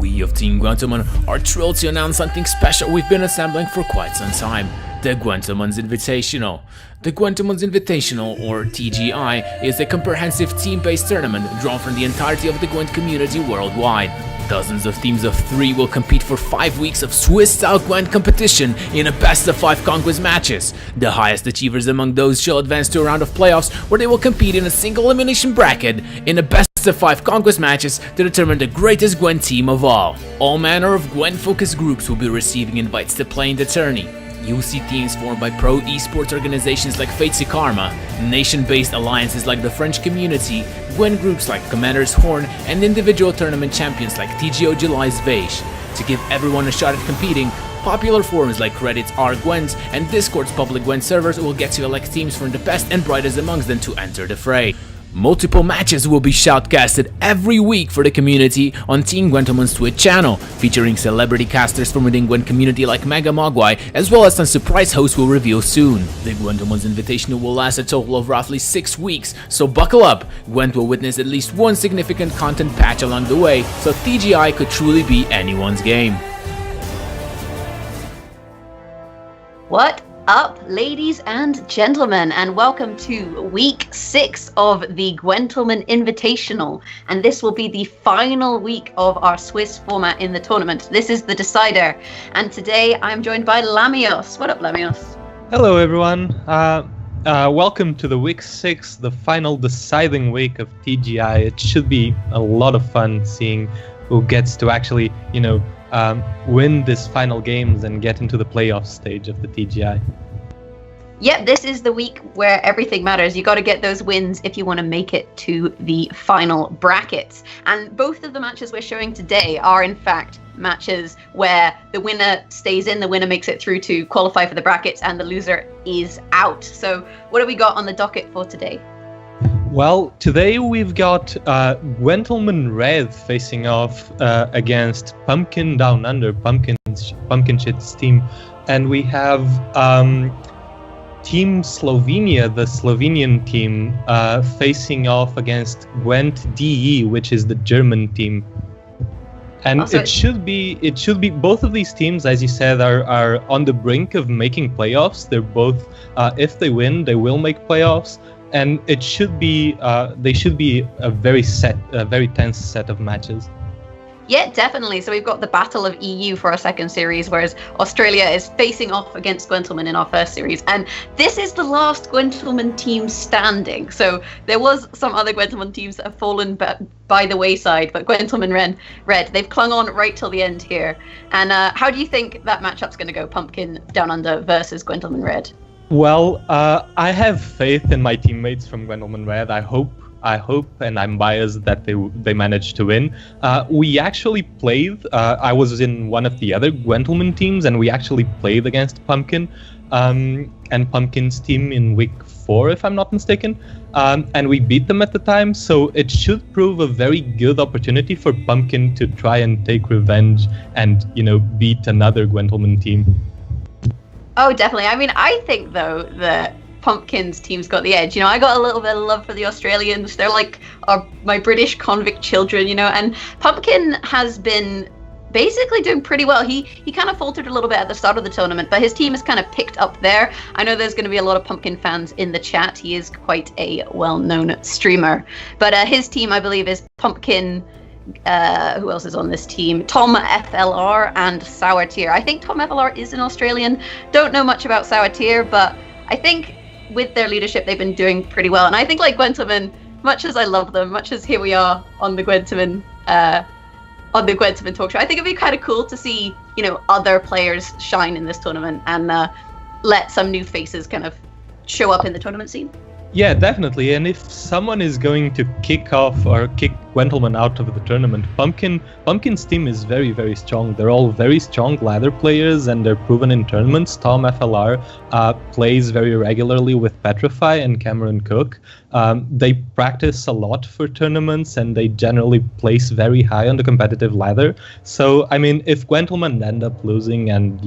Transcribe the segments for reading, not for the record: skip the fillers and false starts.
We of Team Gwentlemen are thrilled to announce something special we've been assembling for quite some time, the Gwentlemen's Invitational. The Gwentlemen's Invitational, or TGI, is a comprehensive team-based tournament drawn from the entirety of the Gwent community worldwide. Dozens of teams of 3 will compete for 5 weeks of Swiss-style Gwent competition in a best-of-5 conquest matches. The highest achievers among those shall advance to a round of playoffs where they will compete in a single elimination bracket in a best-of-5 conquest matches to determine the greatest Gwent team of all. All manner of Gwent-focused groups will be receiving invites to play in the tourney. You'll see teams formed by pro esports organizations like Fate Karma, nation-based alliances like the French Community, Gwent groups like Commander's Horn, and individual tournament champions like TGO July's Vishra. To give everyone a shot at competing, popular forums like Reddit's R-Gwent and Discord's public Gwent servers will get to elect teams from the best and brightest amongst them to enter the fray. Multiple matches will be shoutcasted every week for the community on Team Gwentlemen's Twitch channel, featuring celebrity casters from within Gwent community like Mega Mogwai, as well as some surprise hosts we'll reveal soon. The Gwentlemen's Invitational will last a total of roughly 6 weeks, so buckle up! Gwent will witness at least one significant content patch along the way, so TGI could truly be anyone's game. What up, ladies and gentlemen, and welcome to week 6 of the Gwentlemen Invitational, and this will be the final week of our Swiss format in the tournament. This is the decider, and today I'm joined by Lamios. What up, Lamios? Hello, everyone. Welcome to the week 6, the final deciding week of TGI. It should be a lot of fun seeing who gets to actually, win this final games and get into the playoff stage of the TGI. Yep, this is the week where everything matters. You got to get those wins if you want to make it to the final brackets. And both of the matches we're showing today are in fact matches where the winner stays in, the winner makes it through to qualify for the brackets, and the loser is out. So what have we got on the docket for today? Well, today we've got Gwentlemen Red facing off against Pumpkin Down Under, Pumpkin Shit's team, and we have Team Slovenia, the Slovenian team, facing off against Gwent DE, which is the German team. And it should be both of these teams, as you said, are on the brink of making playoffs. They're both, if they win, they will make playoffs. And it should be, they should be a very tense set of matches. Yeah, definitely. So we've got the Battle of EU for our second series, whereas Australia is facing off against Gwentlemen in our first series. And this is the last Gwentlemen team standing. So there was some other Gwentlemen teams that have fallen by the wayside, but Gwentlemen Red, they've clung on right till the end here. And how do you think that matchup's going to go, Pumpkin Down Under versus Gwentlemen Red? Well, I have faith in my teammates from Gwentlemen Red. I hope, and I'm biased that they managed to win. We actually played. I was in one of the other Gwentlemen teams, and we actually played against Pumpkin and Pumpkin's team in week 4, if I'm not mistaken. And we beat them at the time, so it should prove a very good opportunity for Pumpkin to try and take revenge and, beat another Gwentlemen team. Oh, definitely. I mean, I think, though, that Pumpkin's team's got the edge. I got a little bit of love for the Australians. They're like my British convict children, and Pumpkin has been basically doing pretty well. He kind of faltered a little bit at the start of the tournament, but his team has kind of picked up there. I know there's going to be a lot of Pumpkin fans in the chat. He is quite a well-known streamer. But his team, I believe, is Pumpkin. Who else is on this team? Tom FLR and Sour Tear. I think Tom FLR is an Australian. Don't know much about Sour Tear, but I think with their leadership, they've been doing pretty well. And I think, like Gwentlemen, much as I love them, much as here we are on the Gwentlemen talk show, I think it'd be kind of cool to see, other players shine in this tournament and let some new faces kind of show up in the tournament scene. Yeah, definitely. And if someone is going to kick off or kick Gwentlemen out of the tournament, Pumpkin's team is very, very strong. They're all very strong ladder players, and they're proven in tournaments. Tom FLR plays very regularly with Petrify and Cameron Cook. They practice a lot for tournaments, and they generally place very high on the competitive ladder. So, I mean, if Gwentlemen end up losing and,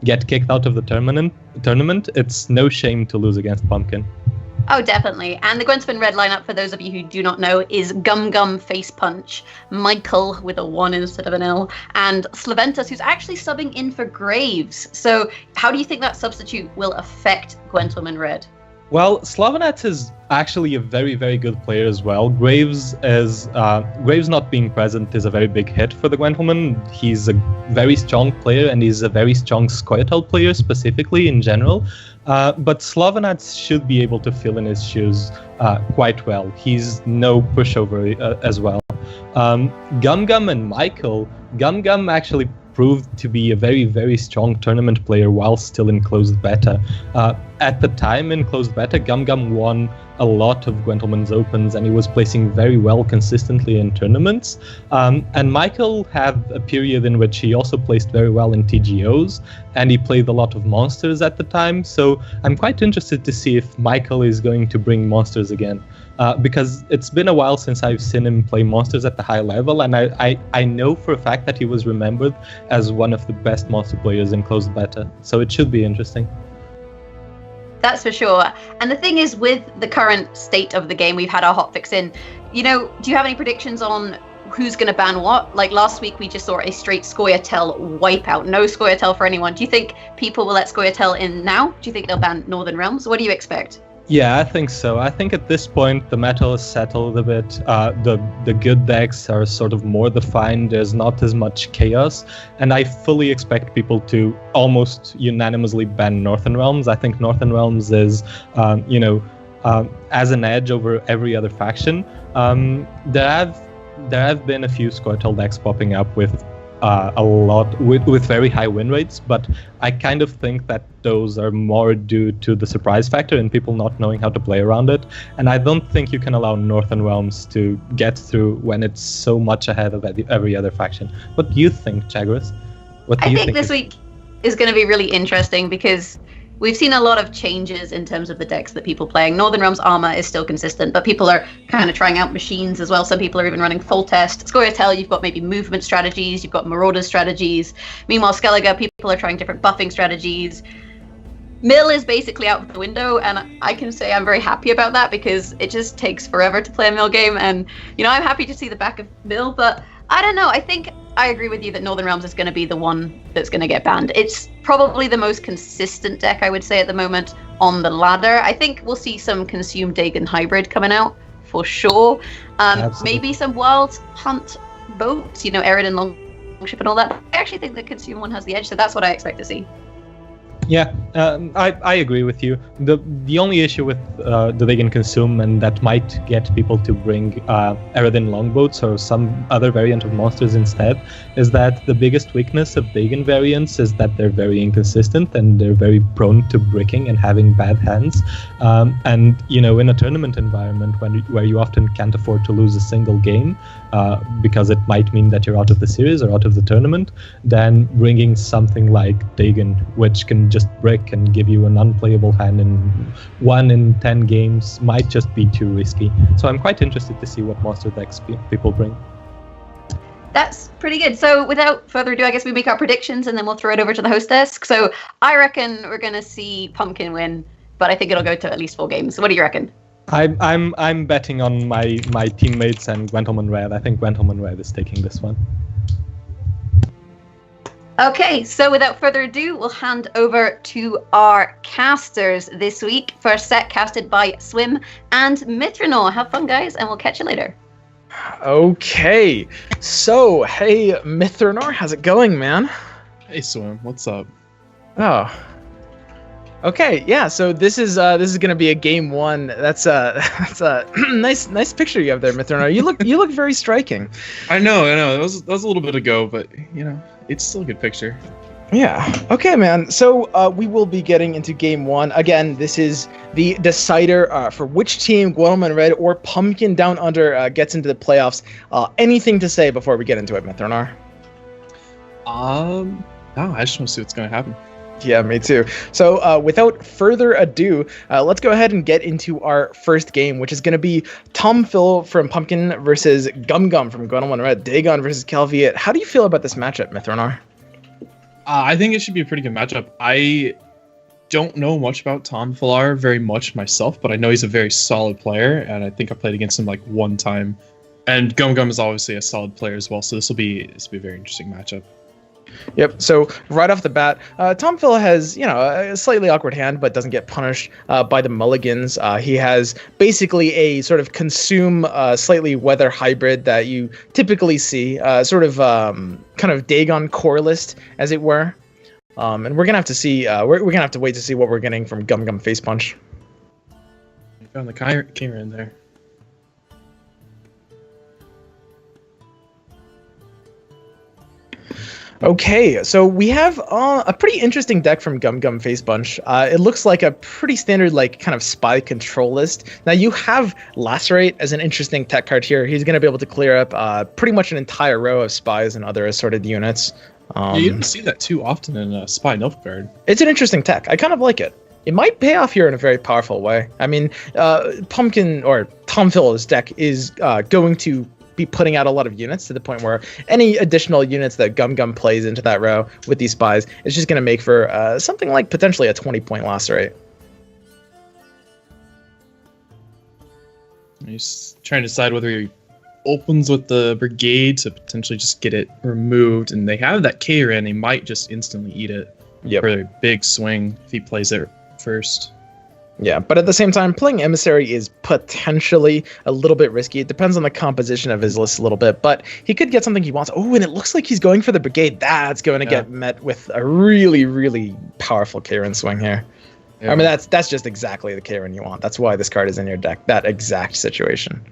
get kicked out of the tournament, it's no shame to lose against Pumpkin. Oh, definitely. And the Gwentlemen Red lineup, for those of you who do not know, is GumGumFacePunch, Michael with a 1 instead of an L, and Sloventus, who's actually subbing in for Gravez. So how do you think that substitute will affect Gwentlemen Red? Well, Slovenats is actually a very, very good player as well. Gravez not being present is a very big hit for the Gwentlemen. He's a very strong player, and he's a very strong Scoia'tael player specifically in general. But Slovenats should be able to fill in his shoes quite well. He's no pushover as well. GumGum and Michael, GumGum actually proved to be a very, very strong tournament player while still in closed beta. At the time in closed beta, GumGum won a lot of Gwentlemen's Opens, and he was placing very well consistently in tournaments. And Michael had a period in which he also placed very well in TGOs, and he played a lot of monsters at the time. So I'm quite interested to see if Michael is going to bring monsters again. Because it's been a while since I've seen him play monsters at the high level, and I know for a fact that he was remembered as one of the best monster players in closed beta. So it should be interesting. That's for sure. And the thing is, with the current state of the game, we've had our hotfix in. You know, do you have any predictions on who's going to ban what? Like last week, we just saw a straight Scoia'tael wipeout. No Scoia'tael for anyone. Do you think people will let Scoia'tael in now? Do you think they'll ban Northern Realms? What do you expect? Yeah, I think so. I think at this point the meta is settled a bit. The good decks are sort of more defined. There's not as much chaos, and I fully expect people to almost unanimously ban Northern Realms. I think Northern Realms is, as an edge over every other faction. There have been a few Scoia'tael decks popping up with a lot with very high win rates, but I kind of think that those are more due to the surprise factor and people not knowing how to play around it. And I don't think you can allow Northern Realms to get through when it's so much ahead of every other faction. What do you think, Chagris? I think this week is going to be really interesting because we've seen a lot of changes in terms of the decks that people playing. Northern Realms armor is still consistent, but people are kind of trying out machines as well. Some people are even running full test. Scoia'tael, you've got maybe movement strategies, you've got marauder strategies. Meanwhile, Skellige, people are trying different buffing strategies. Mill is basically out the window, and I can say I'm very happy about that because it just takes forever to play a Mill game, and I'm happy to see the back of Mill, but I don't know. I think I agree with you that Northern Realms is going to be the one that's going to get banned. It's probably the most consistent deck, I would say, at the moment on the ladder. I think we'll see some Consume Dagon hybrid coming out for sure. Maybe some Wild Hunt boats, Arid and Longship and all that. I actually think the Consume one has the edge, so that's what I expect to see. Yeah, I agree with you. The only issue with the Dagon Consume, and that might get people to bring Eredin Longboats or some other variant of monsters instead, is that the biggest weakness of Dagon variants is that they're very inconsistent and they're very prone to bricking and having bad hands. And in a tournament environment where you often can't afford to lose a single game because it might mean that you're out of the series or out of the tournament, then bringing something like Dagon, which can just brick and give you an unplayable hand in 1 in 10 games, might just be too risky. So I'm quite interested to see what monster decks people bring. That's pretty good. So without further ado, I guess we make our predictions and then we'll throw it over to the host desk. So I reckon we're going to see Pumpkin win, but I think it'll go to at least 4 games. What do you reckon? I'm betting on my teammates and Gwentlemen Red. I think Gwentlemen Red is taking this one. Okay, so without further ado, we'll hand over to our casters this week. First set casted by Swim and Mithranor. Have fun, guys, and we'll catch you later. Okay, so hey Mithranor, how's it going, man? Hey Swim, what's up? Oh, okay, yeah. So this is gonna be a game 1. That's a nice picture you have there, Mithranor. You look very striking. I know. That was a little bit ago, but it's still a good picture. Yeah. Okay, man. So we will be getting into game 1. Again, this is the decider for which team, Gwentlemen Red or Pumpkin Down Under, gets into the playoffs. Anything to say before we get into it, Mithranor? No, I just want to see what's going to happen. Yeah, me too. So without further ado, let's go ahead and get into our first game, which is going to be Tom Phil from Pumpkin versus GumGum from Gwentlemen Red. Dagon versus Calviet. How do you feel about this matchup, Mithranor? I think it should be a pretty good matchup. don't know much about Tom Villar very much myself, but I know he's a very solid player, and I think I played against him like one time. And GumGum is obviously a solid player as well, so this will be a very interesting matchup. Yep. So right off the bat, Tom Phil has, a slightly awkward hand, but doesn't get punished by the mulligans. He has basically a sort of consume slightly weather hybrid that you typically see, sort of kind of Dagon core list, as it were. And we're gonna have to see. We're gonna have to wait to see what we're getting from GumGumFacePunch. You found the camera in there. Okay, so we have a pretty interesting deck from GumGumFacePunch. It looks like a pretty standard, like, kind of spy control list. Now, you have Lacerate as an interesting tech card here. He's going to be able to clear up pretty much an entire row of spies and other assorted units. You don't see that too often in a Spy Nilfgaard. It's an interesting tech. I kind of like it. It might pay off here in a very powerful way. I mean, Pumpkin, or Tom Phil's deck is going to be putting out a lot of units to the point where any additional units that GumGum plays into that row with these spies is just going to make for something like potentially a 20-point Lacerate. He's trying to decide whether he opens with the brigade to potentially just get it removed, and they have that Karen. He might just instantly eat it for a big swing if he plays it first. Yeah, but at the same time, playing Emissary is potentially a little bit risky. It depends on the composition of his list a little bit, but he could get something he wants. Oh, and it looks like he's going for the brigade. That's going to get met with a really, really powerful Karen swing here. Yeah. I mean, that's just exactly the Karen you want. That's why this card is in your deck. That exact situation.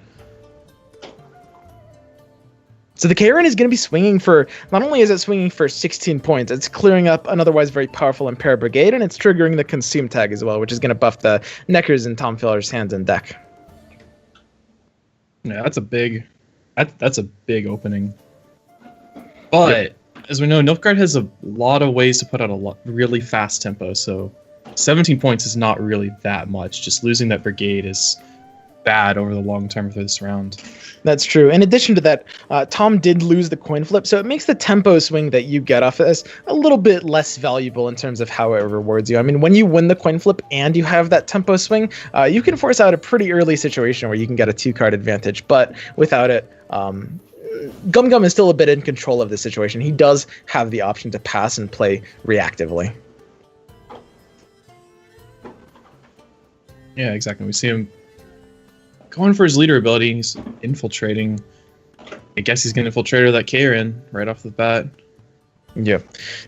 So the Karen is going to be swinging for, not only is it swinging for 16 points, it's clearing up an otherwise very powerful Impair Brigade, and it's triggering the Consume tag as well, which is going to buff the Neckers in Tom Filler's hands and deck. Yeah, that's a big opening. But, as we know, Nilfgaard has a lot of ways to put out a really fast tempo, so 17 points is not really that much. Just losing that Brigade is bad over the long term for this round. That's true. In addition to that, Tom did lose the coin flip, so it makes the tempo swing that you get off of this a little bit less valuable in terms of how it rewards you. I mean, when you win the coin flip and you have that tempo swing, you can force out a pretty early situation where you can get a 2-card advantage, but without it, GumGum is still a bit in control of the situation. He does have the option to pass and play reactively. Yeah, exactly. We see him going for his leader ability. He's infiltrating. I guess he's going to infiltrate that Karen right off the bat. Yeah.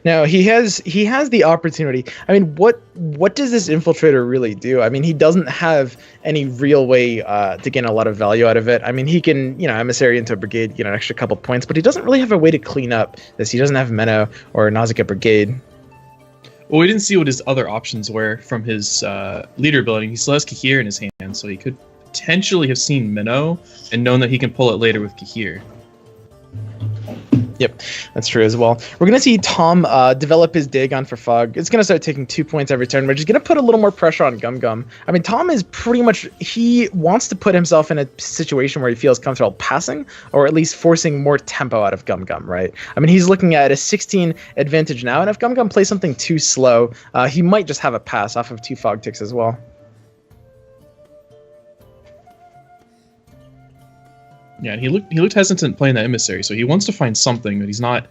Now he has the opportunity. I mean, what does this infiltrator really do? I mean, he doesn't have any real way to gain a lot of value out of it. I mean, he can, emissary into a brigade, get an extra couple points, but he doesn't really have a way to clean up this. He doesn't have Menno or Nausicaa Brigade. Well, we didn't see what his other options were from his leader ability. He still has Kahir in his hand, so he could potentially have seen Minnow and known that he can pull it later with Kahir. Yep, that's true as well. We're going to see Tom develop his Dagon for Fog. It's going to start taking 2 points every turn, which is going to put a little more pressure on GumGum. I mean, Tom is pretty much, he wants to put himself in a situation where he feels comfortable passing, or at least forcing more tempo out of GumGum, right? I mean, he's looking at a 16 advantage now, and if GumGum plays something too slow, he might just have a pass off of 2 Fog ticks as well. Yeah, and he looked hesitant playing that emissary, so he wants to find something, but he's not.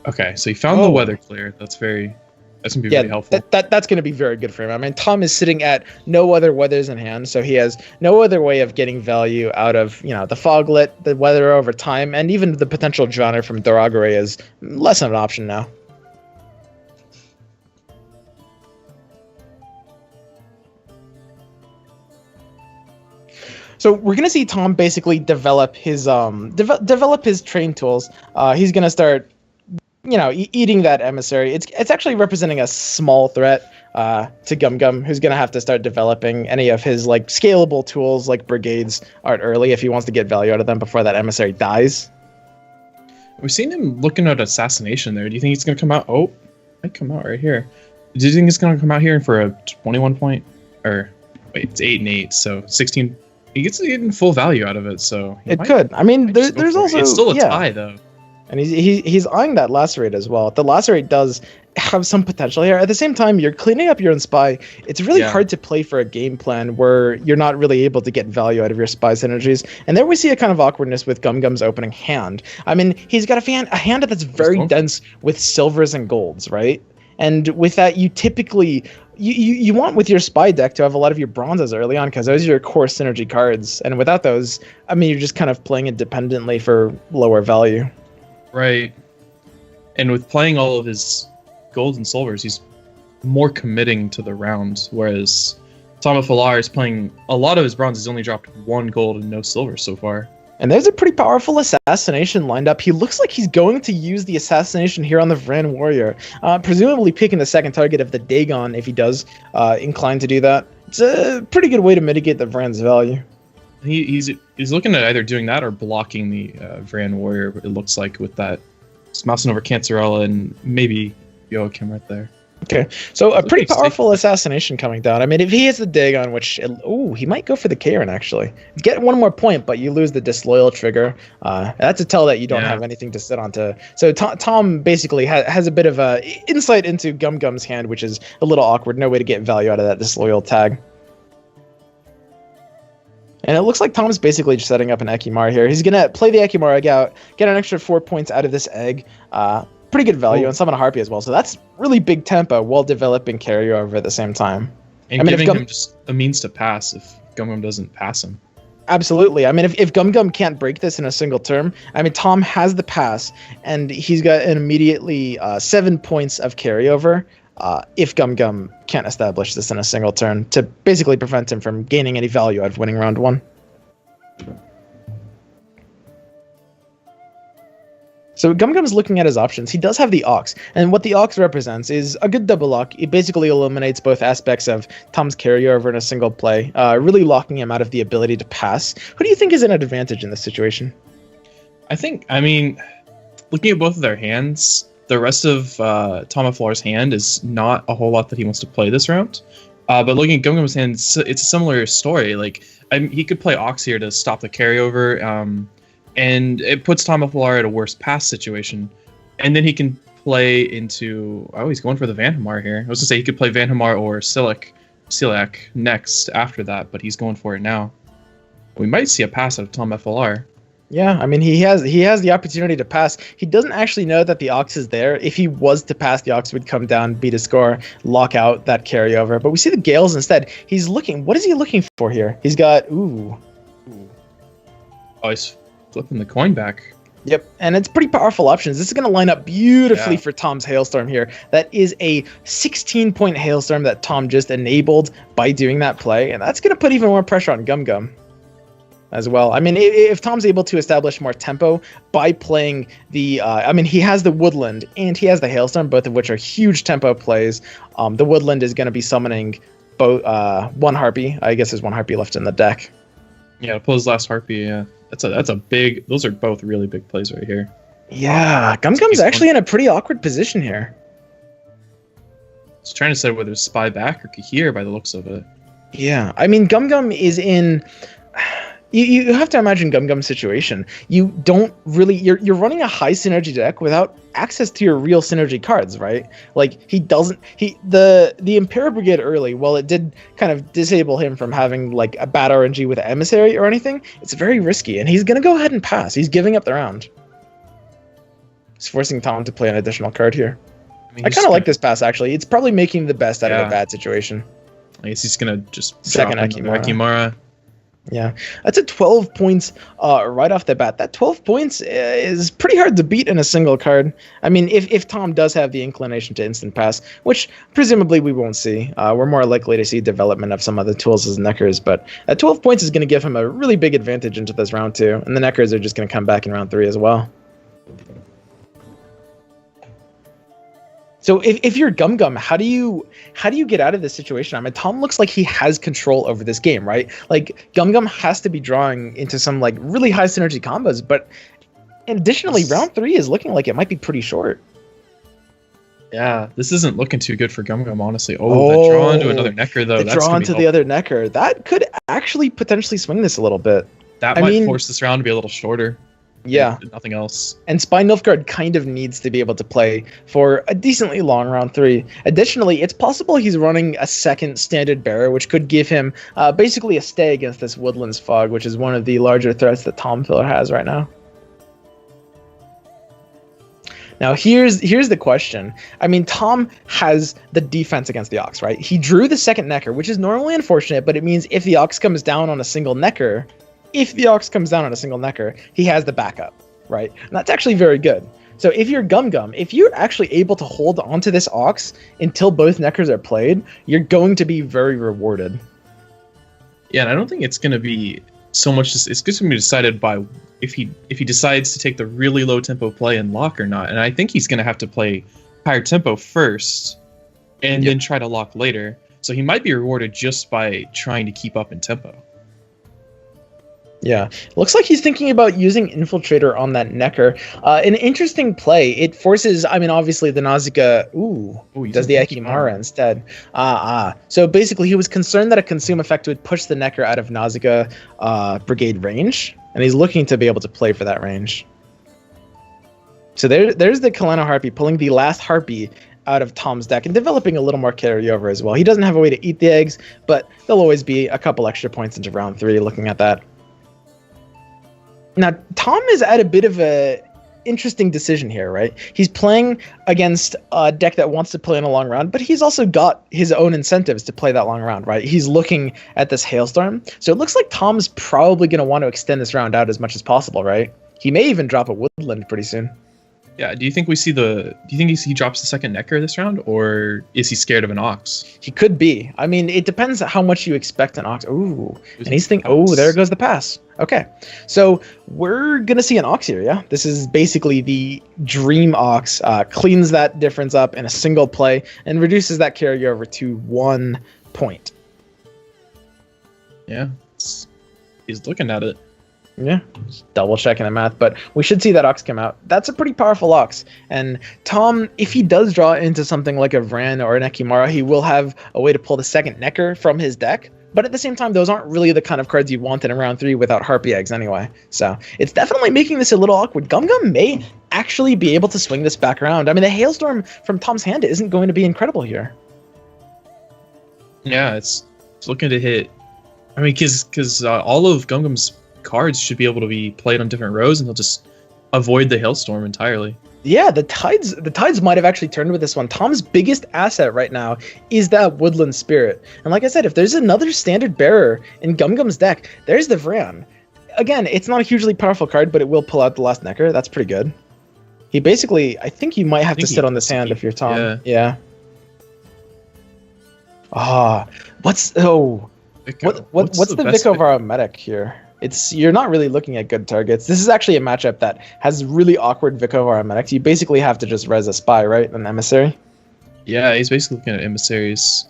Okay, so he found the weather clear. That's gonna be very helpful. That's gonna be very good for him. I mean, Tom is sitting at no other weathers in hand, so he has no other way of getting value out of the foglet, the weather over time, and even the potential Drowner from Doragore is less of an option now. So we're gonna see Tom basically develop his train tools. He's gonna start, eating that emissary. It's actually representing a small threat to GumGum, who's gonna have to start developing any of his scalable tools like brigades art early if he wants to get value out of them before that emissary dies. We've seen him looking at assassination there. Do you think he's gonna come out? Oh, might come out right here. Do you think he's gonna come out here for a 21 point? Or wait, it's 8 and 8, so 16. He gets getting full value out of it, so it could. I mean, there's also it's still a tie though. And he's eyeing that lacerate as well. The lacerate does have some potential here. At the same time, you're cleaning up your own spy. It's really hard to play for a game plan where you're not really able to get value out of your spy synergies. And there we see a kind of awkwardness with GumGum's opening hand. I mean, he's got a hand that's very dense with silvers and golds, right? And with that, you typically you want with your spy deck to have a lot of your bronzes early on because those are your core synergy cards. And without those, I mean, you're just kind of playing independently for lower value. Right. And with playing all of his golds and silvers, he's more committing to the round, whereas Tom of Falar is playing a lot of his bronze. He's only dropped 1 gold and no silver so far. And there's a pretty powerful assassination lined up. He looks like he's going to use the assassination here on the Vran Warrior, presumably picking the second target of the Dagon if he does incline to do that. It's a pretty good way to mitigate the Vran's value. He's looking at either doing that or blocking the Vran Warrior, it looks like, with that. Just mousing over Cancerella and maybe Joachim right there. Okay, so a pretty powerful assassination coming down. I mean, if he hits the Dagon, which... he might go for the Karen, actually. Get 1 more point, but you lose the Disloyal trigger. That's a tell that you don't have anything to sit on to... So Tom basically has a bit of a insight into GumGum's hand, which is a little awkward. No way to get value out of that Disloyal tag. And it looks like Tom's basically just setting up an Ekimar here. He's going to play the Ekimar egg out, get an extra 4 points out of this egg. Pretty good value, and summon a Harpy as well. So that's really big tempo while developing carryover at the same time. And giving him just a means to pass if GumGum doesn't pass him. Absolutely. I mean, if GumGum can't break this in a single turn, I mean, Tom has the pass, and he's got an immediately 7 points of carryover if GumGum can't establish this in a single turn to basically prevent him from gaining any value out of winning round 1. So GumGum's looking at his options. He does have the Ox, and what the Ox represents is a good double lock. It basically eliminates both aspects of Tom's carryover in a single play, really locking him out of the ability to pass. Who do you think is an advantage in this situation? I mean, looking at both of their hands, the rest of Tom of Falar's hand is not a whole lot that he wants to play this round. But looking at GumGum's hand, it's a similar story. Like, he could play Ox here to stop the carryover, and it puts Tom of Falar at a worse pass situation. And then he can play into... Oh, he's going for the Vanhamar here. I was going to say he could play Vanhamar or Celiac next after that, but he's going for it now. We might see a pass out of Tom of Falar. Yeah, I mean, he has the opportunity to pass. He doesn't actually know that the Ox is there. If he was to pass, the Ox would come down, beat a score, lock out that carryover. But we see the Gales instead. He's looking... What is he looking for here? He's got... Ooh. Oh, he's flipping the coin back. Yep, and it's pretty powerful options. This is going to line up beautifully for Tom's Hailstorm here. That is a 16-point Hailstorm that Tom just enabled by doing that play, and that's going to put even more pressure on GumGum as well. I mean, if Tom's able to establish more tempo by playing the... I mean, he has the Woodland and he has the Hailstorm, both of which are huge tempo plays. The Woodland is going to be summoning both 1 Harpy. I guess there's 1 Harpy left in the deck. Yeah, to pull his last Harpy, yeah. That's a big... Those are both really big plays right here. Yeah, GumGum's actually in a pretty awkward position here. He's trying to decide whether to spy back or Kahir by the looks of it. Yeah, I mean, GumGum is in... You have to imagine GumGum's situation. You don't really... You're running a high synergy deck without access to your real synergy cards, right? Like, he doesn't... The Imperial Brigade early, while it did kind of disable him from having, like, a bad RNG with Emissary or anything, it's very risky, and he's going to go ahead and pass. He's giving up the round. He's forcing Tom to play an additional card here. I kind of like this pass, actually. It's probably making the best out of a bad situation. I guess he's going to just... Second Ekimara. Yeah, that's a 12 points right off the bat. That 12 points is pretty hard to beat in a single card. I mean, if Tom does have the inclination to instant pass, which presumably we won't see. We're more likely to see development of some other tools as Neckers, but 12 points is going to give him a really big advantage into this round 2, and the Neckers are just going to come back in round 3 as well. So if you're GumGum, how do you get out of this situation? I mean, Tom looks like he has control over this game, right? Like, GumGum has to be drawing into some like really high synergy combos, but additionally, round 3 is looking like it might be pretty short. Yeah, this isn't looking too good for GumGum, honestly. The draw into another Necker, though. The draw into the other Necker. That could actually potentially swing this a little bit. That might force this round to be a little shorter. Yeah. Nothing else. And Spy Nilfgaard kind of needs to be able to play for a decently long round 3. Additionally, it's possible he's running a second standard bearer, which could give him basically a stay against this Woodlands Fog, which is one of the larger threats that Tom Filler has right now. Now, here's the question. I mean, Tom has the defense against the Ox, right? He drew the second Necker, which is normally unfortunate, but it means if the Ox comes down on a single Necker, he has the backup, right? And that's actually very good. So if you're GumGum, if you're actually able to hold onto this Ox until both Neckers are played, you're going to be very rewarded. Yeah, and I don't think it's going to be so much. It's just going to be decided by if he decides to take the really low tempo play and lock or not. And I think he's going to have to play higher tempo first and then try to lock later. So he might be rewarded just by trying to keep up in tempo. Yeah, looks like he's thinking about using Infiltrator on that Necker. An interesting play. It forces, I mean, obviously the Nausicaa, does the Ekimara instead. So basically he was concerned that a consume effect would push the Necker out of Nausicaa brigade range, and he's looking to be able to play for that range. So there's the Kalena Harpy pulling the last Harpy out of Tom's deck and developing a little more carryover as well. He doesn't have a way to eat the eggs, but there'll always be a couple extra points into round 3 looking at that. Now, Tom is at a bit of a interesting decision here, right? He's playing against a deck that wants to play in a long round, but he's also got his own incentives to play that long round, right? He's looking at this Hailstorm. So it looks like Tom's probably going to want to extend this round out as much as possible, right? He may even drop a Woodland pretty soon. Yeah, do you think he drops the second Necker this round, or is he scared of an Ox? He could be. I mean, it depends how much you expect an Ox. Ooh, and he's thinking, there goes the pass. Okay, so we're going to see an Ox here, yeah? This is basically the Dream Ox, cleans that difference up in a single play and reduces that carryover to 1 point. Yeah, he's looking at it. Yeah, just double checking the math, but we should see that Ox come out. That's a pretty powerful Ox. And Tom, if he does draw into something like a Vran or an Ekimara, he will have a way to pull the second Necker from his deck. But at the same time, those aren't really the kind of cards you want in a round 3 without Harpy Eggs anyway. So it's definitely making this a little awkward. GumGum may actually be able to swing this back around. I mean, the Hailstorm from Tom's hand isn't going to be incredible here. Yeah, it's looking to hit. I mean, because all of GumGum's cards should be able to be played on different rows, and he'll just avoid the Hailstorm entirely. Yeah, the tides might have actually turned with this one. Tom's biggest asset right now is that Woodland Spirit. And like I said, if there's another standard bearer in GumGum's deck, there's the Vran. Again, it's not a hugely powerful card, but it will pull out the last Necker. That's pretty good. He basically, I think you might have to sit on this hand if you're Tom. Yeah. What's the Vikovara medic here? You're not really looking at good targets. This is actually a matchup that has really awkward Vikovara medics. You basically have to just res a spy, right? An emissary. Yeah, he's basically looking at emissaries.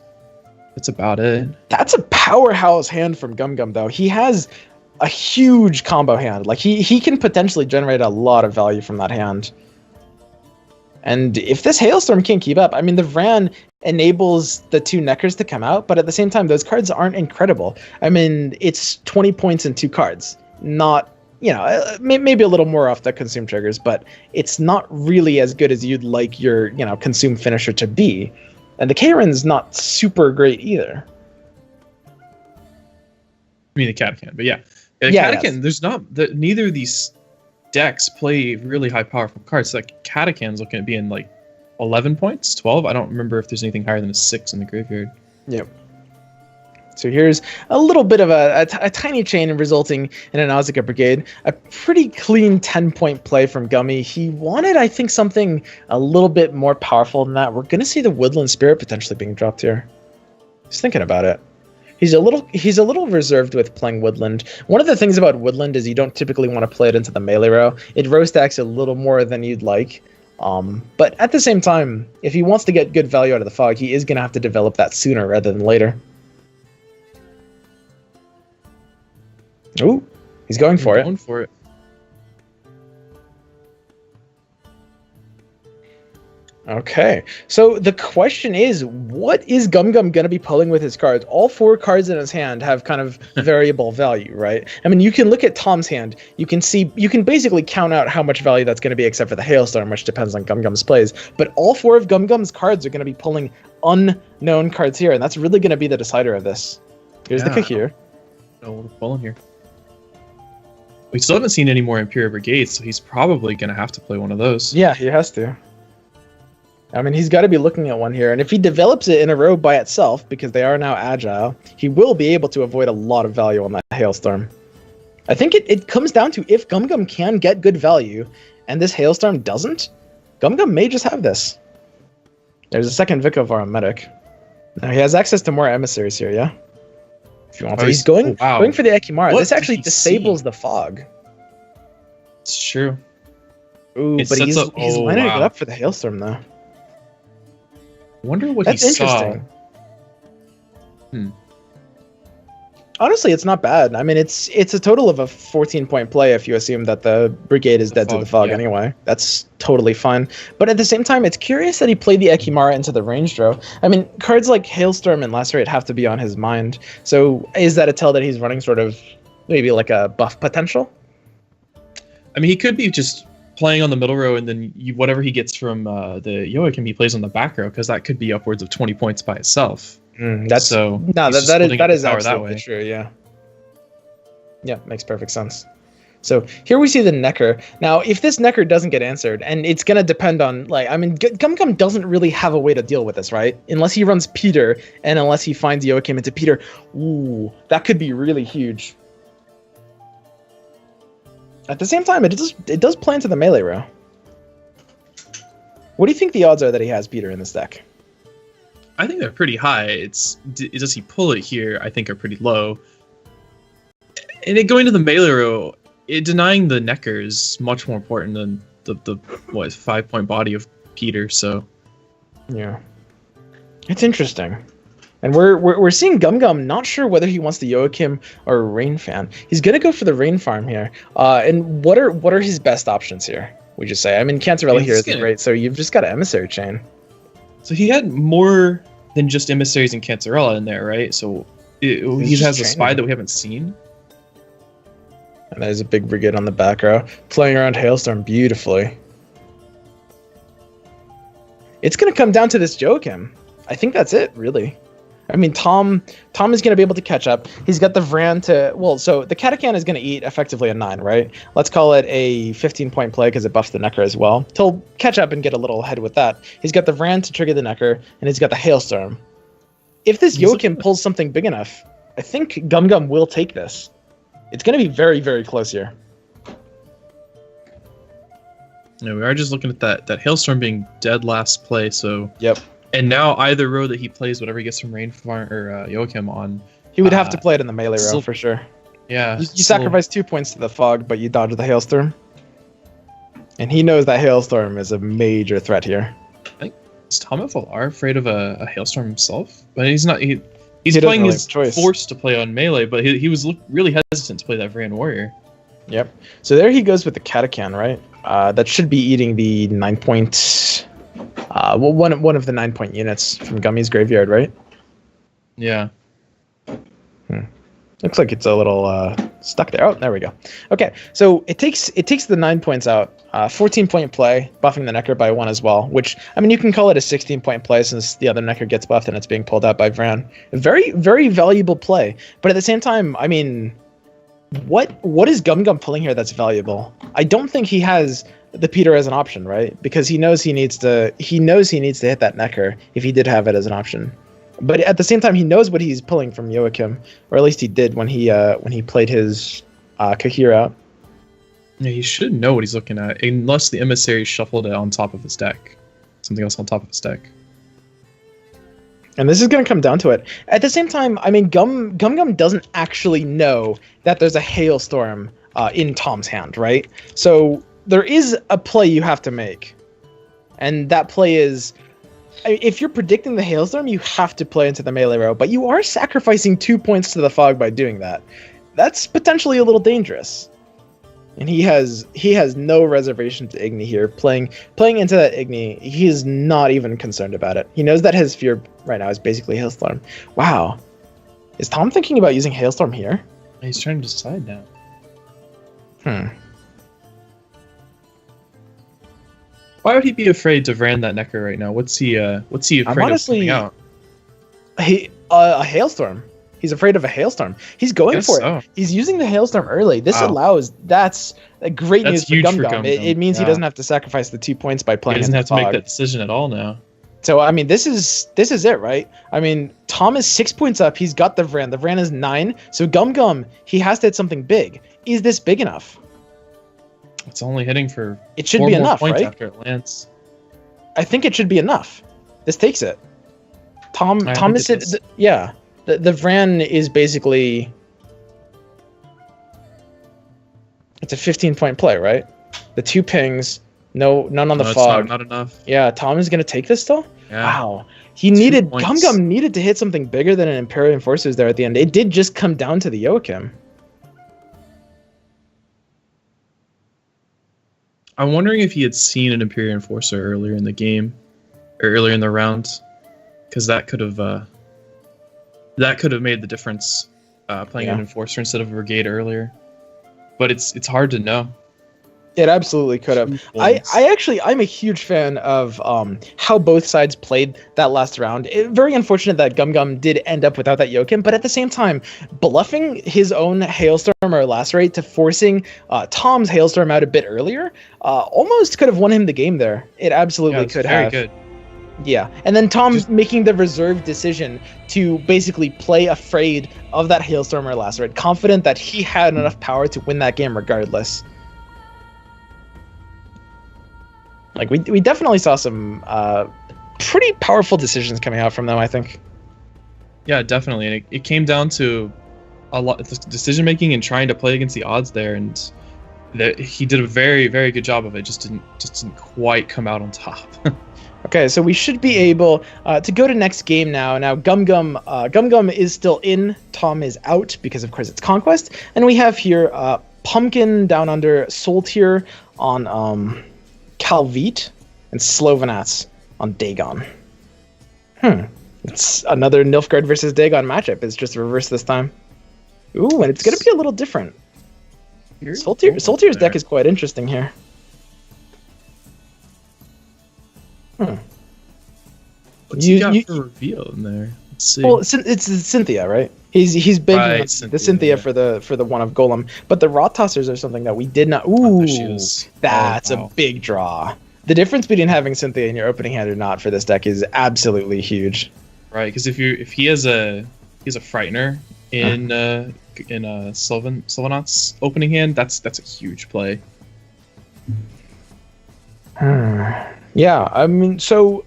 That's about it. That's a powerhouse hand from GumGum, though. He has a huge combo hand. Like he can potentially generate a lot of value from that hand. And if this Hailstorm can't keep up, I mean, the Vran enables the 2 Neckers to come out, but at the same time, those cards aren't incredible. I mean, it's 20 points in 2 cards. Not, maybe a little more off the consume triggers, but it's not really as good as you'd like your, consume finisher to be. And the Kayron's not super great either. I mean, the Catachan, but yeah. Catachan, there's neither of these decks play really high powerful cards. Like Catachan's looking at being like 11 points, 12. I don't remember if there's anything higher than a 6 in the graveyard. Yep. So here's a little bit of a tiny chain resulting in a Nausicaa Brigade. A pretty clean 10-point play from Gummy. He wanted, I think, something a little bit more powerful than that. We're going to see the Woodland Spirit potentially being dropped here. Just thinking about it. He's a little reserved with playing Woodland. One of the things about Woodland is you don't typically want to play it into the melee row. It row stacks a little more than you'd like. But at the same time, if he wants to get good value out of the Fog, he is going to have to develop that sooner rather than later. Ooh, he's going for it. Okay, so the question is, what is GumGum going to be pulling with his cards? All 4 cards in his hand have kind of variable value, right? I mean, you can look at Tom's hand. You can basically count out how much value that's going to be, except for the Hailstorm, which depends on GumGum's plays. But all 4 of GumGum's cards are going to be pulling unknown cards here, and that's really going to be the decider of this. Here's the Kahir. No, we're pulling here. We still haven't seen any more Imperial Brigades, so he's probably going to have to play one of those. Yeah, he has to. I mean, he's got to be looking at one here, and if he develops it in a row by itself, because they are now agile, he will be able to avoid a lot of value on that Hailstorm. I think it comes down to if GumGum can get good value, and this Hailstorm doesn't, GumGum may just have this. There's a second Vicovar on Medic. Now he has access to more emissaries here, yeah? If you want to. He's going for the Ekimara. What This actually did he disables see? the fog. It's true. Ooh, It but sets he's up- lining it wow. up for the Hailstorm, though. I wonder what That's he saw. interesting. Honestly, it's not bad. I mean, it's a total of a 14-point play if you assume that the brigade is dead to the fog yeah. anyway. That's totally fine. But at the same time, it's curious that he played the Ekimara into the range draw. I mean, cards like Hailstorm and Lacerate have to be on his mind. So is that a tell that he's running sort of maybe like a buff potential? I mean, he could be just playing on the middle row, and then whatever he gets from the Joachim, he plays on the back row, because that could be upwards of 20 points by itself. That is absolutely true. Yeah. Yeah, makes perfect sense. So here we see the Necker. Now, if this Necker doesn't get answered, and it's gonna depend on GumGum doesn't really have a way to deal with this, right? Unless he runs Peter, and unless he finds Joachim into Peter. Ooh, that could be really huge. At the same time, it does play into the melee row. What do you think the odds are that he has Peter in this deck? I think they're pretty high. Does he pull it here? I think are pretty low. And going to the melee row, denying the Necker is much more important than the 5-point body of Peter. So yeah, it's interesting. And we're seeing GumGum not sure whether he wants the Joachim or Rain Fan. He's gonna go for the Rain Farm here. And what are his best options here? We just say. I mean, Cantarella here isn't great, so you've just got an Emissary Chain. So he had more than just Emissaries and Cantarella in there, right? So he has a spy that we haven't seen. And there's a big brigade on the back row, playing around Hailstorm beautifully. It's gonna come down to this Joachim. I think that's it, really. I mean, Tom is going to be able to catch up. He's got the Vran to... Well, so the Katakan is going to eat effectively a 9, right? Let's call it a 15-point play because it buffs the Necker as well. He'll catch up and get a little ahead with that. He's got the Vran to trigger the Necker, and he's got the Hailstorm. If this Joachim pulls something big enough, I think GumGum will take this. It's going to be very, very close here. Yeah, we are just looking at that Hailstorm being dead last play, so... Yep. And now either row that he plays, whatever he gets from Rain Farm or Joachim on... He would have to play it in the melee row, for sure. Yeah. You sacrifice 2 points to the fog, but you dodge the Hailstorm. And he knows that Hailstorm is a major threat here. Is Tom FLR afraid of a Hailstorm himself? But he's not... He's doesn't playing really his have a choice. force to play on melee, but he was really hesitant to play that Vran Warrior. Yep. So there he goes with the Katakan, right? That should be eating the 9-point... one of the 9-point units from Gummy's graveyard, right? Yeah. Looks like it's a little stuck there. Oh, there we go. Okay, so it takes the 9 points out. 14-point play, buffing the Necker by 1 as well, which, I mean, you can call it a 16-point play since the other Necker gets buffed and it's being pulled out by Vran. Very, very valuable play. But at the same time, I mean, what is GumGum pulling here that's valuable? I don't think he has the Peter as an option, right? Because he knows he needs to hit that Necker if he did have it as an option. But at the same time, he knows what he's pulling from Joachim, or at least he did when he played his Kahir out. Yeah, he should know what he's looking at, unless the Emissary shuffled it on top of his deck. Something else on top of his deck. And this is going to come down to it. At the same time, I mean, GumGum doesn't actually know that there's a Hailstorm in Tom's hand, right? So there is a play you have to make. And that play is... If you're predicting the Hailstorm, you have to play into the melee row, but you are sacrificing 2 points to the fog by doing that. That's potentially a little dangerous. And he has no reservation to Igni here. Playing into that Igni, he is not even concerned about it. He knows that his fear right now is basically Hailstorm. Wow. Is Tom thinking about using Hailstorm here? He's trying to decide now. Why would he be afraid to Vrand that Necker right now? What's he afraid honestly, of a coming out? Hailstorm. He's afraid of a Hailstorm. He's going for it. He's using the Hailstorm early. This allows. That's great news for GumGum. It means he doesn't have to sacrifice the 2 points by playing. He doesn't have to make that decision at all now. So I mean, this is it, right? I mean, Tom is 6 points up. He's got the Vrand. The Vrand is 9. So GumGum, he has to hit something big. Is this big enough? It's only hitting for. It should be enough, points right? After it lands. I think it should be enough. This takes it. Tom is it. Yeah. The Vran is basically, it's a 15-point play, right? The 2 pings, none on the fog. Not enough. Yeah, Tom is gonna take this still. Yeah. Wow, GumGum needed to hit something bigger than an Imperial Enforcers there at the end. It did just come down to the Joachim. I'm wondering if he had seen an Imperial Enforcer earlier in the game, or earlier in the round, because that could have made the difference, playing an Enforcer instead of a Brigade earlier. But it's hard to know. It absolutely could have. I'm a huge fan of how both sides played that last round. Very unfortunate that GumGum did end up without that Joachim, but at the same time, bluffing his own Hailstorm or Lacerate to forcing Tom's Hailstorm out a bit earlier, almost could have won him the game there. It absolutely could have. Very good. Yeah, and then Tom making the reserved decision to basically play afraid of that Hailstorm or Lacerate, confident that he had enough power to win that game regardless. Like, we definitely saw some pretty powerful decisions coming out from them, I think. Yeah, definitely. And it came down to a lot of decision making and trying to play against the odds there, and he did a very, very good job of it. Just didn't quite come out on top. Okay, so we should be able to go to next game now. Now, GumGum is still in. Tom is out because, of course, it's Conquest. And we have here Pumpkin down under Soul Tier on Calvite and Slovenats on Dagon. It's another Nilfgaard versus Dagon matchup. It's just reversed this time. Ooh, and it's going to be a little different. Soul Tier's deck is quite interesting here. What's he got for reveal in there? Let's see. Well, it's Cynthia, right? He's big Cynthia for the one of Golem, but the Rot Tossers are something that we did not. Ooh, that's a big draw. The difference between having Cynthia in your opening hand or not for this deck is absolutely huge. Right, because if he has a Frightener in Slovenat's opening hand, that's a huge play. Yeah, I mean, so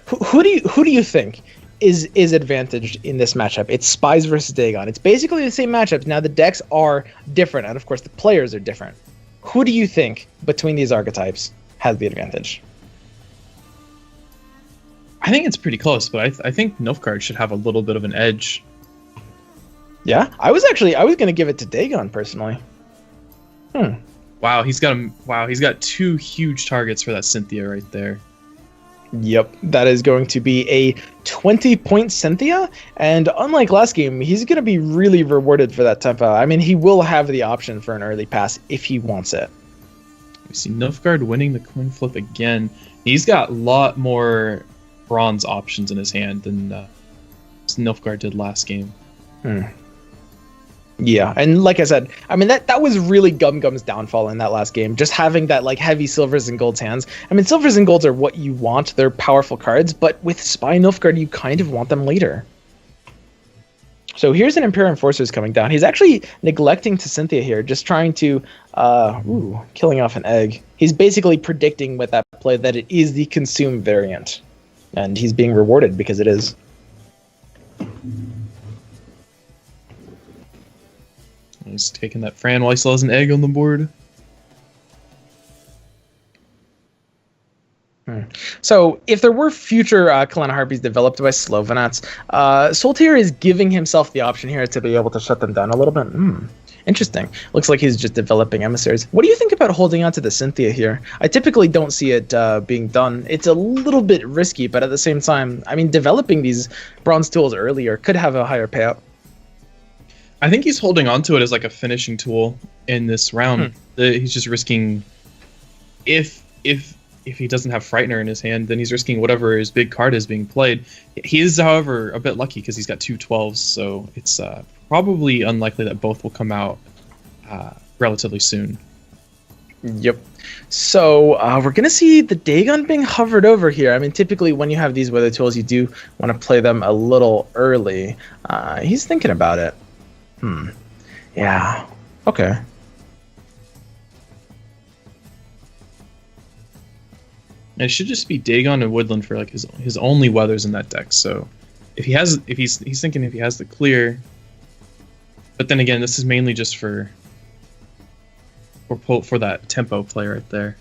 who do you think is advantaged in this matchup? It's Spies versus Dagon. It's basically the same matchups. Now the decks are different, and of course the players are different. Who do you think between these archetypes has the advantage? I think it's pretty close, but I think Nilfgaard should have a little bit of an edge. Yeah, I was going to give it to Dagon personally. Wow, he's got 2 huge targets for that Cynthia right there. Yep, that is going to be a 20-point Cynthia, and unlike last game, he's going to be really rewarded for that tempo. I mean, he will have the option for an early pass if he wants it. We see Nilfgaard winning the coin flip again. He's got a lot more bronze options in his hand than Nilfgaard did last game. Yeah, and like I said, I mean that was really GumGum's downfall in that last game, just having that like heavy silvers and golds hands. I mean, silvers and golds are what you want; they're powerful cards, but with Spy Nilfgaard, you kind of want them later. So here's an Imperial Enforcers coming down. He's actually neglecting to Cynthia here, just trying to, killing off an egg. He's basically predicting with that play that it is the Consume variant, and he's being rewarded because it is. He's taking that Fran while he still has an egg on the board. So, if there were future Kalana Harpies developed by Slovenats, Soltier is giving himself the option here to be able to shut them down a little bit. Interesting. Looks like he's just developing emissaries. What do you think about holding on to the Cynthia here? I typically don't see it being done. It's a little bit risky, but at the same time, I mean, developing these bronze tools earlier could have a higher payout. I think he's holding on to it as like a finishing tool in this round. He's just risking, if he doesn't have Frightener in his hand, then he's risking whatever his big card is being played. He is, however, a bit lucky because he's got 2 12s, so it's probably unlikely that both will come out relatively soon. Yep. So we're going to see the Dagon being hovered over here. I mean, typically when you have these weather tools, you do want to play them a little early. He's thinking about it. Yeah. Okay. And it should just be Dagon and Woodland for like his only weathers in that deck. So if he's thinking if he has the clear, but then again, this is mainly just for that tempo play right there.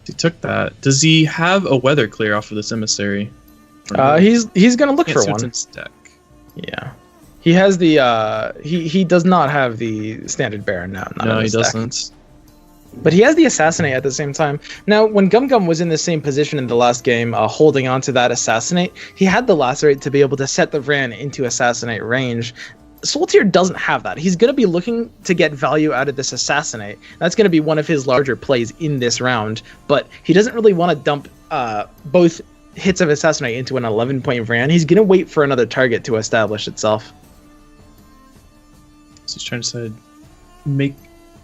He took that. Does he have a weather clear off of this emissary? He's gonna look for one. Deck. Yeah. He has the he does not have the standard Baron now. No, he doesn't. But he has the Assassinate at the same time. Now, when GumGum was in the same position in the last game, holding on to that Assassinate, he had the Lacerate to be able to set the Vran into Assassinate range. Soltier doesn't have that. He's going to be looking to get value out of this Assassinate. That's going to be one of his larger plays in this round, but he doesn't really want to dump both hits of Assassinate into an 11-point Vran. He's going to wait for another target to establish itself. So he's trying to decide, make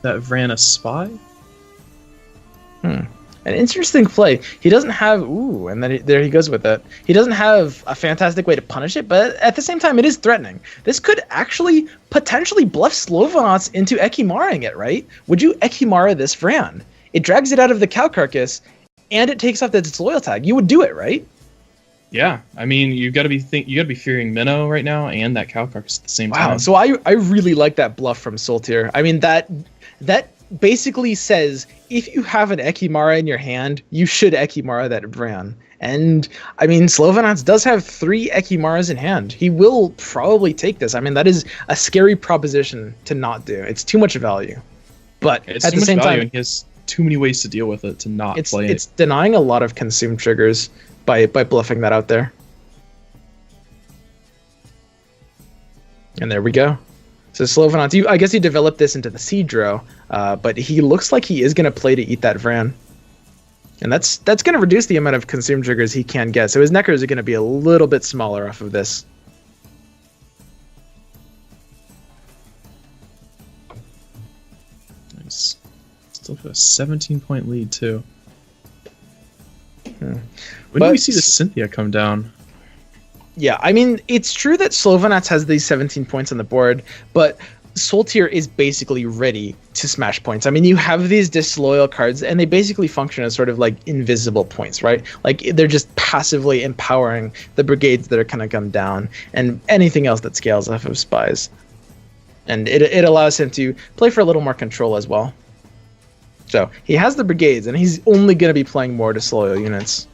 that Vran a spy? An interesting play. He doesn't have... Ooh, and then there he goes with it. He doesn't have a fantastic way to punish it, but at the same time, it is threatening. This could actually potentially bluff Slovanauts into Ekimaring it, right? Would you Ekimara this Vran? It drags it out of the cow carcass, and it takes off its loyal tag. You would do it, right? Yeah, I mean, you got to be fearing Minnow right now and that cow carcass at the same time. Wow, so I really like that bluff from Soltier. I mean, that basically says if you have an Ekimara in your hand, you should Ekimara that Vran. And I mean, Slovanauts does have 3 Ekimaras in hand. He will probably take this. I mean, that is a scary proposition to not do. It's too much value. But it's at the same time, and he has too many ways to deal with it to not play it. It's denying a lot of consume triggers by bluffing that out there. And there we go. So Slovanauts, I guess he developed this into the Siege row, but he looks like he is going to play to eat that Vran. And that's going to reduce the amount of consume triggers he can get. So his Neckers are going to be a little bit smaller off of this. Nice. Still got a 17-point lead, too. When do we see the Cynthia come down? Yeah, I mean, it's true that Slovanauts has these 17 points on the board, but Soltier is basically ready to smash points. I mean, you have these disloyal cards, and they basically function as sort of like invisible points, right? Like, they're just passively empowering the brigades that are going to come down, and anything else that scales off of spies. And it allows him to play for a little more control as well. So, he has the brigades, and he's only going to be playing more disloyal units.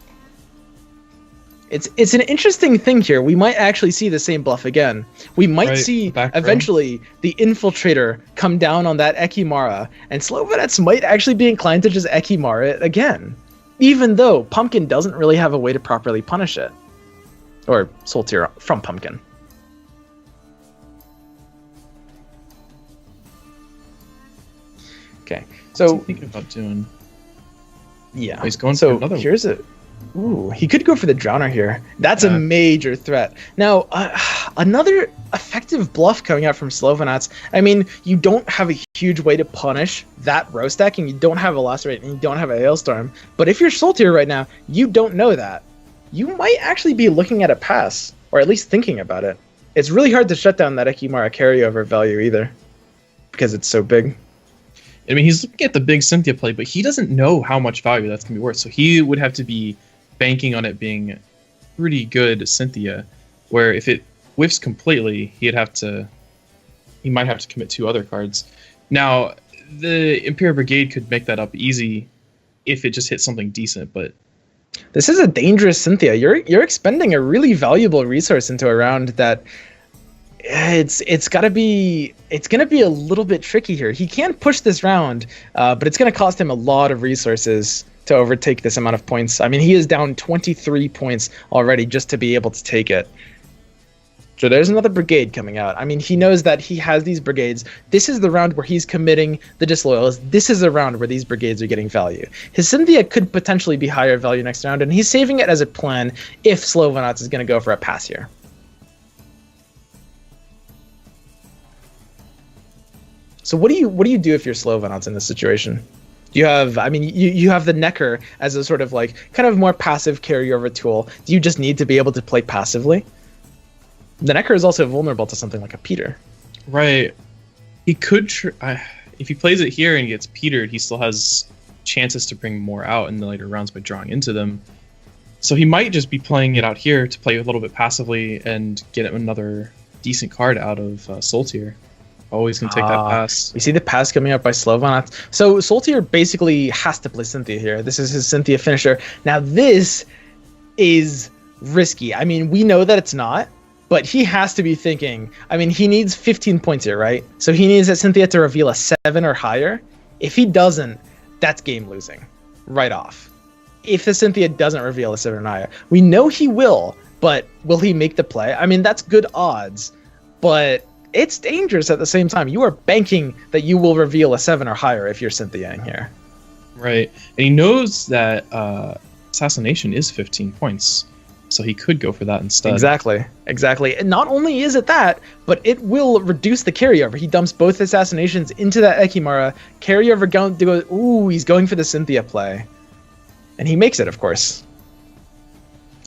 It's an interesting thing here. We might actually see the same bluff again. We might see eventually the Infiltrator come down on that Ekimara, and Slovanauts might actually be inclined to just Ekimara it again, even though Pumpkin doesn't really have a way to properly punish it. Or Soltier from Pumpkin. Okay, so... What's he thinking about doing? Yeah. Oh, he's going for another here's a... Ooh, he could go for the Drowner here. That's a major threat. Now, another effective bluff coming out from Slovanauts. I mean, you don't have a huge way to punish that row stack, and you don't have a Lacerate, and you don't have a Hailstorm. But if you're Soltier right now, you don't know that. You might actually be looking at a pass, or at least thinking about it. It's really hard to shut down that Ekimara carryover value either, because it's so big. I mean, he's looking at the big Cynthia play, but he doesn't know how much value that's going to be worth. So he would have to be banking on it being pretty good Cynthia, where if it whiffs completely, he might have to commit 2 other cards. Now, the Imperial Brigade could make that up easy if it just hits something decent, but... This is a dangerous Cynthia. You're expending a really valuable resource into a round that... it's gonna be a little bit tricky here. He can push this round, but it's gonna cost him a lot of resources to overtake this amount of points. I mean, he is down 23 points already just to be able to take it. So there's another brigade coming out. I mean, he knows that he has these brigades. This is the round where he's committing the disloyals. This is a round where these brigades are getting value. His Cynthia could potentially be higher value next round, and he's saving it as a plan if Slovenots is going to go for a pass here. So what do you do if you're Slovenots in this situation? You have, I mean, you have the Necker as a sort of like kind of more passive carryover tool. Do you just need to be able to play passively? The Necker is also vulnerable to something like a Peter. Right. He could... if he plays it here and gets Petered, he still has chances to bring more out in the later rounds by drawing into them. So he might just be playing it out here to play a little bit passively and get another decent card out of Soltier. Always can take that pass. We see the pass coming up by Slovenots. So Soltier basically has to play Cynthia here. This is his Cynthia finisher. Now this is risky. I mean, we know that it's not. But he has to be thinking, I mean, he needs 15 points here, right? So he needs that Cynthia to reveal a 7 or higher. If he doesn't, that's game losing right off. If the Cynthia doesn't reveal a 7 or higher, we know he will, but will he make the play? I mean, that's good odds, but it's dangerous at the same time. You are banking that you will reveal a 7 or higher if you're Cynthia in here. Right. And he knows that Assassination is 15 points. So he could go for that instead. Exactly. And not only is it that, but it will reduce the carryover. He dumps both assassinations into that Ekimara. Carryover going to go, ooh, he's going for the Cynthia play. And he makes it, of course.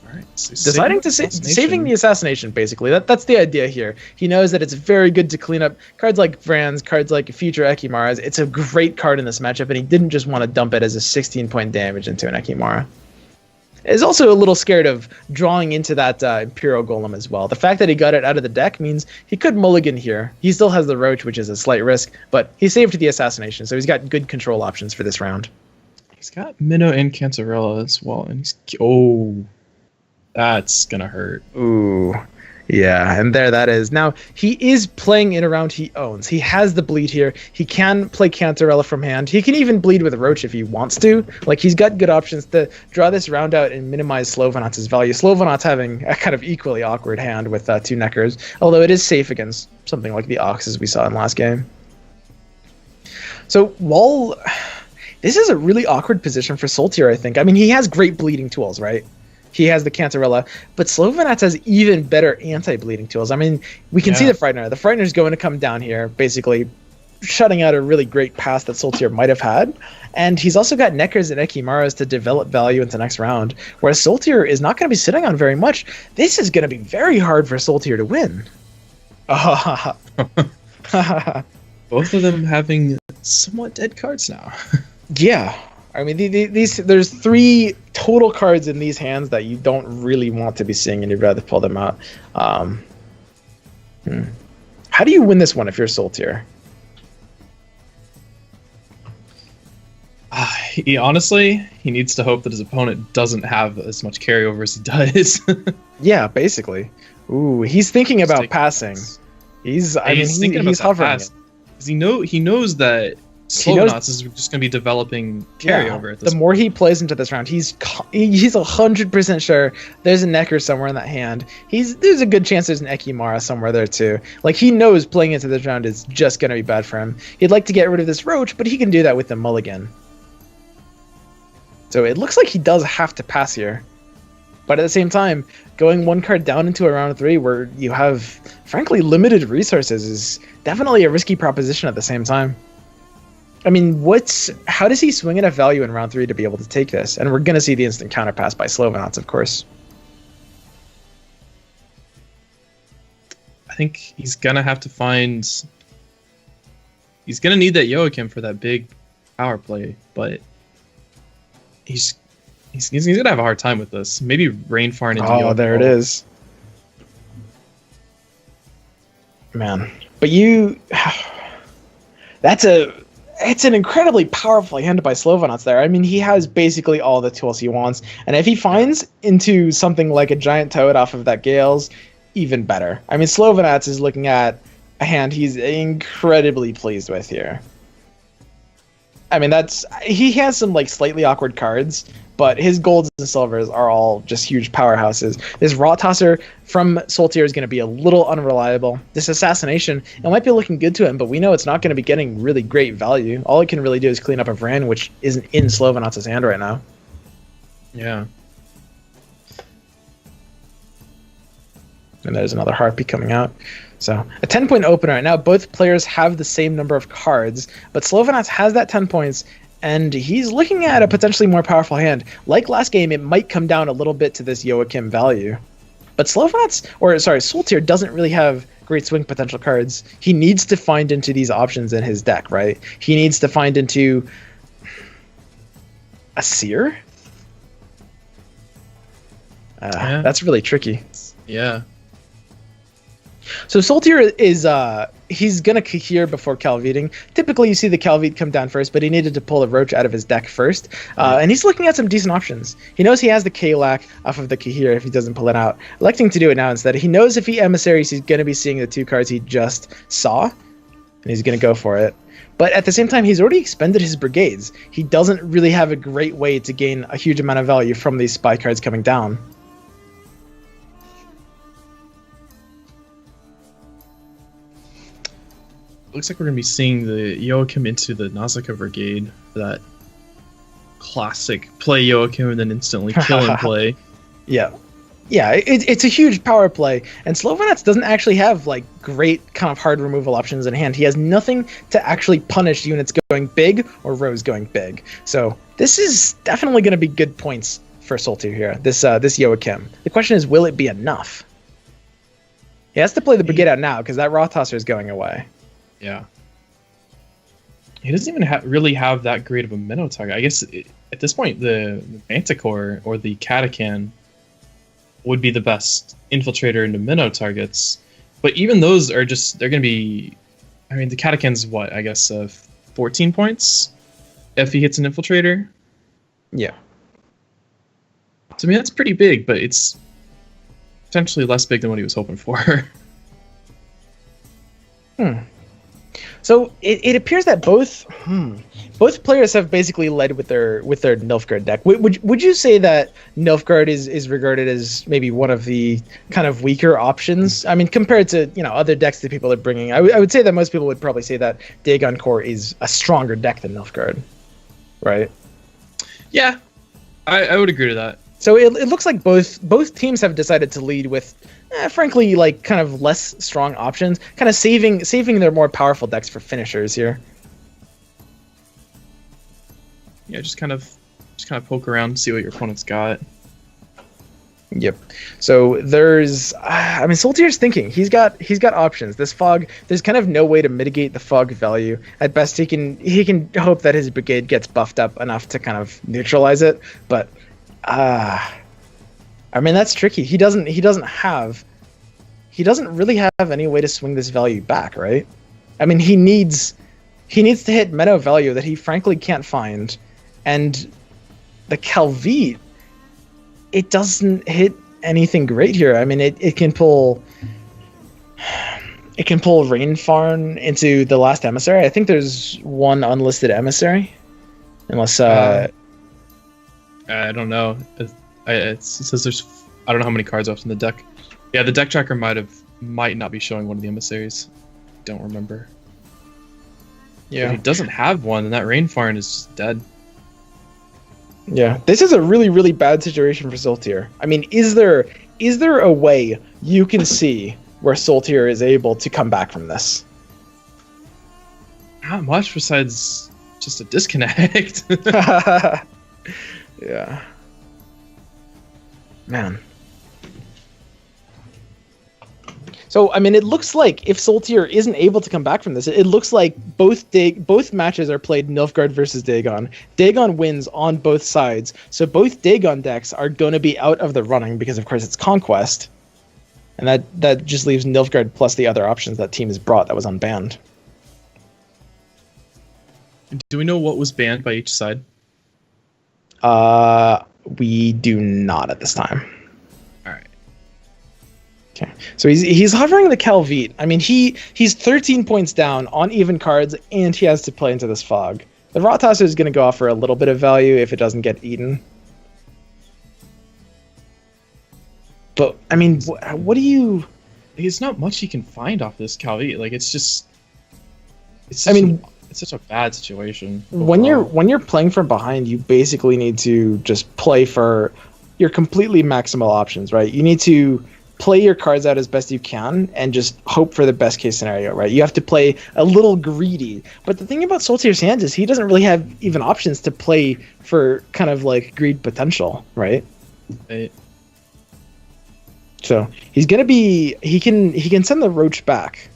All right. So deciding to saving the assassination, basically. That's the idea here. He knows that it's very good to clean up cards like Vrans, cards like future Ekimaras. It's a great card in this matchup, and he didn't just want to dump it as a 16-point damage into an Ekimara. Is also a little scared of drawing into that Imperial Golem as well. The fact that he got it out of the deck means he could mulligan here. He still has the Roach, which is a slight risk, but he saved the assassination, so he's got good control options for this round. He's got Minnow and Cancerella as well, and he's... Oh, that's gonna hurt. Ooh. Yeah, and there that is. Now, he is playing in a round he owns. He has the bleed here. He can play Cantarella from hand. He can even bleed with Roach if he wants to. Like, he's got good options to draw this round out and minimize Slovenots' value. Slovenots having a kind of equally awkward hand with 2 Neckers, although it is safe against something like the Ox as we saw in last game. So, while... This is a really awkward position for Soltier, I think. I mean, he has great bleeding tools, right? He has the Cantarella, but Slovenots has even better anti-bleeding tools. I mean, we can see the Frightener. The Frightener is going to come down here, basically shutting out a really great pass that Soltier might have had. And he's also got Neckers and Ekimaras to develop value into next round, whereas Soltier is not going to be sitting on very much. This is going to be very hard for Soltier to win. Both of them having somewhat dead cards now. Yeah. I mean, there's 3 total cards in these hands that you don't really want to be seeing, and you'd rather pull them out. How do you win this one if you're Soltier? Honestly, he needs to hope that his opponent doesn't have as much carryover as he does. Yeah, basically. Ooh, he's thinking about passing. He's hovering. Because he knows that Slovenots is just going to be developing carryover at this point. The more he plays into this round, he's 100% sure there's a Necker somewhere in that hand. There's a good chance there's an Ekimara somewhere there too. Like, he knows playing into this round is just going to be bad for him. He'd like to get rid of this Roach, but he can do that with the mulligan. So it looks like he does have to pass here. But at the same time, going 1 card down into a round 3 where you have, frankly, limited resources is definitely a risky proposition at the same time. I mean, how does he swing enough value in round 3 to be able to take this? And we're going to see the instant counter pass by Slovenots, of course. I think he's going to have to find... He's going to need that Joachim for that big power play, but he's going to have a hard time with this. Maybe Rainfarn into Joachim. Oh, there it is. Man. But it's an incredibly powerful hand by Slovenots there. I mean, he has basically all the tools he wants. And if he finds into something like a Giant Toad off of that Gales, even better. I mean, Slovenats is looking at a hand he's incredibly pleased with here. I mean, he has some like slightly awkward cards, but his golds and silvers are all just huge powerhouses. This Rot Tosser from Soltier is going to be a little unreliable. This Assassination, it might be looking good to him, but we know it's not going to be getting really great value. All it can really do is clean up a Vran, which isn't in Slovenats' hand right now. Yeah. And there's another Harpy coming out. So a 10-point opener right now. Both players have the same number of cards, but Slovenats has that 10 points, and he's looking at a potentially more powerful hand. Like last game, it might come down a little bit to this Joachim value. But Soltier doesn't really have great swing potential cards. He needs to find into these options in his deck, right? He needs to find into a Seer? Yeah. That's really tricky. Yeah. So Soltier is he's gonna Kahir before Calveting. Typically you see the Calvete come down first, but he needed to pull a Roach out of his deck first. And he's looking at some decent options. He knows he has the Kalak off of the Kahir if he doesn't pull it out. Electing to do it now instead. He knows if he emissaries, he's gonna be seeing the 2 cards he just saw, and he's gonna go for it. But at the same time, he's already expended his brigades. He doesn't really have a great way to gain a huge amount of value from these spy cards coming down. Looks like we're going to be seeing the Joachim into the Nausicaa Brigade. That classic play Joachim and then instantly kill and play. Yeah. Yeah, it's a huge power play. And Slovenats doesn't actually have like great kind of hard removal options in hand. He has nothing to actually punish units going big or rows going big. So this is definitely going to be good points for Soltier here, this Joachim. The question is, will it be enough? He has to play the Brigade out now because that Rot Tosser is going away. Yeah. He doesn't even really have that great of a minnow target. I guess at this point, the Manticore or the Catacan would be the best infiltrator into minnow targets. But even those are just, they're going to be, I mean, the Catacan's what, I guess 14 points if he hits an infiltrator? Yeah. So, I mean, that's pretty big, but it's potentially less big than what he was hoping for. So it appears that both players have basically led with their Nilfgaard deck. Would you say that Nilfgaard is regarded as maybe one of the kind of weaker options? I mean, compared to other decks that people are bringing, I would say that most people would probably say that Dagon Core is a stronger deck than Nilfgaard, right? Yeah, I would agree to that. So it looks like both teams have decided to lead with, frankly, like kind of less strong options, kind of saving their more powerful decks for finishers here. Yeah, just kind of poke around, see what your opponent's got. Yep. So there's, I mean, Soltier's thinking. He's got options. This fog, there's kind of no way to mitigate the fog value. At best, he can hope that his brigade gets buffed up enough to kind of neutralize it, but. I mean, that's tricky. He doesn't really have any way to swing this value back, right? I mean, he needs to hit meta value that he frankly can't find, and the Calvete, it doesn't hit anything great here. I mean, it can pull Rainfarn into the last emissary. I think there's one unlisted emissary, unless I don't know. It says there's, I don't know how many cards left in the deck. Yeah, the deck tracker might not be showing one of the emissaries. Don't remember. Yeah, if he doesn't have one, then that Rainfarn is just dead. Yeah, this is a really, really bad situation for Soltier. I mean, is there a way you can see where Soltier is able to come back from this? Not much besides just a disconnect. Yeah. Man. So, I mean, it looks like if Soltier isn't able to come back from this, it looks like both matches are played Nilfgaard versus Dagon. Dagon wins on both sides, so both Dagon decks are going to be out of the running because, of course, it's Conquest. And that just leaves Nilfgaard plus the other options that team has brought that was unbanned. Do we know what was banned by each side? We do not at this time. All right. Okay, so he's hovering the Calvite. I mean, he's 13 points down on even cards, and he has to play into this fog. The Rot Tosser is going to go off for a little bit of value if it doesn't get eaten. But I mean, what do you? There's not much you can find off this Calvite. Like it's just. It's such a bad situation. When you're playing from behind, you basically need to just play for your completely maximal options, right? You need to play your cards out as best you can and just hope for the best case scenario, right? You have to play a little greedy. But the thing about Soltier's hands is he doesn't really have even options to play for kind of like greed potential, right? Right. So he's gonna be he can send the Roach back.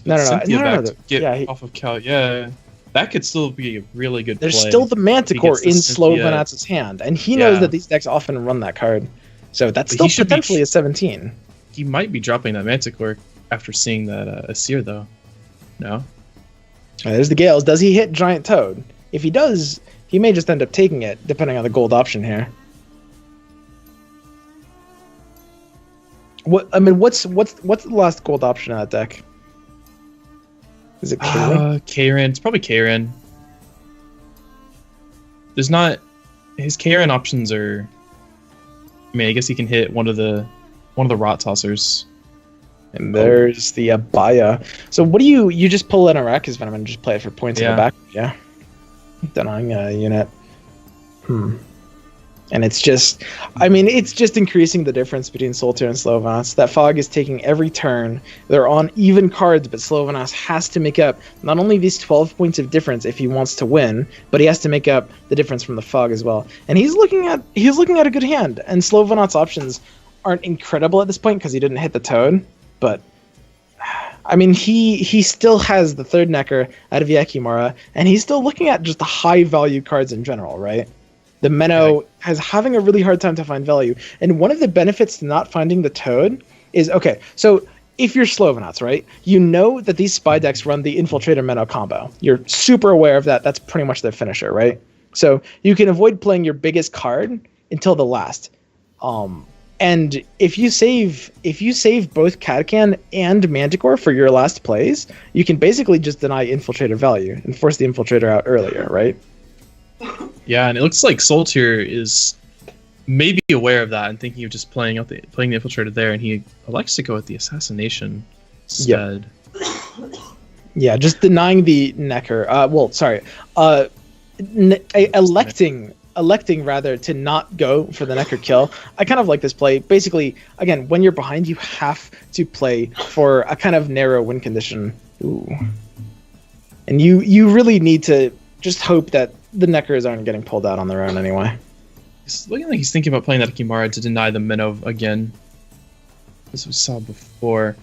No, to get off of Cal. Yeah, that could still be a really good. There's play still the Manticore in Cynthia. Slovanatz's hand, and he knows that these decks often run that card. So that's still potentially a 17. He might be dropping that Manticore after seeing that Asir, though. No? There's the Gales. Does he hit Giant Toad? If he does, he may just end up taking it, depending on the gold option here. What's the last gold option on that deck? Is it Karen? Karen. It's probably Karen. There's not... His Karen options are... I mean, I guess he can hit one of the Rot Tossers. And there's the Abaya. So what do you just pull in a Rakus Venom and just play it for points in the back? Yeah. Denying a unit. And it's just, I mean, it's just increasing the difference between Solitaire and Slovanac. That fog is taking every turn. They're on even cards, but Slovanac has to make up not only these 12 points of difference if he wants to win, but he has to make up the difference from the fog as well. And he's looking at a good hand. And Slovanac's options aren't incredible at this point because he didn't hit the Toad, but I mean, he still has the third Necker out of Yakimura, and he's still looking at just the high value cards in general, right? The Menno is having a really hard time to find value. And one of the benefits to not finding the Toad is, okay, so if you're Slovanac, right, you know that these spy decks run the Infiltrator Menno combo. You're super aware of that. That's pretty much their finisher, right? So you can avoid playing your biggest card until the last. And if you save both Catachan and Manticore for your last plays, you can basically just deny Infiltrator value and force the Infiltrator out earlier, right? Yeah, and it looks like Soltier is maybe aware of that and thinking of just playing the Infiltrator there, and he elects to go with the Assassination instead. Yeah, just denying the Necker. Electing rather to not go for the Necker kill. I kind of like this play. Basically, again, when you're behind, you have to play for a kind of narrow win condition. Ooh. And you really need to just hope that the Neckers aren't getting pulled out on their own anyway. It's looking like he's thinking about playing that Akimara to deny the Menno again. As we saw before.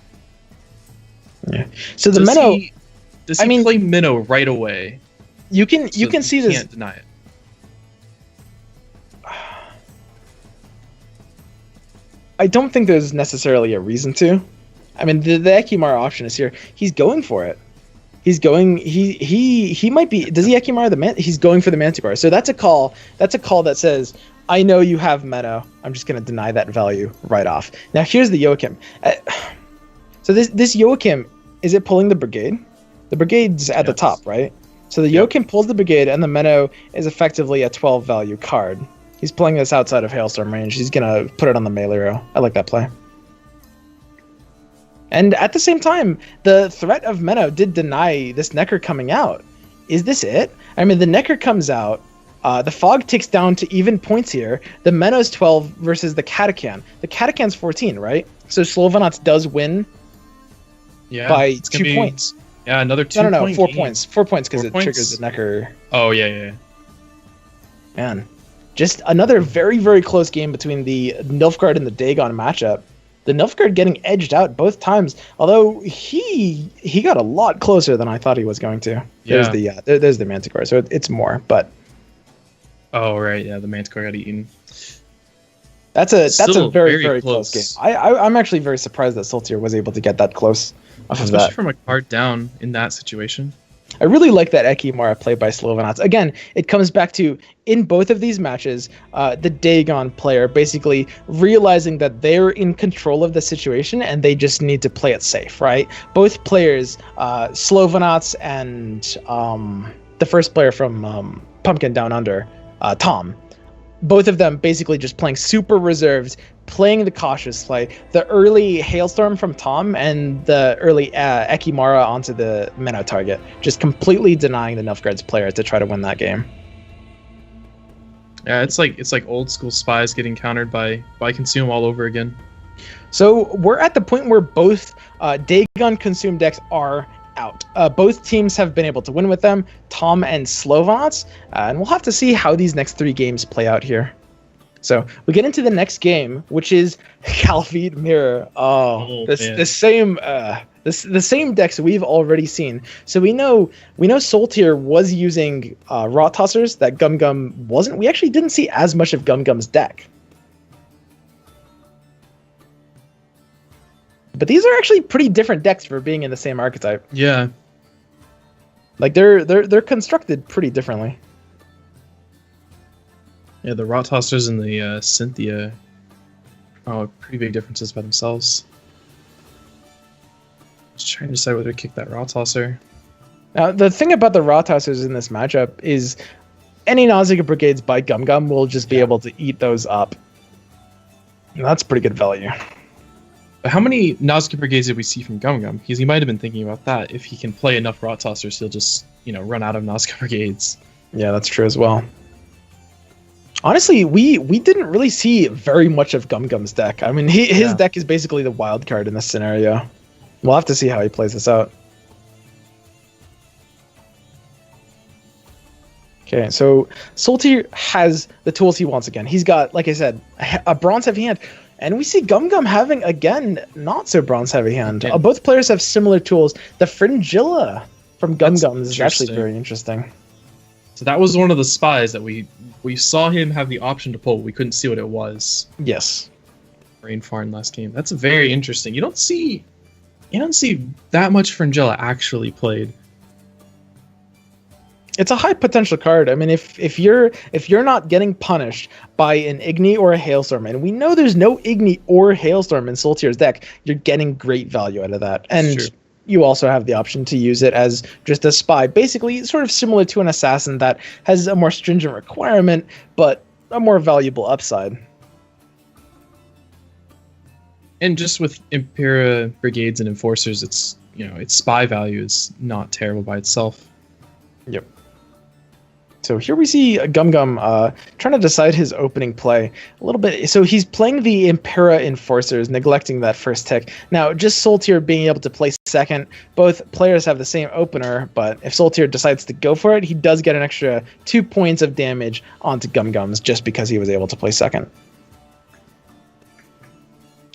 Yeah. So the Menno... Does he play Menno right away? You can see this... can't deny it. I don't think there's necessarily a reason to. I mean, the Ekimara option is here. He's going for it. He's going. He might be. Does he Ekimara the man? He's going for the Manticore. So that's a call. That's a call that says, I know you have Menno. I'm just going to deny that value right off. Now here's the Joachim. So this Joachim, is it pulling the Brigade? The Brigade's at the top, right? So the Joachim pulls the Brigade, and the Menno is effectively a 12 value card. He's playing this outside of Hailstorm range. He's going to put it on the melee row. I like that play. And at the same time, the threat of Menno did deny this Necker coming out. Is this it? I mean, the Necker comes out. The Fog ticks down to even points here. The Menno's 12 versus the Catachan. The Catachan's 14, right? So Slovanac does win by 2 points. Yeah, another 2 points. No, 4 points. 4 points because it triggers the Necker. Oh, yeah. Man. Just another very, very close game between the Nilfgaard and the Dagon matchup. The Nilfgaard getting edged out both times, although he got a lot closer than I thought he was going to. There's the Manticore, so it's more, but... Oh, right, yeah, the Manticore got eaten. That's a very, very close game. I'm actually very surprised that Soltier was able to get that close off of that. Especially from a card down in that situation. I really like that Ekimara play by Slovenia. Again, it comes back to, in both of these matches, the Dagon player basically realizing that they're in control of the situation and they just need to play it safe, right? Both players, Slovenia and the first player from Pumpkin Down Under, Tom, both of them basically just playing super reserved, playing the cautious play. The early Hailstorm from Tom and the early Ekimara onto the Minnow target, just completely denying the Nilfgaard's player to try to win that game. Yeah, it's like old school spies getting countered by Consume all over again. So we're at the point where both Dagon Consume decks are out. Both teams have been able to win with them, Tom and Slovats, and we'll have to see how these next 3 games play out here. So we get into the next game, which is Calvete Mirror. The same decks we've already seen. So we know Soltier was using Rot Tossers that GumGum wasn't. We actually didn't see as much of GumGum's deck. But these are actually pretty different decks for being in the same archetype. Yeah. Like they're constructed pretty differently. Yeah, the Rot Tossers and the Cynthia are pretty big differences by themselves. Just trying to decide whether to kick that Rot Tosser. Now, the thing about the Rot Tossers in this matchup is any Nausicaa Brigades by GumGum will just be able to eat those up. And that's pretty good value. But how many Nausicaa Brigades did we see from GumGum? Because he might have been thinking about that. If he can play enough Rot Tossers, he'll just, run out of Nausicaa Brigades. Yeah, that's true as well. Honestly, we didn't really see very much of GumGum's deck. I mean, his deck is basically the wild card in this scenario. We'll have to see how he plays this out. Okay, so Soltier has the tools he wants again. He's got, like I said, a bronze heavy hand. And we see GumGum having, again, not so bronze heavy hand. Okay. Both players have similar tools. The Fringilla from GumGum is actually very interesting. So that was one of the spies that we saw him have the option to pull. We couldn't see what it was. Yes. Rainfarn last game. That's very interesting. You don't see that much Fringilla actually played. It's a high potential card. I mean, if you're not getting punished by an Igni or a Hailstorm, and we know there's no Igni or Hailstorm in Soltier's deck, you're getting great value out of that. And you also have the option to use it as just a spy, basically sort of similar to an assassin that has a more stringent requirement, but a more valuable upside. And just with Impera Brigades and Enforcers, its spy value is not terrible by itself. Yep. So here we see GumGum trying to decide his opening play a little bit. So he's playing the Impera Enforcers, neglecting that first tick. Now, just Soltier being able to play second, both players have the same opener, but if Soltier decides to go for it, he does get an extra 2 points of damage onto GumGum's just because he was able to play second.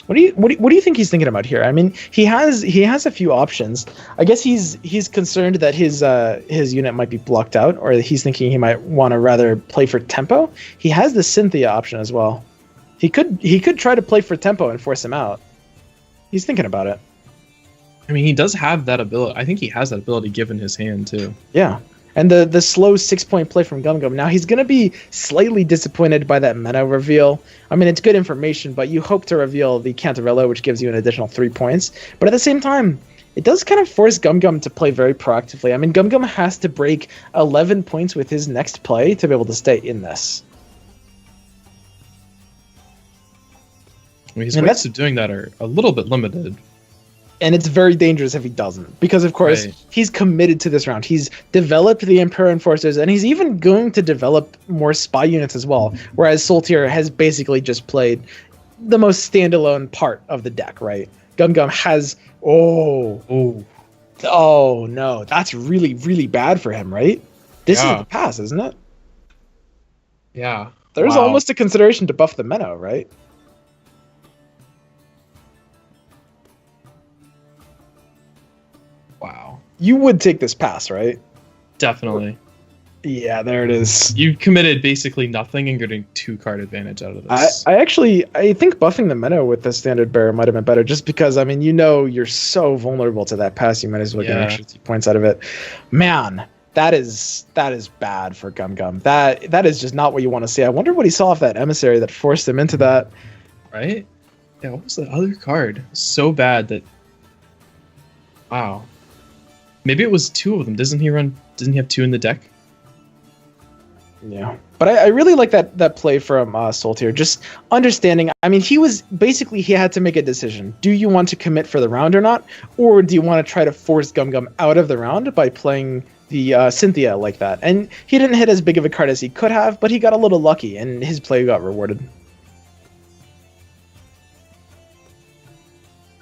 What do you think he's thinking about here? I mean, he has a few options. I guess he's concerned that his unit might be blocked out, or he's thinking he might want to rather play for tempo. He has the Cynthia option as well. He could try to play for tempo and force him out. He's thinking about it. I mean, he does have that ability. I think he has that ability given his hand too. Yeah. And the slow 6-point play from GumGum. Now, he's going to be slightly disappointed by that meta reveal. I mean, it's good information, but you hope to reveal the Cantarello, which gives you an additional 3 points. But at the same time, it does kind of force GumGum to play very proactively. I mean, GumGum has to break 11 points with his next play to be able to stay in this. I mean, his ways of doing that are a little bit limited. And it's very dangerous if he doesn't, because of course he's committed to this round. He's developed the Impera Enforcers, and he's even going to develop more spy units as well. Whereas Soltier has basically just played the most standalone part of the deck, right? GumGum has oh no, that's really, really bad for him, right? This is the pass, isn't it? Yeah. There's almost a consideration to buff the Menno, right? Wow. You would take this pass, right? Definitely. Yeah, there it is. You've committed basically nothing and getting 2-card advantage out of this. I think buffing the meta with the standard bearer might have been better, just because you're so vulnerable to that pass. You might as well get extra 2 points out of it. Man, that is bad for GumGum. That is just not what you want to see. I wonder what he saw off that emissary that forced him into that. Right? Yeah, what was the other card? So bad that... Wow. Maybe it was 2 of them. Doesn't he have 2 in the deck? Yeah, but I really like that play from Soltier. Just understanding. I mean, he had to make a decision. Do you want to commit for the round or not, or do you want to try to force GumGum out of the round by playing the Cynthia like that? And he didn't hit as big of a card as he could have, but he got a little lucky, and his play got rewarded.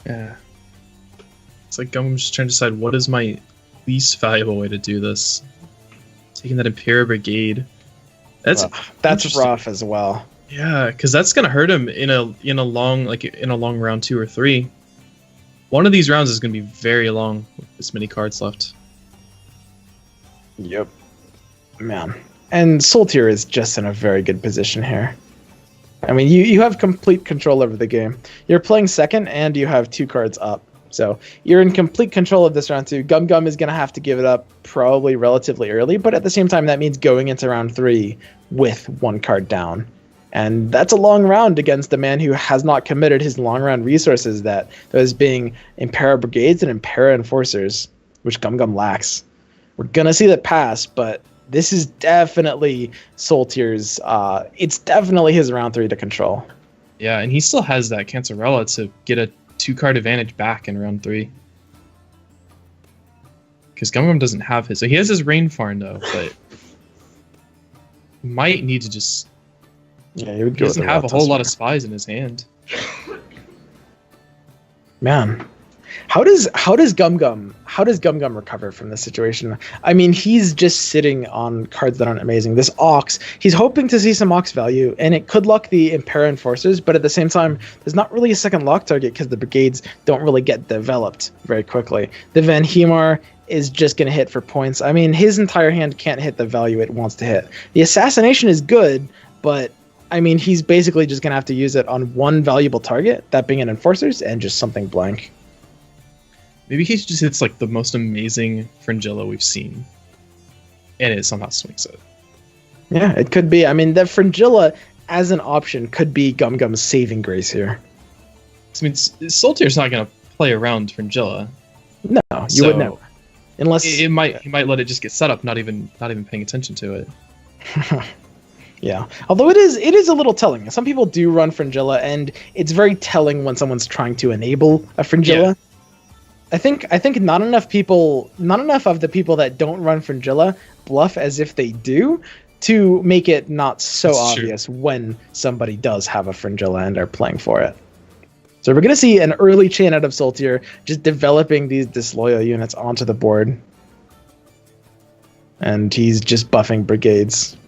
Yeah, it's like GumGum's just trying to decide what is my least valuable way to do this. Taking that Imperial Brigade. That's rough as well. Yeah, because that's gonna hurt him in a long round 2 or 3. One of these rounds is gonna be very long with this many cards left. Yep, man. And Soltier is just in a very good position here. I mean, you have complete control over the game. You're playing second, and you have 2 cards up. So you're in complete control of this round 2. GumGum is going to have to give it up probably relatively early, but at the same time, that means going into round 3 with 1 card down. And that's a long round against the man who has not committed his long round resources, those being Impera Brigades and Impera Enforcers, which GumGum lacks. We're going to see that pass, but this is definitely Soltier's, it's definitely his round 3 to control. Yeah, and he still has that Cancerella to get a 2-card advantage back in round 3. Because GumGum doesn't have his. So he has his Rain Farm though, but might need to just... Yeah, he doesn't have a whole lot of spies in his hand. Man. How does GumGum recover from this situation? I mean, he's just sitting on cards that aren't amazing. This Ox, he's hoping to see some Ox value, and it could lock the Impera Enforcers, but at the same time, there's not really a second lock target because the Brigades don't really get developed very quickly. The Van Hemar is just going to hit for points. I mean, his entire hand can't hit the value it wants to hit. The Assassination is good, but I mean, he's basically just going to have to use it on one valuable target, that being an Enforcers, and just something blank. Maybe he just hits like the most amazing Fringilla we've seen, and it somehow swings it. Yeah, it could be. I mean, the Fringilla as an option could be GumGum's saving grace here. I mean, Soltier's not going to play around Fringilla. No, you would never. Unless he might let it just get set up, not even paying attention to it. Yeah, although it is a little telling. Some people do run Fringilla, and it's very telling when someone's trying to enable a Fringilla. Yeah. I think not enough of the people that don't run Fringilla bluff as if they do, to make it not so That's obvious true. When somebody does have a Fringilla and are playing for it. So we're going to see an early chain out of Soltier, just developing these disloyal units onto the board. And he's just buffing Brigades.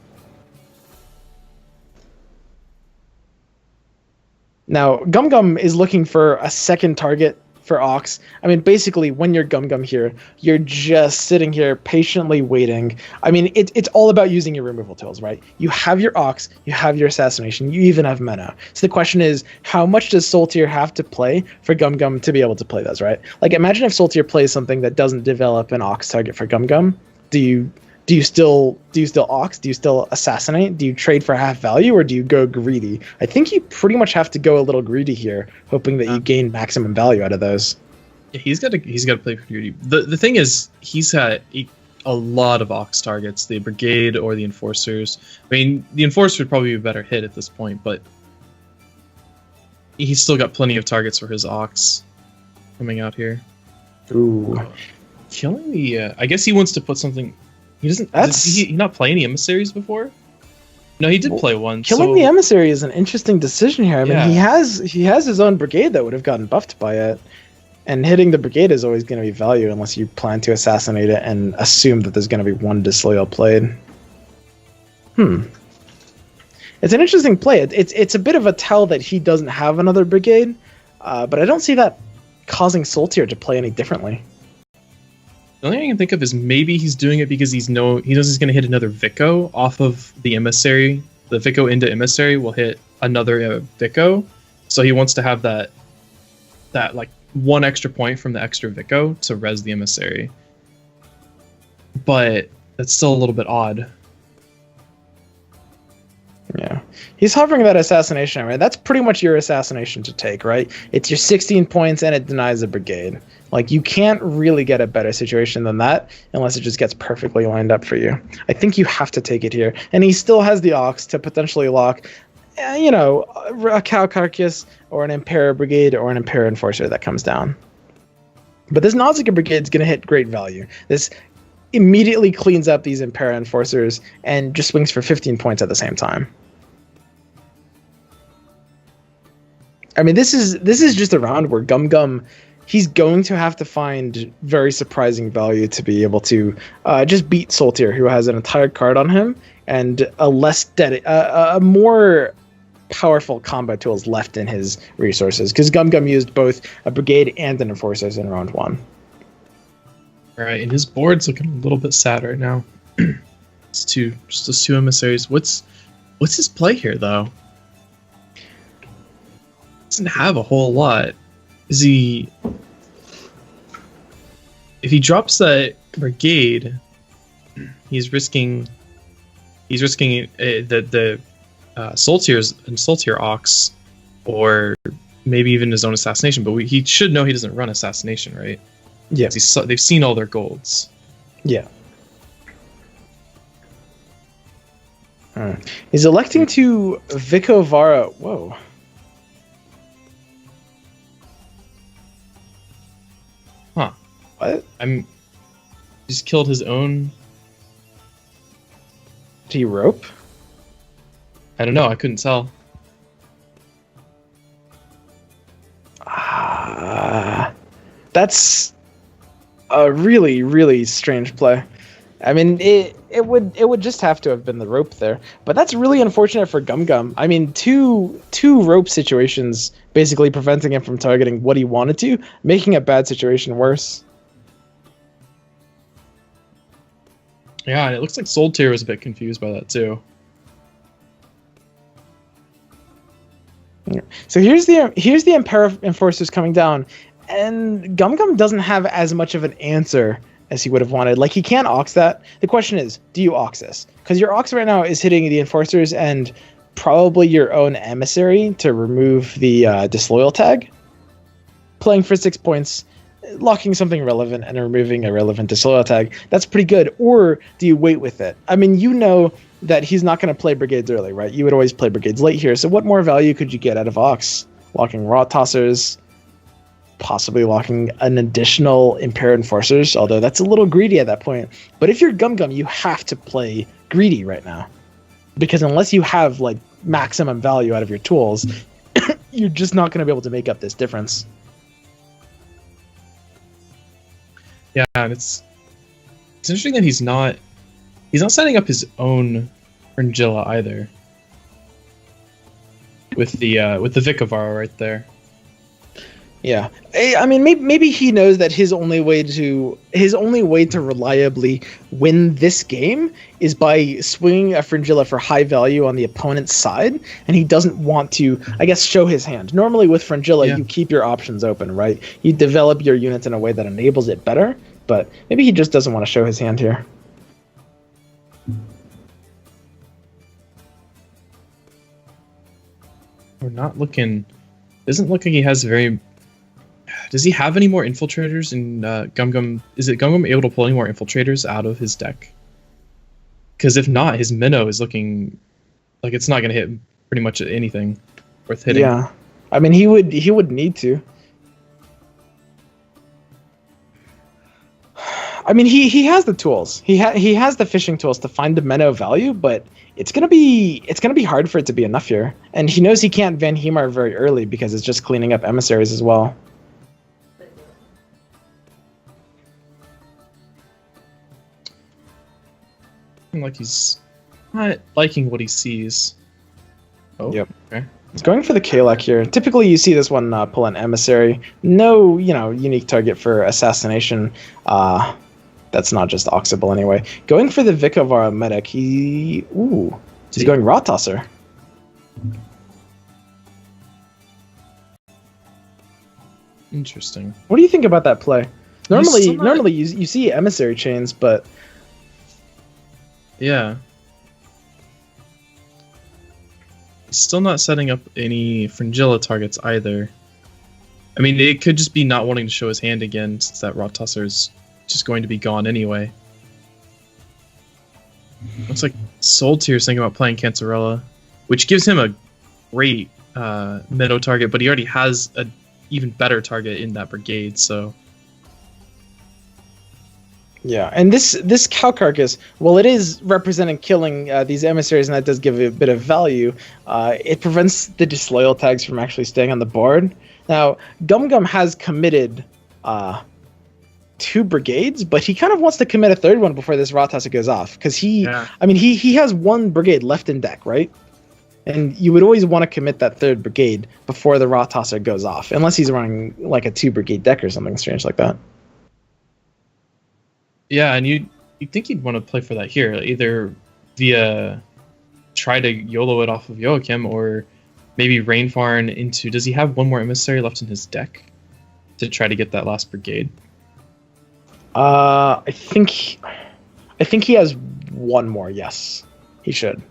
Now, GumGum is looking for a second target for Ox. I mean, basically, when you're GumGum here, you're just sitting here patiently waiting. I mean, it's all about using your removal tools, right? You have your Ox, you have your Assassination, you even have mana. So the question is, how much does Soltier have to play for GumGum to be able to play those, right? Like, imagine if Soltier plays something that doesn't develop an Ox target for GumGum. Do you still Ox? Do you still Assassinate? Do you trade for half value, or do you go greedy? I think you pretty much have to go a little greedy here, hoping that you gain maximum value out of those. Yeah, he's got to play for greedy. The thing is, he's had a lot of Ox targets, the Brigade or the Enforcers. I mean, the Enforcer would probably be a better hit at this point, but he's still got plenty of targets for his Ox coming out here. Ooh, killing the. I guess he wants to put something. He doesn't. Did he not play any emissaries before? No, he did play one. Killing the emissary is an interesting decision here. I mean, he has his own brigade that would have gotten buffed by it, and hitting the brigade is always going to be value unless you plan to assassinate it and assume that there's going to be one disloyal played. It's an interesting play. It's a bit of a tell that he doesn't have another brigade, but I don't see that causing Soltier to play any differently. The only thing I can think of is maybe he's doing it because he knows he's going to hit another Vico off of the emissary. The Vico into emissary will hit another Vico, so he wants to have that like one extra point from the extra Vico to res the emissary. But that's still a little bit odd. Yeah, he's hovering that assassination. Right, that's pretty much your assassination to take, right? It's your 16 points and it denies a brigade. Like, you can't really get a better situation than that unless it just gets perfectly lined up for you. I think you have to take it here, and he still has the Ox to potentially lock, a Cow Carcass or an Impera Brigade or an Impera Enforcer that comes down. But this Nausicaa Brigade is going to hit great value. This immediately cleans up these Impera Enforcers and just swings for 15 points at the same time. I mean, this is just a round where GumGum, he's going to have to find very surprising value to be able to just beat Soltier, who has an entire card on him and a more powerful combat tools left in his resources, because GumGum used both a brigade and an enforcers in round 1. All right, and his board's looking a little bit sad right now. It's just those 2 emissaries. What's his play here, though? Doesn't have a whole lot. Is he? If he drops that brigade, he's risking the Soltier's and Soltier Ox, or maybe even his own assassination. But he should know he doesn't run assassination, right? Yeah, they've seen all their golds. Yeah. He's electing to Vico Vara. Whoa. Huh. What? Just killed his own. Did he rope? I don't know. I couldn't tell. That's a really, really strange play. I mean, it would just have to have been the rope there, but that's really unfortunate for GumGum. I mean, two rope situations basically preventing him from targeting what he wanted to, making a bad situation worse. Yeah, and it looks like Soltier was a bit confused by that too. So here's the Impera Enforcers coming down, and GumGum doesn't have as much of an answer as he would have wanted. Like, he can't Ox that. The question is, do you Ox this? Because your Ox right now is hitting the Enforcers and probably your own Emissary to remove the Disloyal tag. Playing for 6 points, locking something relevant and removing a relevant Disloyal tag. That's pretty good. Or do you wait with it? I mean, you know that he's not going to play Brigades early, right? You would always play Brigades late here. So what more value could you get out of Ox? Locking Raw Tossers, possibly locking an additional Impera Enforcers, although that's a little greedy at that point. But if you're GumGum, you have to play greedy right now. Because unless you have like maximum value out of your tools, you're just not going to be able to make up this difference. Yeah, and it's interesting that he's not setting up his own Fringilla either. With the Vicavaro right there. Yeah, I mean, maybe he knows that his only way to reliably win this game is by swinging a Fringilla for high value on the opponent's side, and he doesn't want to, I guess, show his hand. Normally with Fringilla, you keep your options open, right? You develop your units in a way that enables it better, but maybe he just doesn't want to show his hand here. We're not looking. Doesn't look like he has very. Does he have any more infiltrators in GumGum? Is it GumGum able to pull any more infiltrators out of his deck? Because if not, his minnow is looking like it's not going to hit pretty much anything worth hitting. Yeah, I mean, he would need to. I mean, he has the tools. He has the fishing tools to find the minnow value, but it's gonna be hard for it to be enough here. And he knows he can't Van Hemar very early because it's just cleaning up emissaries as well. Like he's not liking what he sees. Oh, yep. Okay. It's going for the Kalak here. Typically, you see this one pull an emissary. No, unique target for assassination. that's not just Oxable anyway. Going for the Vikavara medic, he's going Rot Tosser. Interesting. What do you think about that play? Normally, still not- normally you see emissary chains, but Yeah. He's still not setting up any Fringilla targets either. I mean, it could just be not wanting to show his hand again, since that Rot Tosser is just going to be gone anyway. Looks like Soltier's thinking about playing Cancerella, which gives him a great Meadow target, but he already has a even better target in that brigade, so... yeah, and this cow carcass, while it is representing killing these emissaries, and that does give it a bit of value, it prevents the disloyal tags from actually staying on the board. Now, GumGum has committed 2 brigades, but he kind of wants to commit a 3rd one before this Rot Tosser goes off, because he has 1 brigade left in deck, right? And you would always want to commit that 3rd brigade before the Rot Tosser goes off, unless he's running like a 2 brigade deck or something strange like that. Yeah, and you'd think he'd want to play for that here, either via try to YOLO it off of Joachim, or maybe Rainfarn into... Does he have 1 more emissary left in his deck to try to get that last brigade? I think he has 1 more. Yes, he should.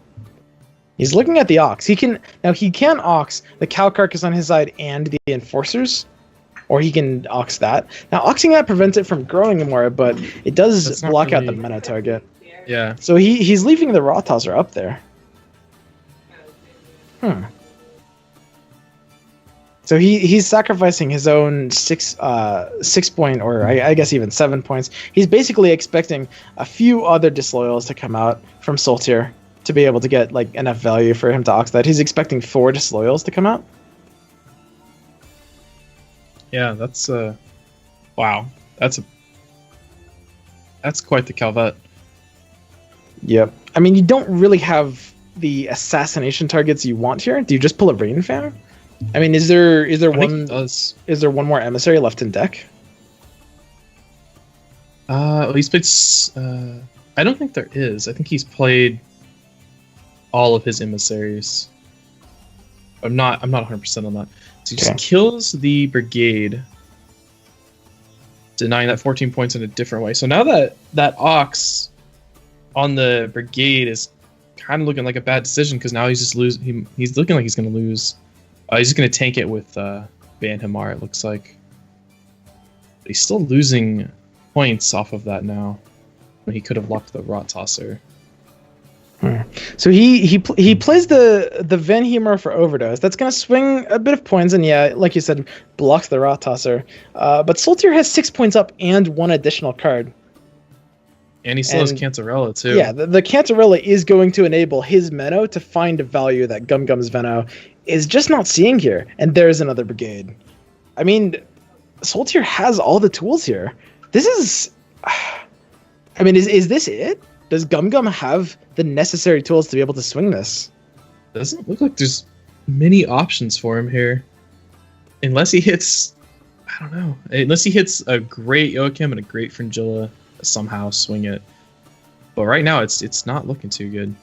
He's looking at the Ox. He can Ox the cow carcass on his side and the enforcers, or he can Ox that. Now, Oxing that prevents it from growing more, but it does block out the mana target. Yeah. So he's leaving the Rot Tosser up there. So he's sacrificing his own 6 point, or I guess even 7 points. He's basically expecting a few other disloyals to come out from Soltier to be able to get like enough value for him to Ox that. He's expecting 4 disloyals to come out. Yeah, that's wow. That's quite the Calvet. Yep. I mean, you don't really have the assassination targets you want here. Do you just pull a Rain Fan? I mean, is there one more emissary left in deck? Well, he's played. I don't think there is. I think he's played all of his emissaries. I'm not 100% on that. So he just kills the brigade, denying that 14 points in a different way. So now that Ox on the brigade is kind of looking like a bad decision, because now he's just he's looking like he's going to lose. He's just going to tank it with Van Himar, it looks like. But he's still losing points off of that now, when he could have locked the Rot Tosser. So he plays the Van Himar for Overdose. That's going to swing a bit of points, and yeah, like you said, blocks the Rot Tosser. But Soltier has 6 points up and 1 additional card. And he still has Cancerella, too. Yeah, the Cancerella is going to enable his Venno to find a value that GumGum's Venno is just not seeing here. And there's another brigade. I mean, Soltier has all the tools here. This is... I mean, is this it? Does GumGum have the necessary tools to be able to swing this? Doesn't look like there's many options for him here. Unless he hits... I don't know. Unless he hits a great Joachim and a great Fringilla, somehow swing it. But right now, it's not looking too good.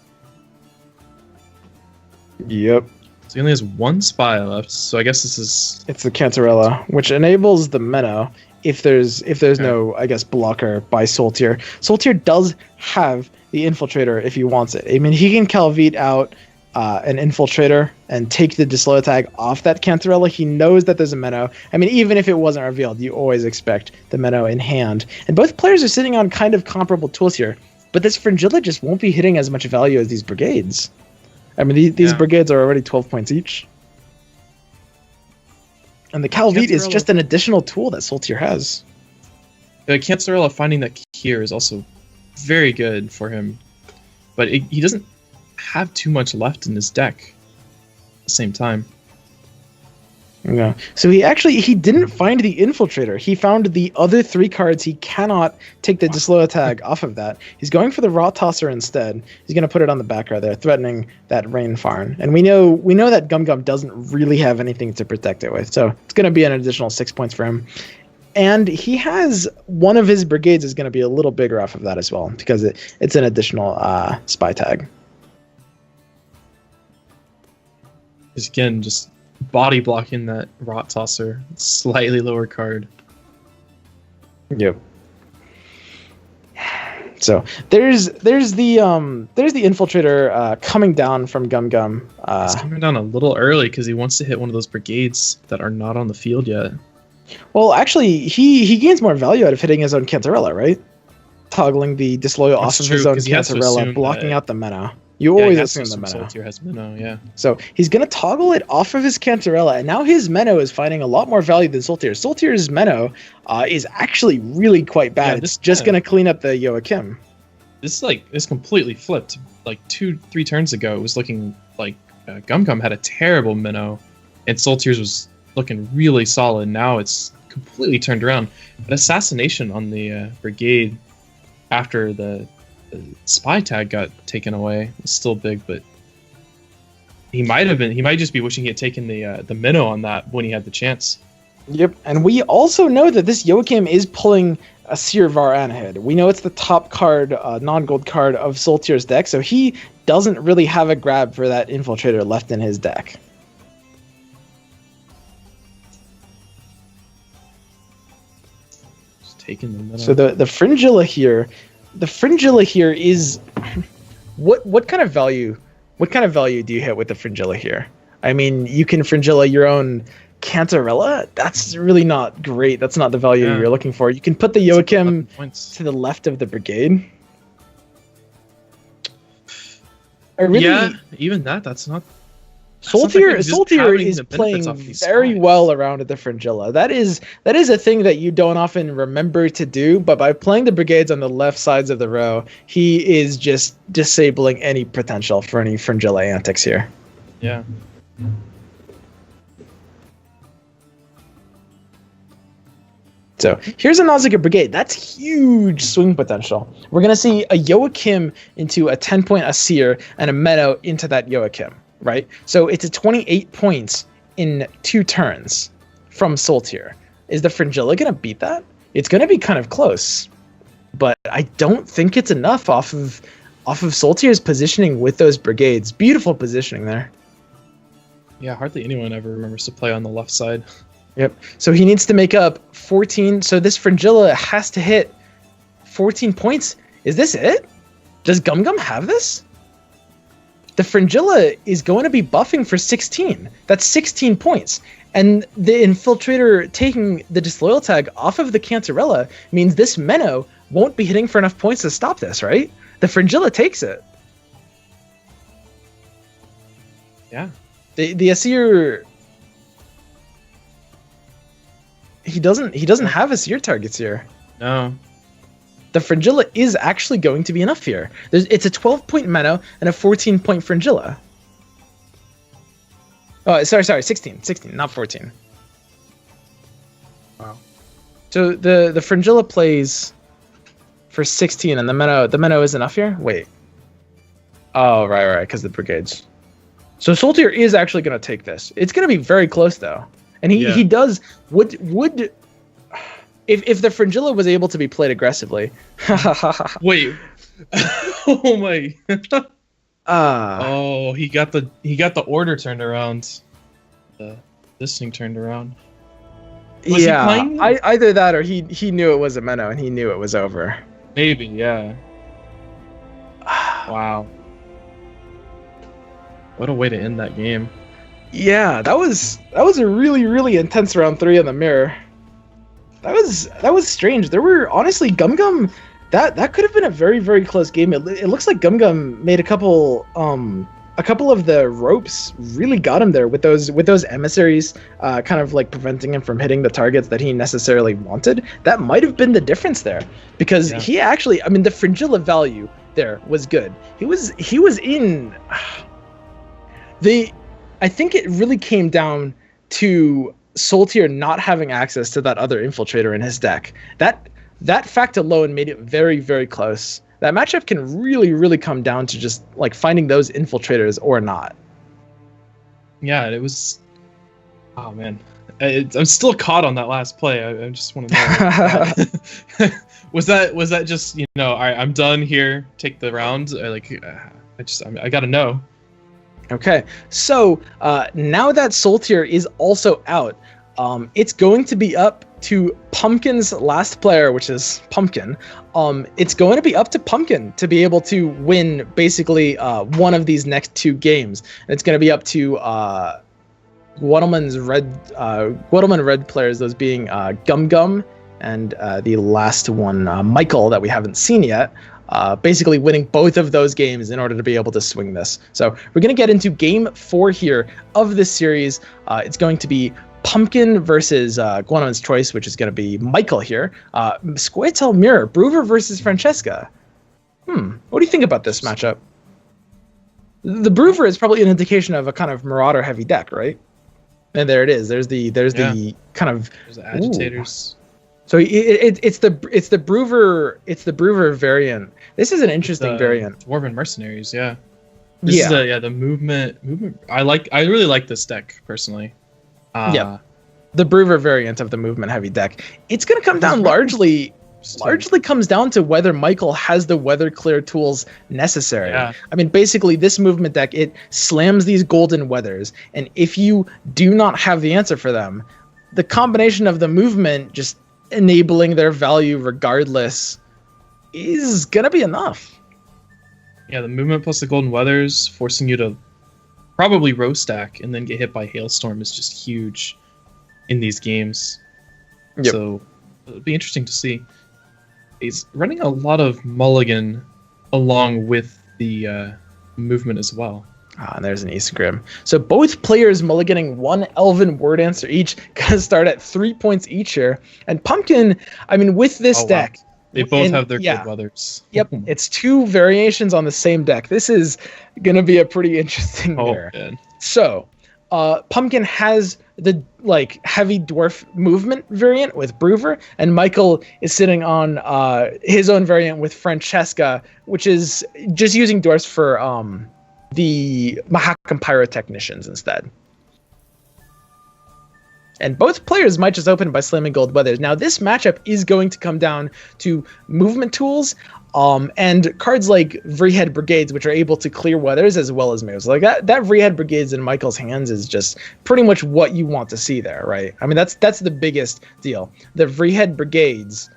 Yep. So he only has 1 spy left, so I guess this is... It's the Cancerella, which enables the Menno if there's no, I guess, blocker by Soltier. Soltier does have the Infiltrator if he wants it. I mean, he can Calvete out an Infiltrator and take the Disloyal tag off that Cancerella. He knows that there's a Menno. I mean, even if it wasn't revealed, you always expect the Menno in hand. And both players are sitting on kind of comparable tools here, but this Fringilla just won't be hitting as much value as these brigades. I mean, these brigades are already 12 points each. And the Calvete is just an additional tool that Soltier has. Cancerella finding that here is also very good for him. But he doesn't have too much left in his deck at the same time. Yeah. So he didn't find the Infiltrator. He found the other 3 cards. He cannot take the Disloyal tag off of that. He's going for the Rot Tosser instead. He's going to put it on the back right there, threatening that Rainfarn. And we know that GumGum doesn't really have anything to protect it with. So it's going to be an additional 6 points for him. And he has one of his brigades is going to be a little bigger off of that as well, because it's an additional spy tag. Just again, just body blocking that Rot Tosser. Slightly lower card. Yep. So there's the infiltrator coming down from GumGum. He's coming down a little early because he wants to hit one of those brigades that are not on the field yet. Well, actually, he gains more value out of hitting his own Cantarella, right? Toggling the Disloyal off of his own Cantarella, blocking out the Minnow. You always assume the Minnow. Soltier has Minnow, yeah. So he's going to toggle it off of his Cantarella, and now his Minnow is finding a lot more value than Soltier. Soltier's Minnow is actually really quite bad. It's just going to clean up the Joachim. This completely flipped. Like 2-3 turns ago, it was looking like GumGum had a terrible Minnow, and Soltier's was looking really solid. Now it's completely turned around. But assassination on the brigade after the spy tag got taken away was still big, but he might just be wishing he had taken the minnow on that when he had the chance. Yep, and we also know that this Joachim is pulling a Seer Var Anahid. We know it's the top card, non-gold card of Soltier's deck, so he doesn't really have a grab for that infiltrator left in his deck. Just taking the minnow. So the Fringilla here. The Fringilla here is what kind of value? What kind of value do you hit with the Fringilla here? I mean, you can Fringilla your own Cantarella. That's really not great. That's not the value you're looking for. You can put the Joachim to the left of the brigade. Yeah, even that's not. Soltier is playing very well around at the Fringilla. That is a thing that you don't often remember to do, but by playing the brigades on the left sides of the row, he is just disabling any potential for any Fringilla antics here. Yeah. So here's a Nausicaa brigade. That's huge swing potential. We're going to see a Joachim into a 10-point Asir and a Meadow into that Joachim. Right? So it's a 28 points in 2 turns from Soltier. Is the Fringilla going to beat that? It's going to be kind of close. But I don't think it's enough off of Soltier's positioning with those brigades. Beautiful positioning there. Yeah, hardly anyone ever remembers to play on the left side. Yep. So he needs to make up 14. So this Fringilla has to hit 14 points. Is this it? Does GumGum have this? The Fringilla is going to be buffing for 16. That's 16 points. And the Infiltrator taking the Disloyal tag off of the Cantarella means this Menno won't be hitting for enough points to stop this, right? The Fringilla takes it. Yeah. The Asir... He doesn't have Asir targets here. No. The Fringilla is actually going to be enough here. It's a 12-point Menno and a 14-point Fringilla. Oh, sorry, 16, not 14. Wow. So the Fringilla plays for 16, and the Menno is enough here? Wait. Oh, right, because the brigades. So Soltier is actually going to take this. It's going to be very close, though. And he does... Would... If the Fringilla was able to be played aggressively... Wait. Oh my... Oh, he got the order turned around. This thing turned around. Was he playing? Either that or he knew it was a Menno and he knew it was over. Maybe, yeah. Wow. What a way to end that game. Yeah, that was a really, really intense round 3 on the mirror. That was strange. There were honestly GumGum that could have been a very, very close game. It looks like GumGum made a couple of the ropes really got him there with those emissaries kind of like preventing him from hitting the targets that he necessarily wanted. That might have been the difference there, because he actually, I mean, the Fringilla value there was good. He was in I think it really came down to Soltier not having access to that other infiltrator in his deck. That fact alone made it very, very close. That matchup can really, really come down to just like finding those infiltrators or not. Yeah, it was... Oh man, I'm still caught on that last play. I just want to know. Was that just, all right, I'm done here. Take the round. Or I gotta know. Okay, so now that Soltier is also out, it's going to be up to Pumpkin's last player, which is Pumpkin. It's going to be up to Pumpkin to be able to win basically one of these next 2 games. And it's going to be up to Gwentlemen Red players, those being GumGum and the last one, Michael, that we haven't seen yet. Basically winning both of those games in order to be able to swing this. So we're going to get into game 4 here of this series. It's going to be Pumpkin versus Gwentlemen's Choice, which is going to be Michael here. Squirtle Mirror, Brewer versus Francesca. What do you think about this matchup? The Brewer is probably an indication of a kind of Marauder heavy deck, right? And there it is. There's the kind of There's the agitators. So it's the Brewer variant. This is an interesting variant. Dwarven Mercenaries, yeah. This is the movement. I really like this deck personally. The Brewer variant of the movement heavy deck. It's going to come down largely comes down to whether Michael has the weather clear tools necessary. Yeah. I mean, basically this movement deck, it slams these golden weathers, and if you do not have the answer for them, the combination of the movement just enabling their value regardless is going to be enough. Yeah, the movement plus the golden weathers forcing you to probably row stack and then get hit by hailstorm is just huge in these games. Yep. So it'll be interesting to see. He's running a lot of mulligan along with the movement as well. And there's an Isengrim. So both players mulliganing 1 Elven word answer each. Gonna start at 3 points each here. And Pumpkin, I mean, with this deck, they both have their good weathers. Yep, it's 2 variations on the same deck. This is gonna be a pretty interesting pair. Man. So, Pumpkin has the heavy dwarf movement variant with Brewer, and Michael is sitting on his own variant with Francesca, which is just using dwarfs for the Mahakam Pyrotechnicians instead. And both players might just open by slamming gold weathers. Now, this matchup is going to come down to movement tools and cards like Vreehead Brigades, which are able to clear weathers as well as moves. Like that Vreehead Brigades in Michael's hands is just pretty much what you want to see there, right? I mean, that's the biggest deal. The Vreehead Brigades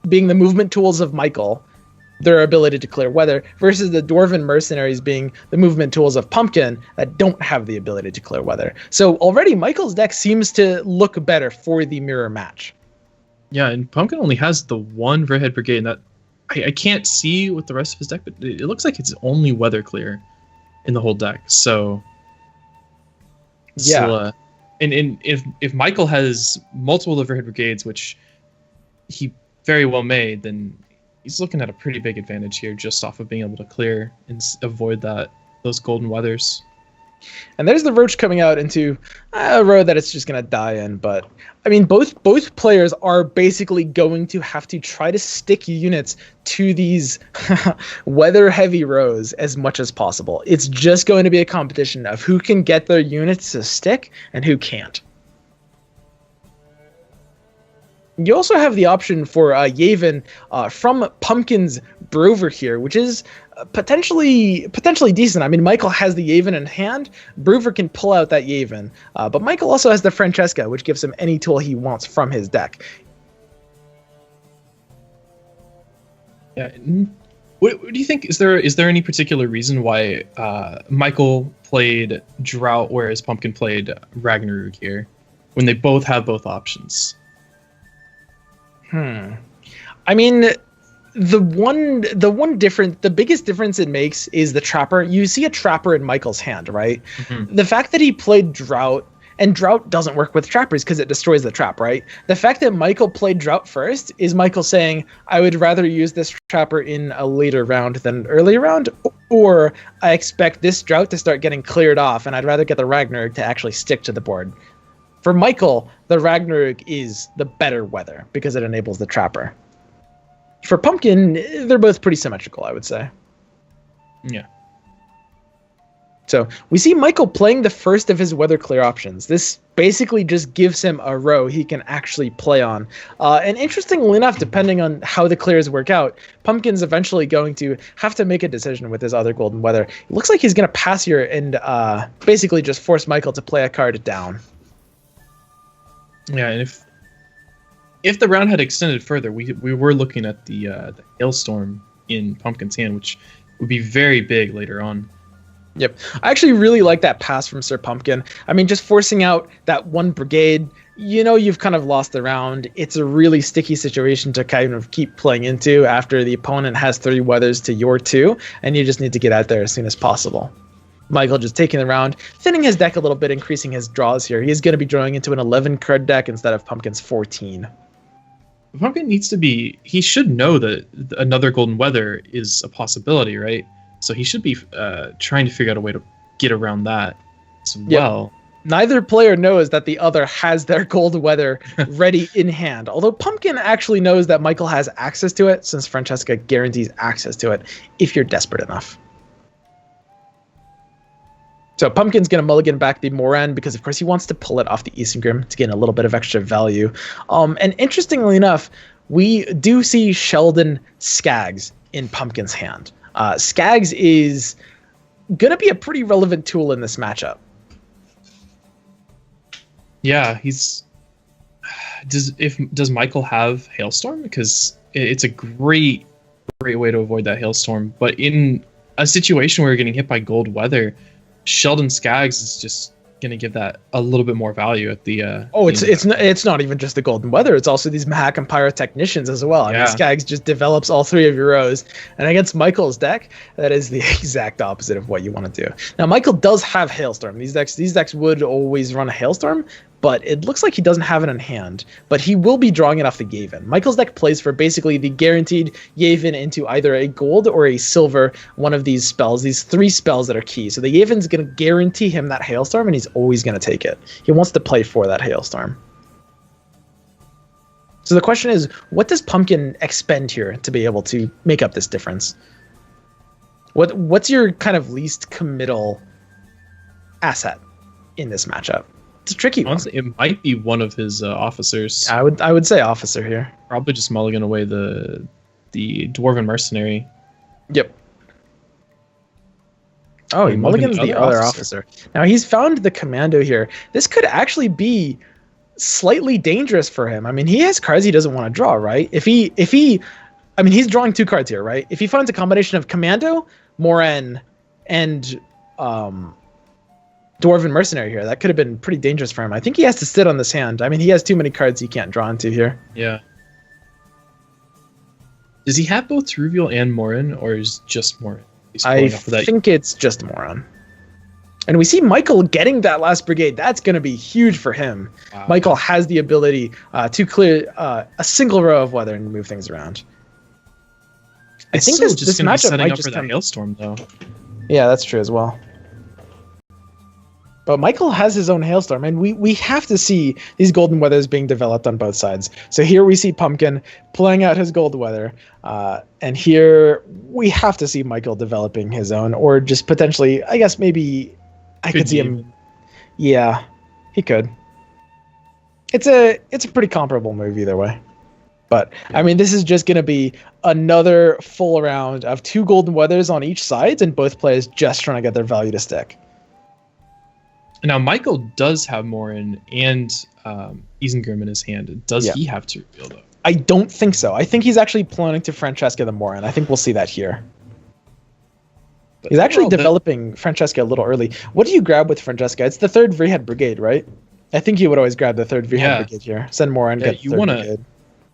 being the movement tools of Michael, their ability to clear weather, versus the Dwarven Mercenaries being the movement tools of Pumpkin that don't have the ability to clear weather. So already Michael's deck seems to look better for the mirror match. Yeah, and Pumpkin only has the 1 Vreehead Brigade, and that I can't see with the rest of his deck, but it looks like it's only weather clear in the whole deck. So yeah, and if Michael has multiple Vreehead Brigades, which he very well may, then he's looking at a pretty big advantage here just off of being able to clear and avoid those golden weathers. And there's the Roach coming out into a row that it's just going to die in. But, I mean, both players are basically going to have to try to stick units to these weather-heavy rows as much as possible. It's just going to be a competition of who can get their units to stick and who can't. You also have the option for Yavin from Pumpkin's Brewer here, which is potentially decent. I mean, Michael has the Yavin in hand. Brewer can pull out that Yavin, but Michael also has the Francesca, which gives him any tool he wants from his deck. Yeah. What do you think? Is there any particular reason why Michael played Drought whereas Pumpkin played Ragnarok here, when they both have both options? I mean, the biggest difference it makes is the Trapper. You see a Trapper in Michael's hand, right? Mm-hmm. The fact that he played Drought, and Drought doesn't work with Trappers because it destroys the trap, right? The fact that Michael played Drought first is Michael saying, I would rather use this Trapper in a later round than an early round, or I expect this Drought to start getting cleared off, and I'd rather get the Ragnarok to actually stick to the board. For Michael, the Ragnarok is the better weather because it enables the Trapper. For Pumpkin, they're both pretty symmetrical, I would say. Yeah. So we see Michael playing the first of his weather clear options. This basically just gives him a row he can actually play on. And interestingly enough, depending on how the clears work out, Pumpkin's eventually going to have to make a decision with his other golden weather. It looks like he's going to pass here and basically just force Michael to play a card down. Yeah, and if the round had extended further, we were looking at the hailstorm in Pumpkin's hand, which would be very big later on. Yep. I actually really like that pass from Sir Pumpkin. I mean, just forcing out that one brigade, you know you've kind of lost the round. It's a really sticky situation to kind of keep playing into after the opponent has 3 weathers to your 2, and you just need to get out there as soon as possible. Michael just taking the round, thinning his deck a little bit, increasing his draws here. He's going to be drawing into an 11-card deck instead of Pumpkin's 14. Pumpkin needs to be... He should know that another golden weather is a possibility, right? So he should be trying to figure out a way to get around that as well. Neither player knows that the other has their gold weather ready in hand. Although Pumpkin actually knows that Michael has access to it, since Francesca guarantees access to it if you're desperate enough. So Pumpkin's going to mulligan back the Moran because, of course, he wants to pull it off the Isengrim to gain a little bit of extra value. And interestingly enough, we do see Sheldon Skaggs in Pumpkin's hand. Skaggs is going to be a pretty relevant tool in this matchup. Yeah, does Michael have Hailstorm? Because it's a great way to avoid that Hailstorm. But in a situation where you're getting hit by gold weather, Sheldon Skaggs is just going to give that a little bit more value at the it's not even just the golden weather, it's also these Mahak and Pyrotechnicians as well. I mean, Skaggs just develops all 3 of your rows, and against Michael's deck, that is the exact opposite of what you want to do. Now Michael does have Hailstorm. These decks would always run a Hailstorm, but it looks like he doesn't have it in hand. But he will be drawing it off the Yavin. Michael's deck plays for basically the guaranteed Yavin into either a gold or a silver, one of these spells, these 3 spells that are key. So the Yavin's going to guarantee him that Hailstorm, and he's always going to take it. He wants to play for that Hailstorm. So the question is, what does Pumpkin expend here to be able to make up this difference? What's your kind of least committal asset in this matchup? It's a tricky one. Honestly, it might be one of his officers. I would say officer here. Probably just mulligan away the Dwarven Mercenary. Yep. Oh, he mulligans the other officer. Now he's found the commando here. This could actually be slightly dangerous for him. I mean, he has cards he doesn't want to draw, right? If he I mean, he's drawing 2 cards here, right? If he finds a combination of commando, Moran, and Dwarven Mercenary here, that could have been pretty dangerous for him. I think he has to sit on this hand. I mean, he has too many cards he can't draw into here. Yeah. Does he have both Ruviel and Moran, or is just Moran? I think it's just Moran. And we see Michael getting that last brigade. That's going to be huge for him. Wow. Michael has the ability to clear a single row of weather and move things around. I think this matchup might just come... Hailstorm, though. Yeah, that's true as well. But Michael has his own Hailstorm, and we have to see these golden weathers being developed on both sides. So here we see Pumpkin playing out his gold weather, and here we have to see Michael developing his own, or just potentially, I guess maybe I could see him. Yeah, he could. It's a pretty comparable move either way. But I mean, this is just going to be another full round of 2 golden weathers on each side, and both players just trying to get their value to stick. Now, Michael does have Morin and Isengrim in his hand. Does he have to reveal, though? I don't think so. I think he's actually planning to Francesca the Morin. I think we'll see that here. But he's actually developing Francesca a little early. What do you grab with Francesca? It's the 3rd Vrihad Brigade, right? I think you would always grab the 3rd Vrihad Brigade here. Send Morin, get the 3rd Brigade.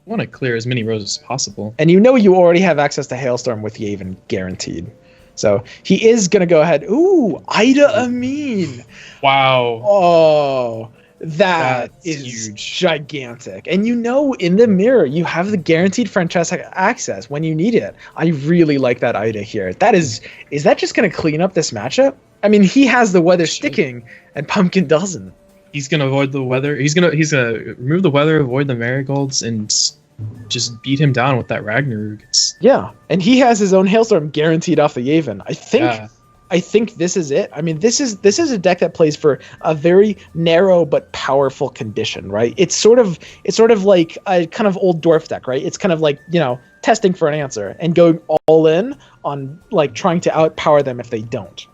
You want to clear as many rows as possible. And you know you already have access to Hailstorm with Yavin, guaranteed. So he is going to go ahead. Ooh, Ida Amin. Wow. Oh, that is huge. Gigantic. And you know, in the mirror, you have the guaranteed Francesca access when you need it. I really like that Ida here. Is that just going to clean up this matchup? I mean, he has the weather sticking, and Pumpkin doesn't. He's going to avoid the weather. He's gonna remove the weather, avoid the marigolds, and just beat him down with that Ragnarok. Yeah, and he has his own Hailstorm guaranteed off the Yavin. I think I think this is it. I mean, this is a deck that plays for a very narrow but powerful condition, right? It's sort of like a kind of old dwarf deck, right? It's kind of like, testing for an answer and going all in on like trying to outpower them if they don't.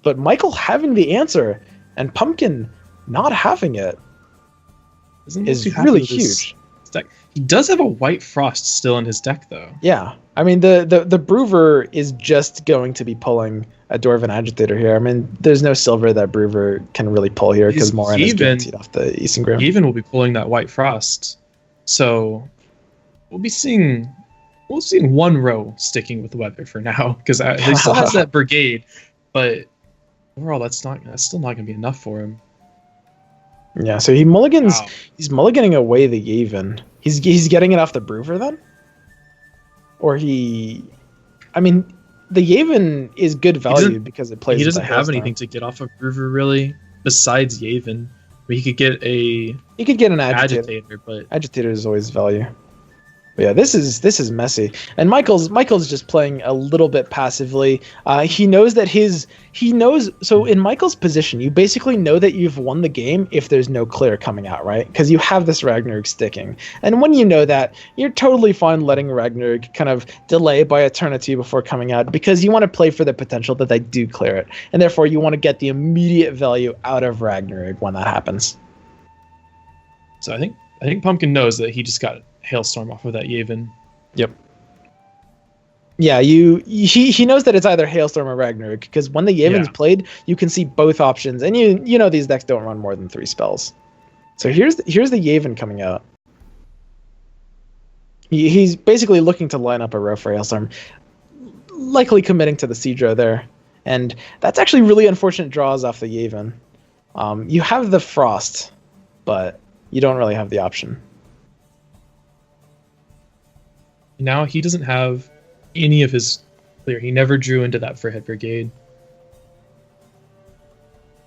But Michael having the answer and Pumpkin not having it is really huge. Deck. He does have a White Frost still in his deck, though. Yeah, I mean the Brewer is just going to be pulling a Dwarven Agitator here. I mean, there's no silver that Brewer can really pull here because Moran is guaranteed off the Eastern Grim. Even will be pulling that White Frost, so we'll be seeing one row sticking with weather for now because he still has that Brigade, but overall that's still not going to be enough for him. Yeah, so he mulligans. Wow. He's mulliganing away the Yavin. He's getting it off the Brewer then, or I mean, the Yavin is good value because it plays. He doesn't have anything to get off of Brewer really besides Yavin. But he could get an agitator, but agitator is always value. But yeah, this is messy, and Michael's just playing a little bit passively. He knows that so in Michael's position, you basically know that you've won the game if there's no clear coming out, right? Because you have this Ragnarok sticking, and when you know that, you're totally fine letting Ragnarok kind of delay by a turn or two before coming out because you want to play for the potential that they do clear it, and therefore you want to get the immediate value out of Ragnarok when that happens. So I think Pumpkin knows that he just got Hailstorm off of that Yavin. Yep. Yeah, he knows that it's either Hailstorm or Ragnarok because when the Yavin's played, you can see both options, and you know these decks don't run more than 3 spells. So here's the Yavin coming out. He's basically looking to line up a row for Hailstorm, likely committing to the Seadra there, and that's actually really unfortunate draws off the Yavin. You have the Frost, but you don't really have the option. Now he doesn't have any of his clear. He never drew into that Forehead Brigade.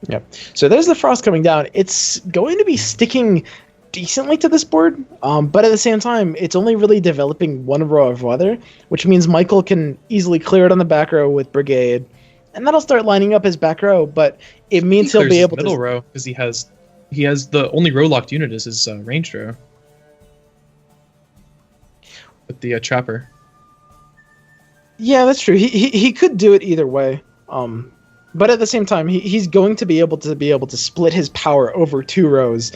Yep. So there's the Frost coming down. It's going to be sticking decently to this board, but at the same time, it's only really developing one row of weather, which means Michael can easily clear it on the back row with Brigade, and that'll start lining up his back row. But it means he'll be able to middle row because he has the only row locked unit is his ranged row. With the Trapper. Yeah, that's true. He could do it either way. But at the same time, he's going to be able to split his power over 2 rows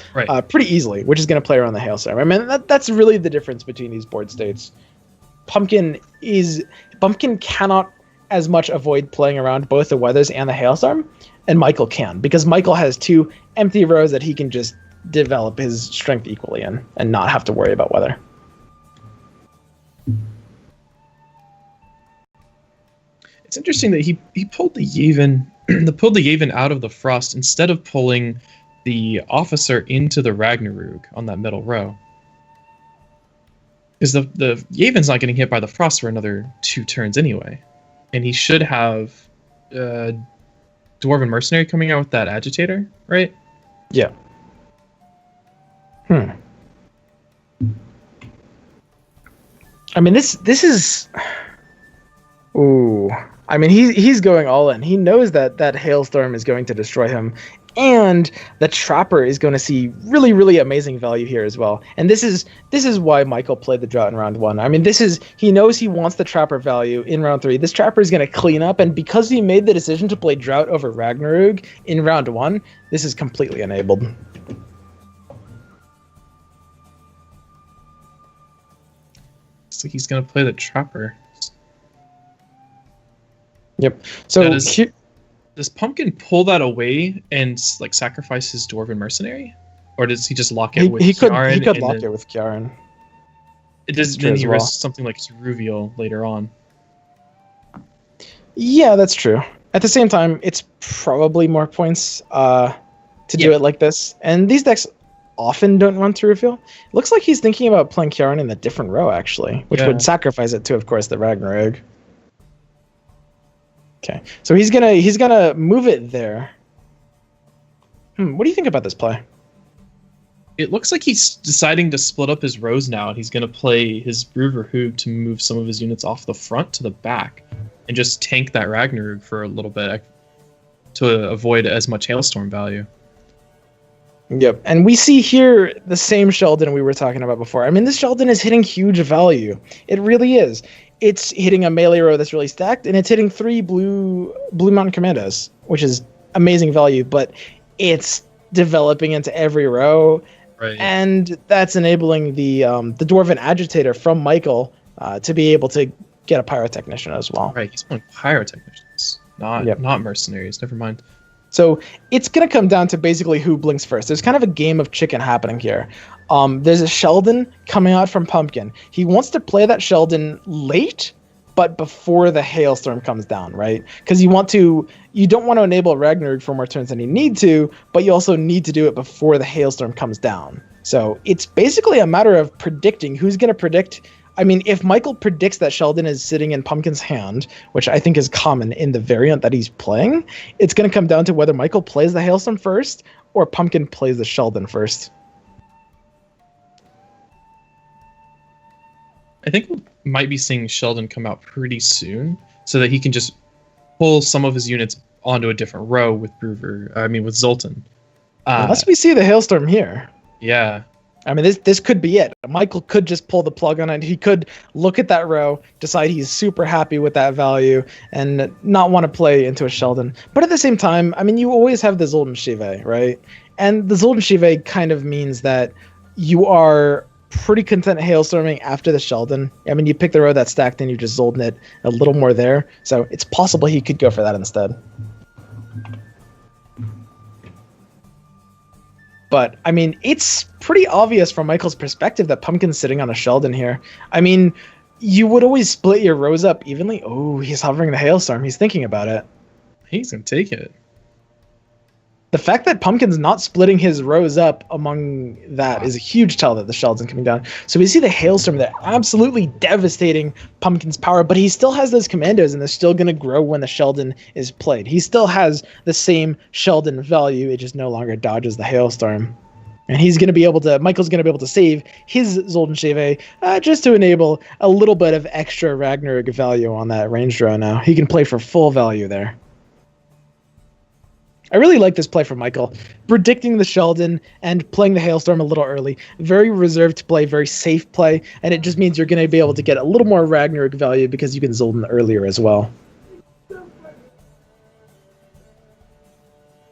pretty easily, which is going to play around the Hailstorm. I mean, that's really the difference between these board states. Pumpkin cannot as much avoid playing around both the Weathers and the Hailstorm, and Michael can, because Michael has 2 empty rows that he can just develop his strength equally in and not have to worry about weather. It's interesting that he pulled the Yavin out of the Frost instead of pulling the Officer into the Ragnarok on that middle row. Because the Yavin's not getting hit by the Frost for another 2 turns anyway. And he should have Dwarven Mercenary coming out with that Agitator, right? Yeah. I mean, this is... Ooh. I mean, he's going all in. He knows that Hailstorm is going to destroy him, and the Trapper is going to see really, really amazing value here as well. And this is why Michael played the Drought in round 1. I mean, he knows he wants the Trapper value in round 3. This Trapper is going to clean up, and because he made the decision to play Drought over Ragnarok in round 1, this is completely enabled. So he's going to play the Trapper. Yep. So does Pumpkin pull that away and like sacrifice his Dwarven Mercenary, or does he just lock it with Kjaren? He could lock it with Kjaren. Then he risks something like Ceruvial later on. Yeah, that's true. At the same time, it's probably more points to do it like this, and these decks often don't run Ceruvial. It looks like he's thinking about playing Kjaren in a different row actually, which would sacrifice it to, of course, the Ragnarok. Okay, so he's gonna move it there. What do you think about this play? It looks like he's deciding to split up his rows now, and he's gonna play his Brewer Hoog to move some of his units off the front to the back, and just tank that Ragnarok for a little bit to avoid as much hailstorm value. Yep, and we see here the same Sheldon we were talking about before. I mean, this Sheldon is hitting huge value. It really is. It's hitting a melee row that's really stacked, and it's hitting 3 blue mountain commandos, which is amazing value, but it's developing into every row, Right. and that's enabling the Dwarven Agitator from Michael to be able to get a Pyrotechnician as well. Right, he's playing Pyrotechnicians, not mercenaries. Never mind. So it's going to come down to basically who blinks first. There's kind of a game of chicken happening here. There's a Sheldon coming out from Pumpkin. He wants to play that Sheldon late, but before the hailstorm comes down, right? Because you don't want to enable Ragnarok for more turns than you need to, but you also need to do it before the hailstorm comes down. So it's basically a matter of predicting who's going to predict. I mean, if Michael predicts that Sheldon is sitting in Pumpkin's hand, which I think is common in the variant that he's playing, it's going to come down to whether Michael plays the hailstorm first or Pumpkin plays the Sheldon first. I think we might be seeing Sheldon come out pretty soon, so that he can just pull some of his units onto a different row with with Zoltan. Unless we see the hailstorm here. Yeah. I mean, this could be it. Michael could just pull the plug on it. He could look at that row, decide he's super happy with that value, and not want to play into a Sheldon. But at the same time, I mean, you always have the Zoltan Shive, right? And the Zoltan Shive kind of means that you are pretty content hailstorming after the Sheldon. I mean, you pick the row that's stacked and you just Zoltan it a little more there. So it's possible he could go for that instead. But, I mean, it's pretty obvious from Michael's perspective that Pumpkin's sitting on a Sheldon here. I mean, you would always split your rows up evenly. Oh, he's hovering the hailstorm. He's thinking about it. He's going to take it. The fact that Pumpkin's not splitting his rows up among that is a huge tell that the Sheldon's coming down. So we see the hailstorm there absolutely devastating Pumpkin's power, but he still has those commandos, and they're still going to grow when the Sheldon is played. He still has the same Sheldon value, it just no longer dodges the hailstorm. And Michael's going to be able to save his Zoltan Shive just to enable a little bit of extra Ragnarok value on that range row now. He can play for full value there. I really like this play from Michael, predicting the Sheldon and playing the hailstorm a little early. Very reserved play, very safe play, and it just means you're going to be able to get a little more Ragnarok value because you can Zoltan earlier as well.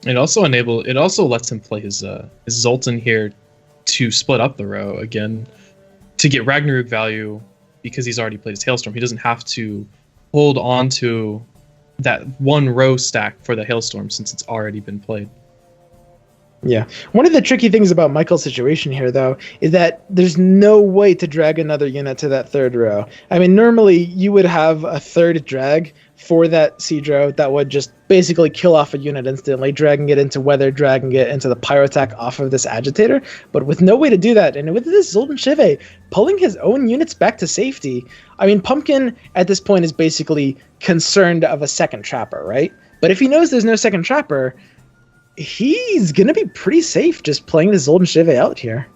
It also lets him play his Zoltan here to split up the row again to get Ragnarok value because he's already played his hailstorm. He doesn't have to hold on to that one row stack for the hailstorm since it's already been played. Yeah. One of the tricky things about Michael's situation here, though, is that there's no way to drag another unit to that third row. I mean, normally you would have a third drag for that siege row that would just basically kill off a unit instantly, dragging it into weather, dragging it into the Pyrotech off of this agitator. But with no way to do that, and with this Zoltan Shive pulling his own units back to safety, I mean, Pumpkin at this point is basically concerned of a second trapper, right? But if he knows there's no second trapper, he's going to be pretty safe just playing the Zoltan Shive out here.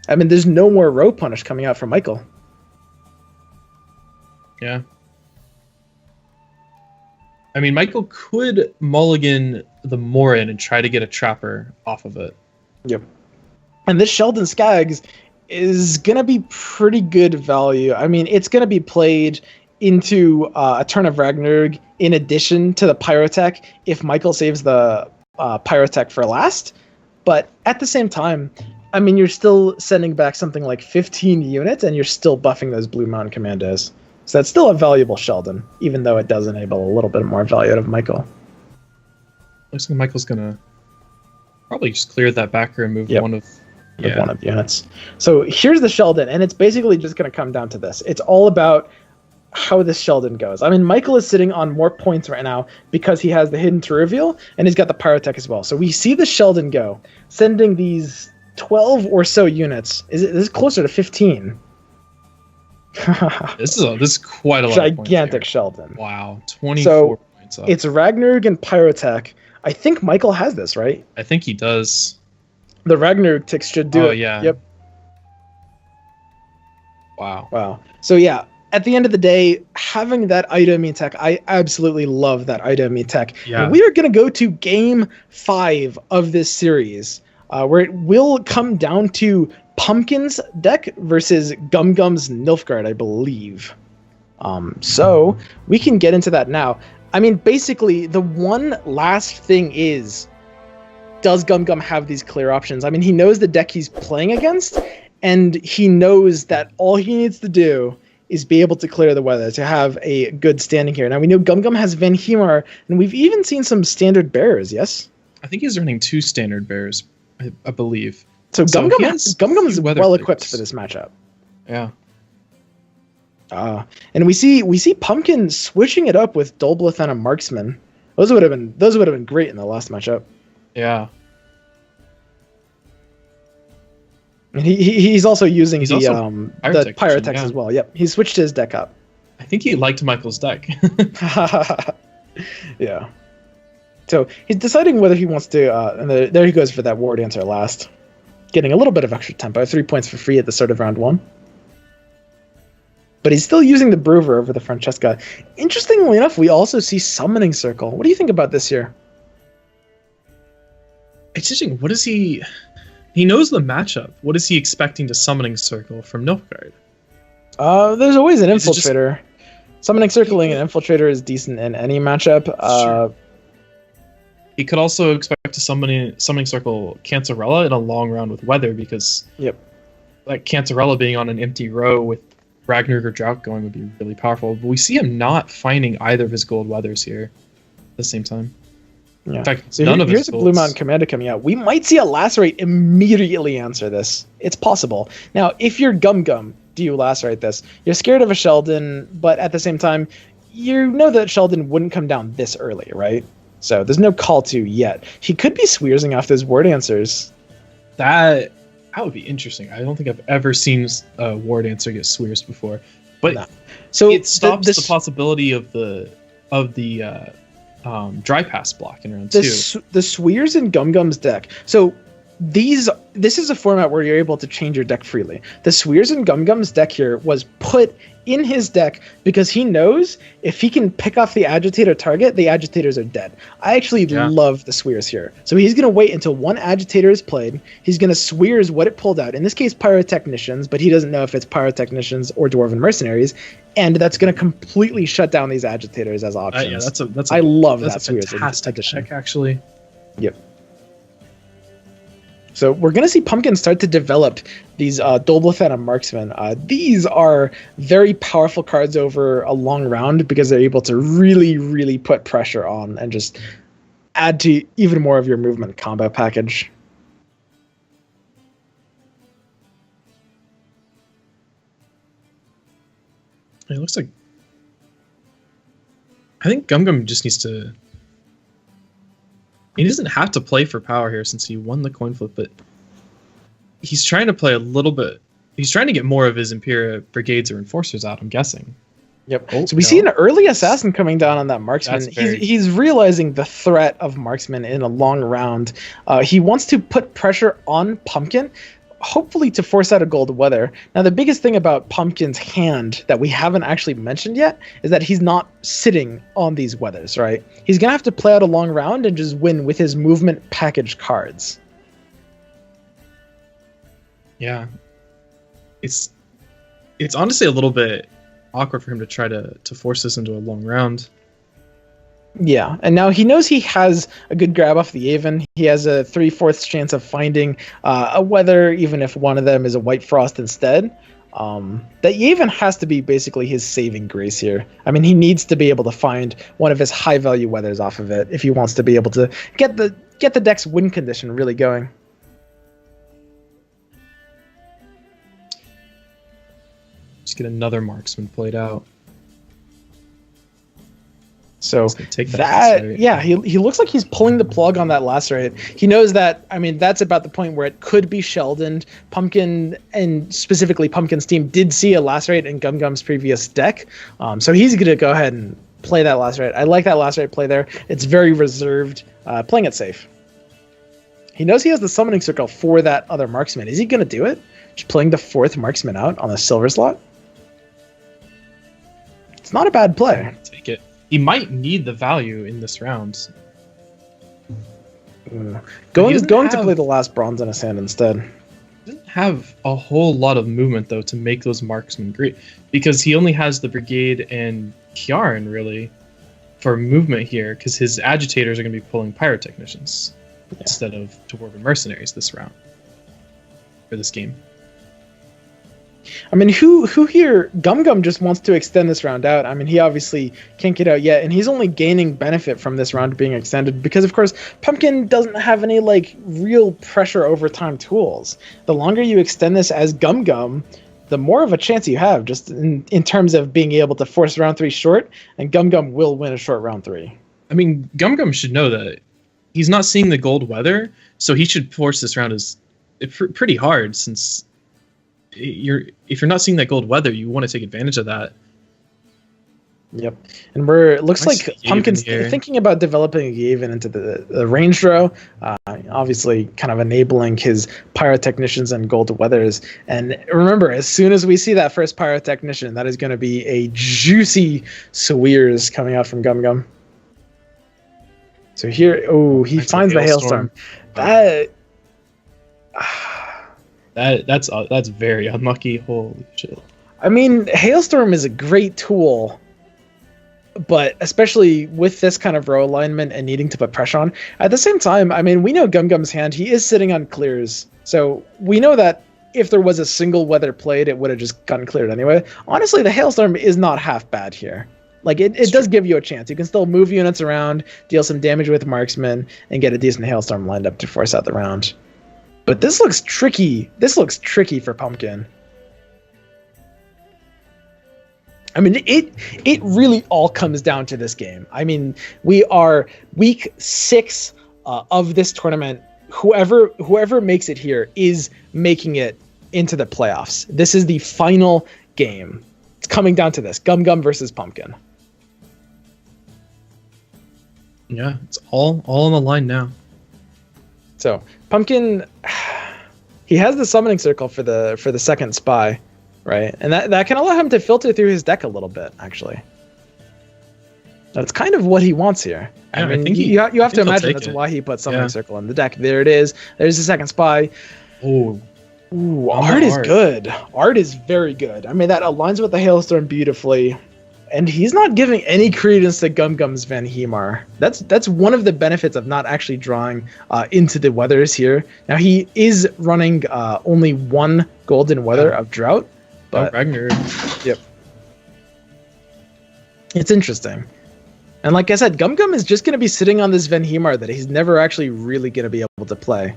I mean, there's no more row punish coming out from Michael. Yeah. I mean, Michael could mulligan the Morin and try to get a trapper off of it. Yep. And this Sheldon Skaggs is going to be pretty good value. I mean, it's going to be played into a turn of Ragnarok in addition to the Pyrotech if Michael saves the Pyrotech for last. But at the same time, I mean, you're still sending back something like 15 units and you're still buffing those Blue Mountain Commandos. So that's still a valuable Sheldon, even though it does enable a little bit more value out of Michael. Looks like Michael's going to probably just clear that back and move one of the units. So here's the Sheldon, and it's basically just going to come down to this. It's all about how this Sheldon goes. I mean, Michael is sitting on more points right now because he has the Hidden to Reveal, and he's got the Pyrotech as well. So we see the Sheldon go, sending these 12 or so units. This is closer to 15. This is quite a lot. Gigantic Sheldon. Wow, 24 points up. It's Ragnarok and Pyrotech. I think Michael has this, right? I think he does. The Ragnarok ticks should do it. Oh, yeah. Yep. Wow. Wow. So, yeah, at the end of the day, having that item tech, I absolutely love that item tech. Yeah. And we are going to go to game 5 of this series, where it will come down to Pumpkin's deck versus GumGum's Nilfgaard, I believe. So we can get into that now. I mean, basically, the one last thing is, does GumGum have these clear options? I mean, he knows the deck he's playing against, and he knows that all he needs to do is be able to clear the weather to have a good standing here. Now, we know GumGum has Van Hemar, and we've even seen some standard bearers, yes? I think he's running 2 standard bears, I believe. So he GumGum has GumGum is weather well equipped picks. for this matchup. Yeah. And we see Pumpkin switching it up with Dolblith and a Marksman. Those would have been great in the last matchup. Yeah. And he's also using He's the also Pyrotech Pyrotech yeah. as well. Yep, he switched his deck up. I think he liked Michael's deck. Yeah. So he's deciding whether he wants to. And there he goes for that War Dancer last, getting a little bit of extra tempo, 3 points for free at the start of round 1. But he's still using the Brewer over the Francesca. Interestingly enough, we also see Summoning Circle. What do you think about this here? It's interesting. What is he? He knows the matchup. What is he expecting to Summoning Circle from Nilfgaard? There's always an Is it just- Infiltrator. Summoning Circling an Infiltrator is decent in any matchup. Sure. He could also expect to Summoning Circle Cancerella in a long round with Weather, because Yep. like Cancerella being on an empty row with Ragnarok or Drought going would be really powerful. But we see him not finding either of his gold weathers here at the same time. Yeah. In fact, So none of here's his a golds. Blue Mountain Commander coming out. We might see a Lacerate immediately answer this. It's possible. Now, if you're GumGum, do you Lacerate this? You're scared of a Sheldon, but at the same time, you know that Sheldon wouldn't come down this early, right? So there's no call to yet. He could be Swearsing off those word answers. That would be interesting. I don't think I've ever seen a War Dancer get Swears before, but No. So it stops the the possibility of the dry pass block in round 2. the Swears in GumGum's deck. So this is a format where you're able to change your deck freely. The Swears in GumGum's deck here was put in his deck because he knows if he can pick off the Agitator target, the Agitators are dead. I actually love the Swears here. So he's going to wait until one Agitator is played. He's going to Swears what it pulled out. In this case, Pyrotechnicians, but he doesn't know if it's Pyrotechnicians or Dwarven Mercenaries. And that's going to completely shut down these Agitators as options. That's I love that's that a Swears fantastic addition. check, actually. Yep. So we're going to see Pumpkin start to develop these Dolblith and a Marksman. These are very powerful cards over a long round because they're able to really, really put pressure on and just add to even more of your movement combo package. It looks like... I think GumGum just needs to... He doesn't have to play for power here since he won the coin flip, but he's trying to play a little bit. He's trying to get more of his Imperial Brigades or Enforcers out, I'm guessing. Yep. Oh, So we no. see an early Assassin coming down on that Marksman. That's very- He's realizing the threat of Marksman in a long round. He wants to put pressure on Pumpkin, hopefully to force out a gold weather. Now, the biggest thing about Pumpkin's hand that we haven't actually mentioned yet is that he's not sitting on these weathers, right? He's going to have to play out a long round and just win with his movement package cards. Yeah. It's honestly a little bit awkward for him to try to force this into a long round. Yeah, and now he knows he has a good grab off the Aven. He has a 3/4 chance of finding a weather, even if one of them is a White Frost instead. That Yavin has to be basically his saving grace here. I mean, he needs to be able to find one of his high value weathers off of it if he wants to be able to get the deck's win condition really going. Just get another Marksman played out. So He's gonna take that Lacerate. yeah, he looks like he's pulling the plug on that Lacerate. He knows that, I mean, that's about the point where it could be Sheldon. Pumpkin, and specifically Pumpkin's team, did see a Lacerate in GumGum's previous deck. So he's going to go ahead and play that Lacerate. I like that Lacerate play there. It's very reserved, playing it safe. He knows he has the Summoning Circle for that other Marksman. Is he going to do it? Just playing the 4th Marksman out on the silver slot? It's not a bad play. Take it. He might need the value in this round. Going to play the last bronze in his hand instead. Doesn't have a whole lot of movement though to make those marksmen great, because he only has the brigade and Kjarn really for movement here, because his agitators are going to be pulling pyrotechnicians instead of dwarven mercenaries this round for this game. I mean, who here? GumGum just wants to extend this round out. I mean, he obviously can't get out yet, and he's only gaining benefit from this round being extended because, of course, Pumpkin doesn't have any like real pressure overtime tools. The longer you extend this as GumGum, the more of a chance you have, just in terms of being able to force round 3 short, and GumGum will win a short round 3. I mean, GumGum should know that he's not seeing the gold weather, so he should force this round as pretty hard, since if you're not seeing that gold weather, you want to take advantage of that. Yep, and it looks like Pumpkin's thinking about developing Yavin into the range row, obviously kind of enabling his pyrotechnicians and gold weathers. And remember, as soon as we see that first pyrotechnician, that is going to be a juicy Swears coming out from GumGum. So here, he finds the hailstorm. That's very unlucky. Holy shit. I mean, Hailstorm is a great tool, but especially with this kind of row alignment and needing to put pressure on. At the same time, I mean, we know GumGum's hand, he is sitting on clears. So we know that if there was a single weather played, it would have just gotten cleared anyway. Honestly, the Hailstorm is not half bad here. Like, it does give you a chance. You can still move units around, deal some damage with marksmen, and get a decent Hailstorm lined up to force out the round. But this looks tricky. This looks tricky for Pumpkin. I mean, it really all comes down to this game. I mean, we are week 6 of this tournament. Whoever makes it here is making it into the playoffs. This is the final game. It's coming down to this: GumGum versus Pumpkin. Yeah, it's all on the line now. So Pumpkin, he has the summoning circle for the second spy, right? And that can allow him to filter through his deck a little bit, actually. That's kind of what he wants here. Yeah, I mean, I think you have to imagine that's it. why he put summoning circle in the deck. There it is. There's the second spy. Ooh, art is good. Art is very good. I mean, that aligns with the Hailstorm beautifully. And he's not giving any credence to GumGum's Van Hemar. That's one of the benefits of not actually drawing into the weathers here. Now, he is running only 1 golden weather of drought. But Ragnar. Yep. It's interesting. And like I said, GumGum is just going to be sitting on this Van Hemar that he's never actually really going to be able to play.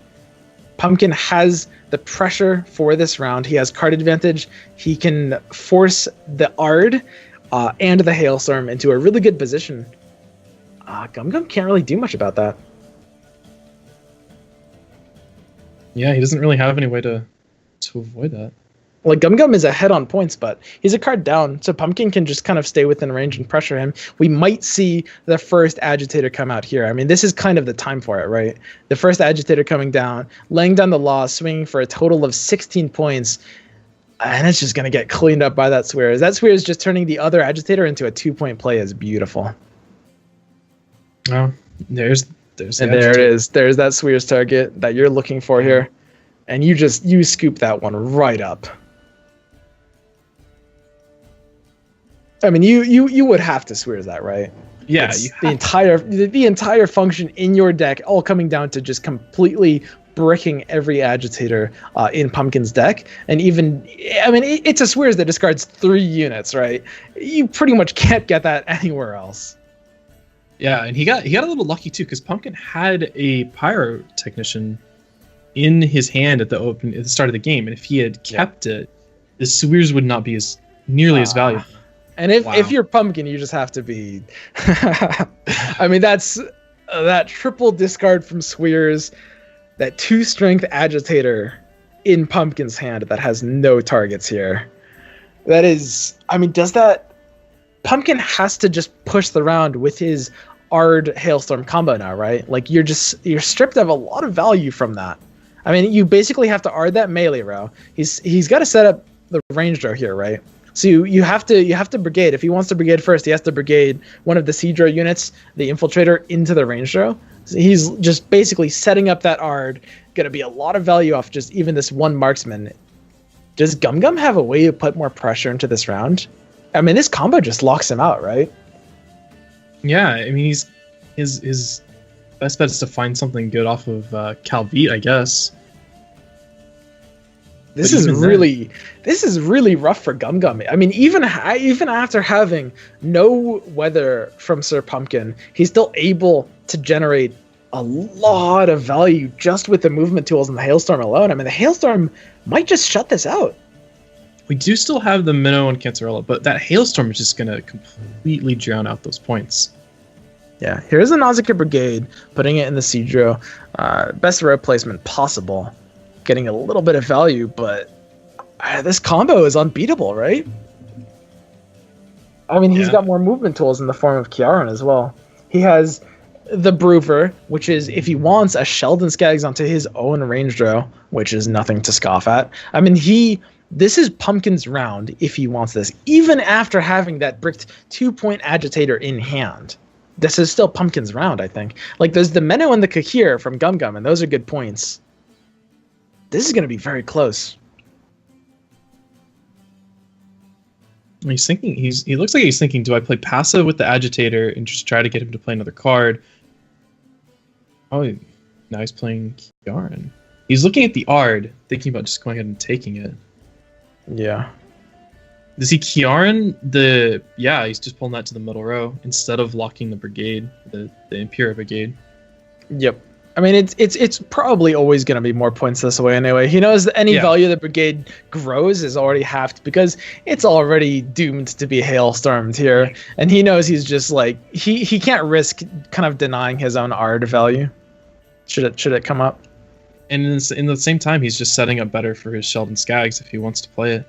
Pumpkin has the pressure for this round. He has card advantage. He can force the Ard and the Hailstorm into a really good position. GumGum can't really do much about that. Yeah, he doesn't really have any way to avoid that. Like, GumGum is ahead on points, but he's a card down, so Pumpkin can just kind of stay within range and pressure him. We might see the first Agitator come out here. I mean, this is kind of the time for it, right? The first Agitator coming down, laying down the law, swinging for a total of 16 points, and it's just going to get cleaned up by that Swears. That Swears just turning the other Agitator into a 2-point play is beautiful. Oh, there's and there it is. There's that Swears target that you're looking for here. And you scoop that one right up. I mean, you would have to Swears that, right? Yeah, the entire function in your deck all coming down to just completely bricking every Agitator in Pumpkin's deck. And even, I mean, it's a Swears that discards 3 units, right? You pretty much can't get that anywhere else. Yeah, and he got a little lucky too, because Pumpkin had a Pyrotechnician in his hand at the start of the game, and if he had kept it, the Swears would not be nearly as valuable. And if you're Pumpkin, you just have to be. I mean, that's that triple discard from Swears, that 2 strength Agitator in Pumpkin's hand that has no targets here. That is, I mean, does that? Pumpkin has to just push the round with his Ard Hailstorm combo now, right? Like, you're stripped of a lot of value from that. I mean, you basically have to Ard that melee row. He's got to set up the range row here, right? So you have to brigade. If he wants to brigade first, he has to brigade one of the siege row units, the infiltrator, into the range row. So he's just basically setting up that Ard. Going to be a lot of value off just even this one marksman. Does GumGum have a way to put more pressure into this round? I mean, this combo just locks him out, right? Yeah, I mean, his best bet is to find something good off of Calvite, I guess. This is really rough for GumGum. I mean, even after having no weather from Sir Pumpkin, he's still able to generate a lot of value just with the movement tools and the Hailstorm alone. I mean, the Hailstorm might just shut this out. We do still have the Minnow and Cancerella, but that Hailstorm is just going to completely drown out those points. Yeah, here's the Nausicaa Brigade, putting it in the siege row. Best row placement possible. Getting a little bit of value, but this combo is unbeatable, right? I mean, he's got more movement tools in the form of Kiaran as well. He has the Broover, which is, if he wants, a Sheldon Skaggs onto his own range row, which is nothing to scoff at. I mean, this is Pumpkin's round if he wants this, even after having that bricked 2-point agitator in hand. This is still Pumpkin's round, I think. Like, there's the Menno and the Kahir from GumGum, and those are good points. This is going to be very close. He's thinking. He looks like he's thinking. Do I play passive with the agitator and just try to get him to play another card? Oh, now he's playing Kiaran. He's looking at the Ard, thinking about just going ahead and taking it. Yeah. Does he Kiaran the? Yeah, he's just pulling that to the middle row instead of locking the brigade, the Imperial Brigade. Yep. I mean, it's probably always going to be more points this way anyway. He knows that any value the brigade grows is already halved because it's already doomed to be hailstormed here. And he knows he's just like, he can't risk kind of denying his own Ard value. Should it come up? And in the same time, he's just setting up better for his Sheldon Skaggs if he wants to play it.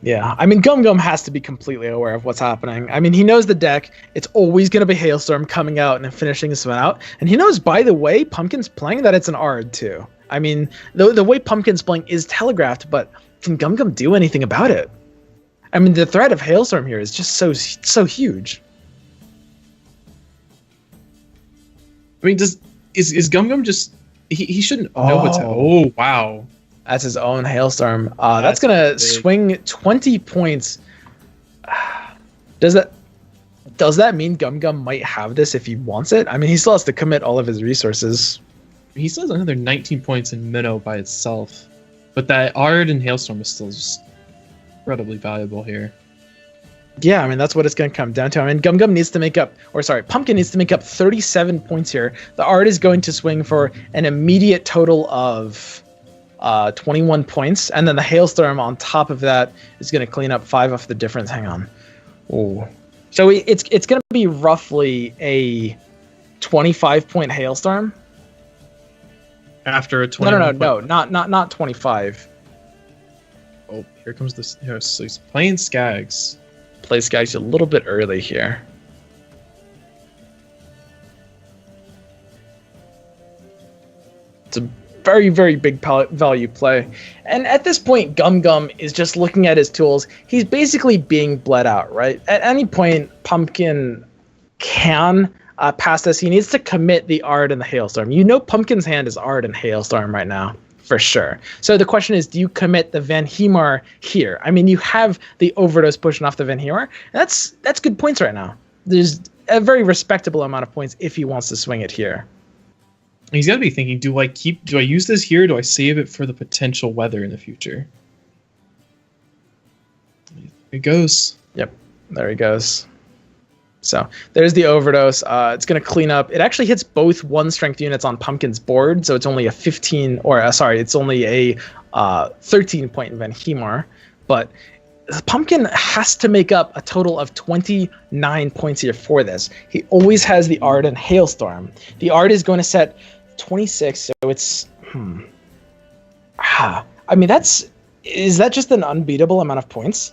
Yeah, I mean, GumGum has to be completely aware of what's happening. I mean, he knows the deck. It's always going to be Hailstorm coming out and then finishing this one out. And he knows, by the way, Pumpkin's playing that it's an Ard, too. I mean, the way Pumpkin's playing is telegraphed, but can GumGum do anything about it? I mean, the threat of Hailstorm here is just so huge. I mean, is GumGum just... He shouldn't know what's happening. Oh, wow. That's his own Hailstorm. That's going to swing 20 points. Does that mean GumGum might have this if he wants it? I mean, he still has to commit all of his resources. He still has another 19 points in Minnow by itself. But that Ard and Hailstorm is still just incredibly valuable here. Yeah, I mean, that's what it's going to come down to. I mean, Pumpkin needs to make up 37 points here. The Ard is going to swing for an immediate total of 21 points, and then the Hailstorm on top of that is going to clean up 5 off the difference. Hang on. Ooh. So it's going to be roughly a 25-point Hailstorm. After a 20. No, not 25. Oh, here comes this. So he's playing Skaggs. Play Skaggs a little bit early here. It's a very, very big value play. And at this point, GumGum is just looking at his tools. He's basically being bled out, right? At any point, Pumpkin can pass this. He needs to commit the Ard and the Hailstorm. You know Pumpkin's hand is Ard and Hailstorm right now, for sure. So the question is, do you commit the Van Hemar here? I mean, you have the Overdose pushing off the Van Hemar. That's good points right now. There's a very respectable amount of points if he wants to swing it here. He's got to be thinking, do I use this here? Do I save it for the potential weather in the future? There it goes. Yep, there he goes. So there's the Overdose. It's going to clean up. It actually hits both 1 strength units on Pumpkin's board, so it's only a 13 point Van Hemar. But Pumpkin has to make up a total of 29 points here for this. He always has the Ard and Hailstorm. The Ard is going to set 26, so it's... I mean, is that just an unbeatable amount of points?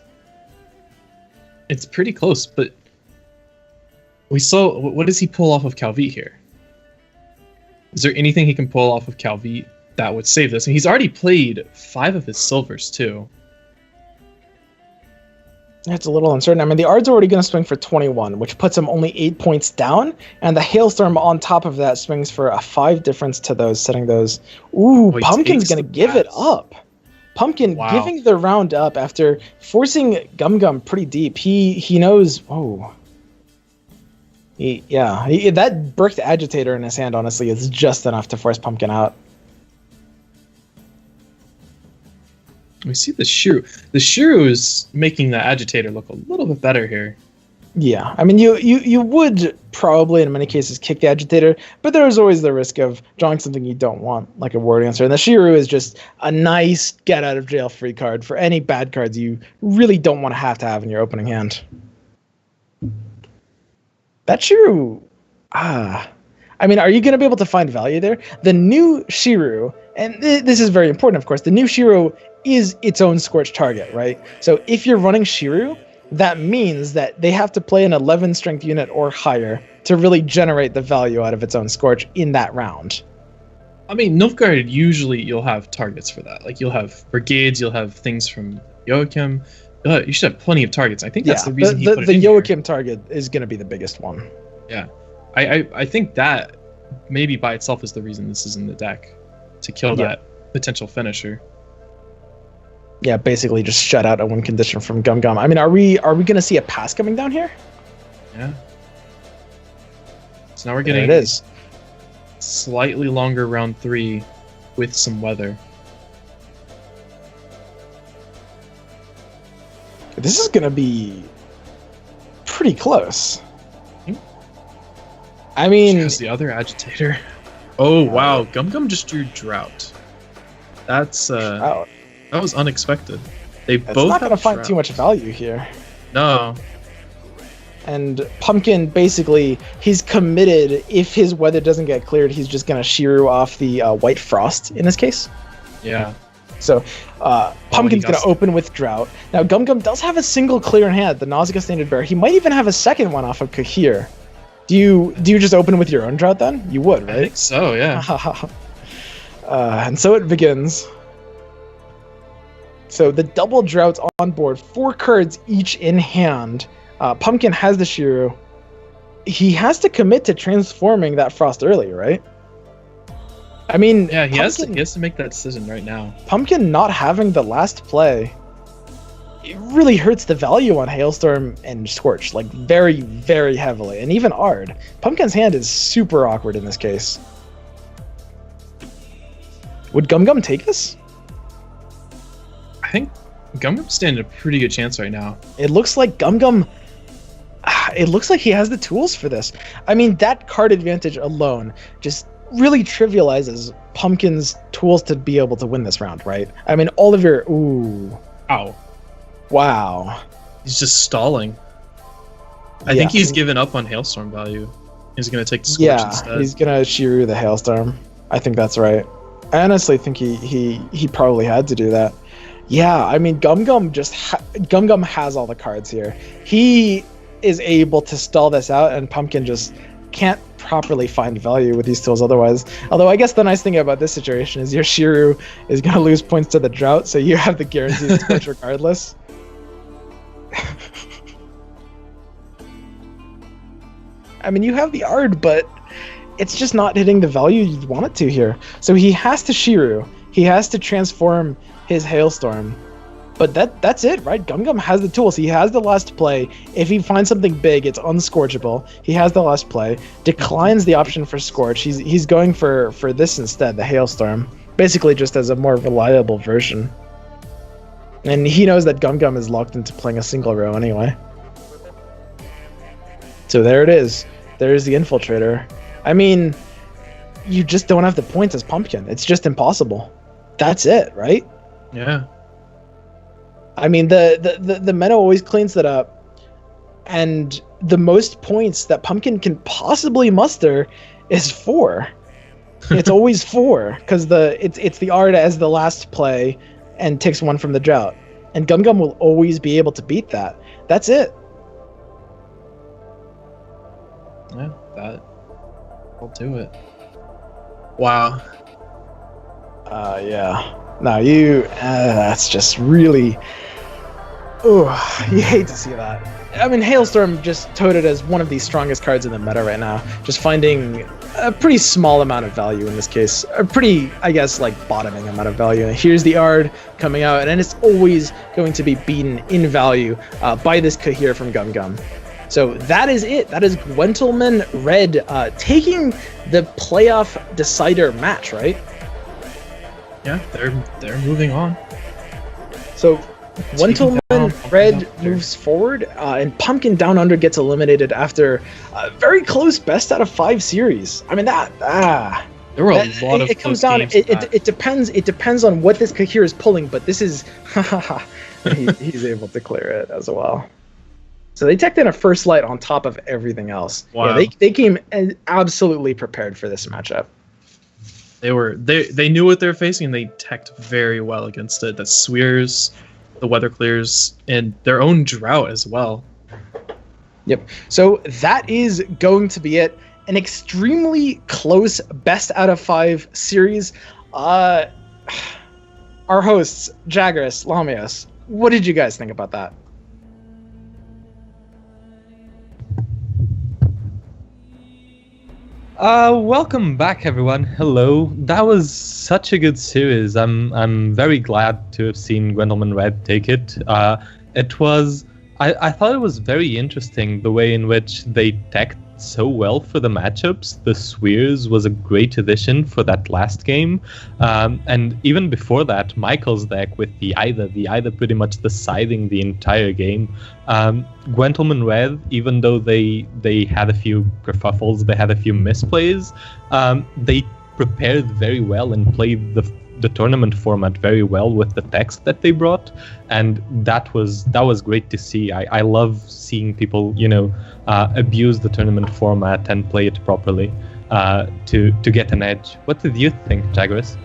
It's pretty close, but we saw... What does he pull off of Calvite here? Is there anything he can pull off of Calvite that would save this? And he's already played 5 of his silvers, too. It's a little uncertain. I mean, the Ard's already going to swing for 21, which puts him only 8 points down, and the Hailstorm on top of that swings for a 5 difference to those, setting those. Ooh, he Pumpkin's takes going to the give it pass. up. Pumpkin Wow. giving the round up after forcing GumGum pretty deep. He knows. Oh, that bricked agitator in his hand, honestly, is just enough to force Pumpkin out. We see the Shrew. The Shrew is making the agitator look a little bit better here. Yeah, I mean, you would probably in many cases kick the agitator, but there is always the risk of drawing something you don't want, like a ward answer. And the Shrew is just a nice get out of jail free card for any bad cards you really don't want to have in your opening hand. That Shrew, I mean, are you going to be able to find value there? The new Shrew, and this is very important, of course, the new Shrew is its own Scorch target, right? So if you're running Shrew, that means that they have to play an 11 strength unit or higher to really generate the value out of its own Scorch in that round. I mean, Nilfgaard, usually you'll have targets for that. Like, you'll have brigades, you'll have things from Joachim. You should have plenty of targets. I think that's the reason he put it the in here. Joachim target is going to be the biggest one. Yeah. I think that maybe by itself is the reason this is in the deck, to kill that potential finisher. Yeah, basically just shut out a win condition from GumGum. I mean, are we going to see a pass coming down here? Yeah. So now we're There getting it is. slightly longer round 3 with some weather. This is going to be pretty close. I mean, Choose the other agitator. Oh wow, GumGum just drew Drought. That's oh, that was unexpected. They it's both not going to have find Drought. too much value here. No. And Pumpkin, basically, he's committed. If his weather doesn't get cleared, he's just going to Shrew off the White Frost in this case. Yeah. So Pumpkin's got going to open with Drought. Now, GumGum does have a single clear in hand, the Nausicaa Standard Bearer. He might even have a second one off of Kahir. Do you just open with your own Drought then? You would, I think right? so, yeah. And so it begins. So the double Droughts on board, 4 cards each in hand. Pumpkin has the Shrew. He has to commit to transforming that Frost early, right? I mean, Yeah, he has to make that decision right now. Pumpkin not having the last play, it really hurts the value on Hailstorm and Scorch, like very, very heavily, and even Ard. Pumpkin's hand is super awkward in this case. Would GumGum take this? I think GumGum's standing a pretty good chance right now. It looks like GumGum. It looks like he has the tools for this. I mean, that card advantage alone just really trivializes Pumpkin's tools to be able to win this round, right? I mean, all of your Ow. wow. He's just stalling. I think he's given up on Hailstorm value. He's going to take the Scorch instead. He's gonna Shrew the Hailstorm. I think that's right. I honestly think he probably had to do that. Yeah, I mean, GumGum GumGum has all the cards here. He is able to stall this out, and Pumpkin just can't properly find value with these tools otherwise. Although I guess the nice thing about this situation is your Shrew is going to lose points to the Drought, so you have the guaranteed Scorch regardless. I mean, you have the Ard, but it's just not hitting the value you'd want it to here. So he has to Shrew. He has to transform his Hailstorm. But that's it, right? GumGum has the tools. He has the last play. If he finds something big, it's unscorchable. He has the last play. Declines the option for Scorch. He's going for this instead, the Hailstorm. Basically just as a more reliable version. And he knows that GumGum is locked into playing a single row anyway. So there it is. There's the Infiltrator. I mean, you just don't have the points as Pumpkin. It's just impossible. That's it, right? Yeah. I mean, the meta always cleans that up, and the most points that Pumpkin can possibly muster is 4. It's always 4 because it's the Ard as the last play and takes 1 from the Drought, and GumGum will always be able to beat that. That's it. Yeah, I'll do it. Wow. Yeah. No, that's just really, Oh, you hate to see that. I mean, Hailstorm just touted as one of the strongest cards in the meta right now. Just finding a pretty small amount of value in this case. A pretty, I guess, like, bottoming amount of value. And here's the Ard coming out, and it's always going to be beaten in value by this Kahir from GumGum. So that is it. That is Gwentlemen Red taking the playoff decider match, right? Yeah, they're moving on. So Gwentlemen Red moves forward, and Pumpkin Down Under gets eliminated after a very close best out of 5 series. I mean, there were a lot of. It comes down. It depends. It depends on what this Kahir is pulling, but this is he's able to clear it as well. So they teched in a first light on top of everything else. Wow. Yeah, they came absolutely prepared for this matchup. They knew what they were facing, and they teched very well against it. The Swears, the Weather Clears, and their own Drought as well. Yep. So that is going to be it. An extremely close best out of 5 series. Our hosts, Jagras, Lamios, what did you guys think about that? Welcome back, everyone. Hello. That was such a good series. I'm very glad to have seen Gwentlemen Red take it. It was. I thought it was very interesting the way in which they teched so well for the matchups. The Swears was a great addition for that last game, and even before that, Michael's deck with the Either pretty much deciding the entire game. Gwentlemen Red, even though they had a few kerfuffles, they had a few misplays, they prepared very well and played the tournament format very well with the text that they brought, and that was great to see. I love seeing people, abuse the tournament format and play it properly to get an edge. What did you think, Jagras?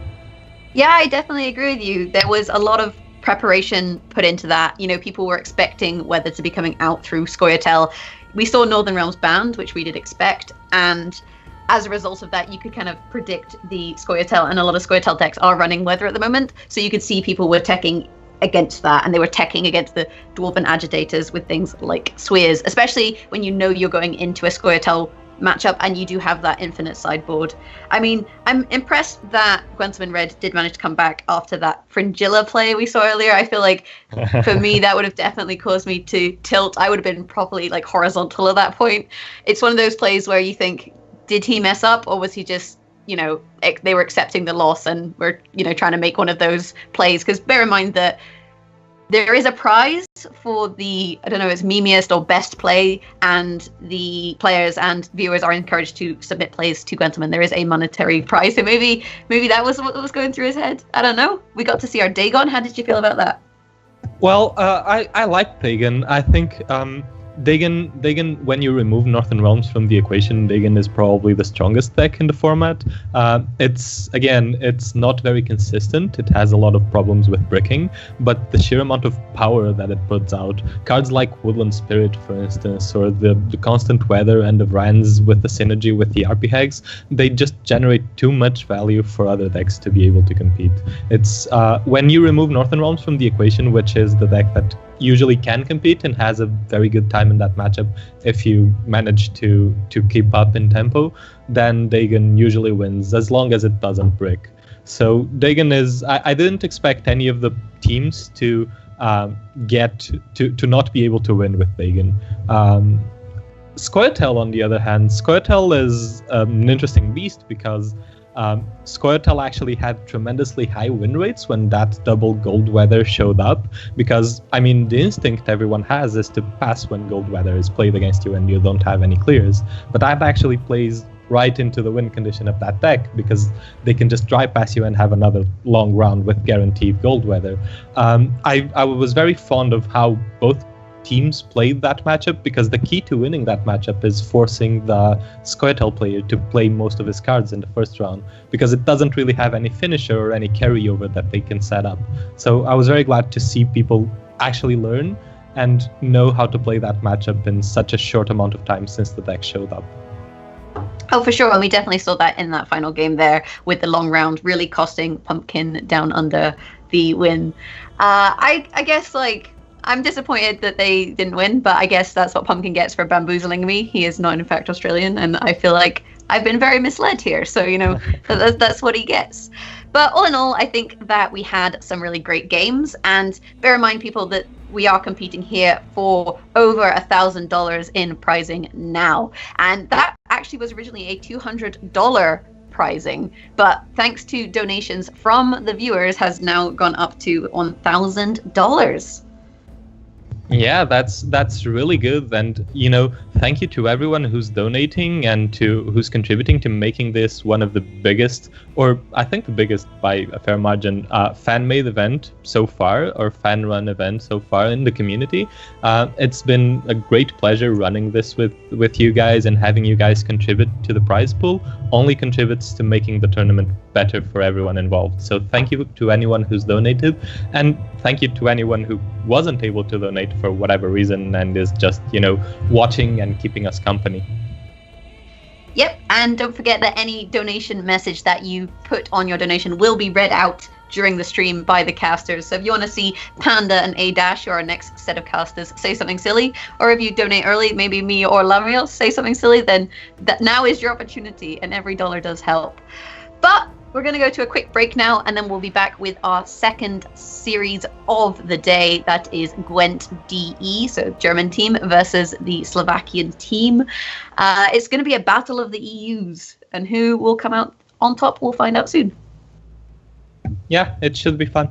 Yeah, I definitely agree with you. There was a lot of preparation put into that. People were expecting Weather to be coming out through Scoia'tael. We saw Northern Realms banned, which we did expect, and as a result of that, you could kind of predict the Scoia'tael, and a lot of Scoia'tael decks are running Weather at the moment, so you could see people were teching against that, and they were teching against the Dwarven Agitators with things like Swears, especially when you're going into a Scoia'tael matchup and you do have that infinite sideboard. I mean, I'm impressed that Gwentlemen Red did manage to come back after that Fringilla play we saw earlier. I feel like for me that would have definitely caused me to tilt. I would have been properly like horizontal at that point. It's one of those plays where you think, did he mess up, or was he just, they were accepting the loss and were, trying to make one of those plays? Because bear in mind that there is a prize for the, I don't know, it's memeiest or best play, and the players and viewers are encouraged to submit plays to Gwentlemen. There is a monetary prize, so maybe that was what was going through his head. I don't know. We got to see our Dagon. How did you feel about that? Well, I like Dagon. I think Dagon, when you remove Northern Realms from the equation, Dagon is probably the strongest deck in the format. It's not very consistent. It has a lot of problems with bricking, but the sheer amount of power that it puts out, cards like Woodland Spirit, for instance, or the constant Weather and the Vrans with the synergy with the RP Hex, they just generate too much value for other decks to be able to compete. It's when you remove Northern Realms from the equation, which is the deck that usually can compete and has a very good time in that matchup if you manage to keep up in tempo, then Dagon usually wins as long as it doesn't brick. So Dagon is, I didn't expect any of the teams to get to not be able to win with Dagon. Scoia'tael, on the other hand, Scoia'tael is an interesting beast because Scoia'tael actually had tremendously high win rates when that double Gold Weather showed up, because, I mean, the instinct everyone has is to pass when Gold Weather is played against you and you don't have any clears, but that actually plays right into the win condition of that deck, because they can just dry pass you and have another long round with guaranteed Gold Weather. I was very fond of how both teams played that matchup, because the key to winning that matchup is forcing the Scoia'tael player to play most of his cards in the first round, because it doesn't really have any finisher or any carryover that they can set up. So I was very glad to see people actually learn and know how to play that matchup in such a short amount of time since the deck showed up. Oh, for sure. And we definitely saw that in that final game there with the long round really costing Pumpkin Down Under the win. I guess, like, I'm disappointed that they didn't win, but I guess that's what Pumpkin gets for bamboozling me. He is not, in fact, Australian, and I feel like I've been very misled here. So, that's what he gets. But all in all, I think that we had some really great games. And bear in mind, people, that we are competing here for over $1,000 in prizing now. And that actually was originally a $200 prizing, but thanks to donations from the viewers has now gone up to $1,000. Yeah, that's really good, and thank you to everyone who's donating and who's contributing to making this one of the biggest, or I think the biggest by a fair margin, fan-made event so far, or fan-run event so far in the community. It's been a great pleasure running this with you guys, and having you guys contribute to the prize pool only contributes to making the tournament better for everyone involved. So thank you to anyone who's donated, and thank you to anyone who wasn't able to donate for whatever reason and is just, watching and keeping us company. Yep, and don't forget that any donation message that you put on your donation will be read out during the stream by the casters. So if you want to see Panda and A-Dash, or our next set of casters, say something silly, or if you donate early, maybe me or Lamios say something silly, then now is your opportunity, and every dollar does help. But we're going to go to a quick break now, and then we'll be back with our second series of the day. That is Gwent DE, so German team versus the Slovakian team. It's going to be a battle of the EUs, and who will come out on top, we'll find out soon. Yeah, it should be fun.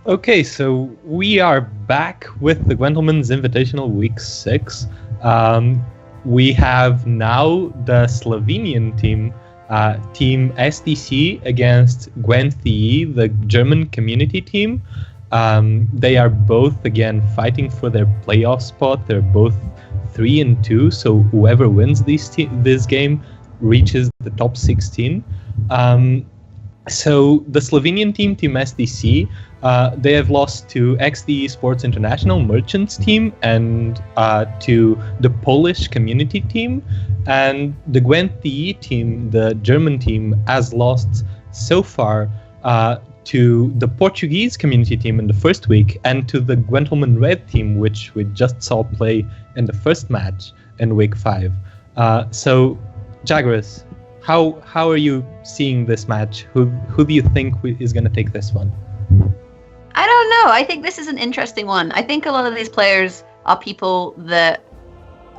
Okay, so we are back with the Gwentlemen's Invitational Week 6. We have now the Slovenian team, Team SDC, against Gwent, the German community team. They are both, again, fighting for their playoff spot. They're both 3-2, so whoever wins this game reaches the top 16. So the Slovenian team, Team SDC, they have lost to XD Sports International Merchants team and to the Polish community team. And the Gwent team, the German team, has lost so far to the Portuguese community team in the first week and to the Gwentlemen Red team, which we just saw play in the first match in week 5. So, Jagras, how are you seeing this match? Who do you think is going to take this one? I don't know. I think this is an interesting one. I think a lot of these players are people that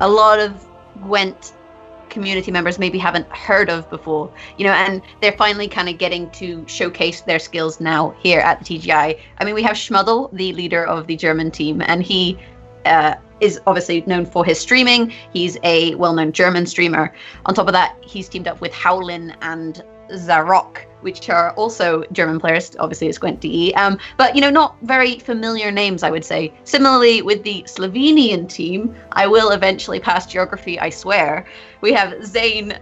a lot of Gwent community members maybe haven't heard of before, and they're finally kind of getting to showcase their skills now here at the TGI. I mean, we have Schmuddel, the leader of the German team, and he is obviously known for his streaming. He's a well-known German streamer. On top of that, he's teamed up with Howlin and Zarok, which are also German players. Obviously, it's Gwent DE, but not very familiar names, I would say. Similarly, with the Slovenian team, I will eventually pass geography, I swear. We have Zane,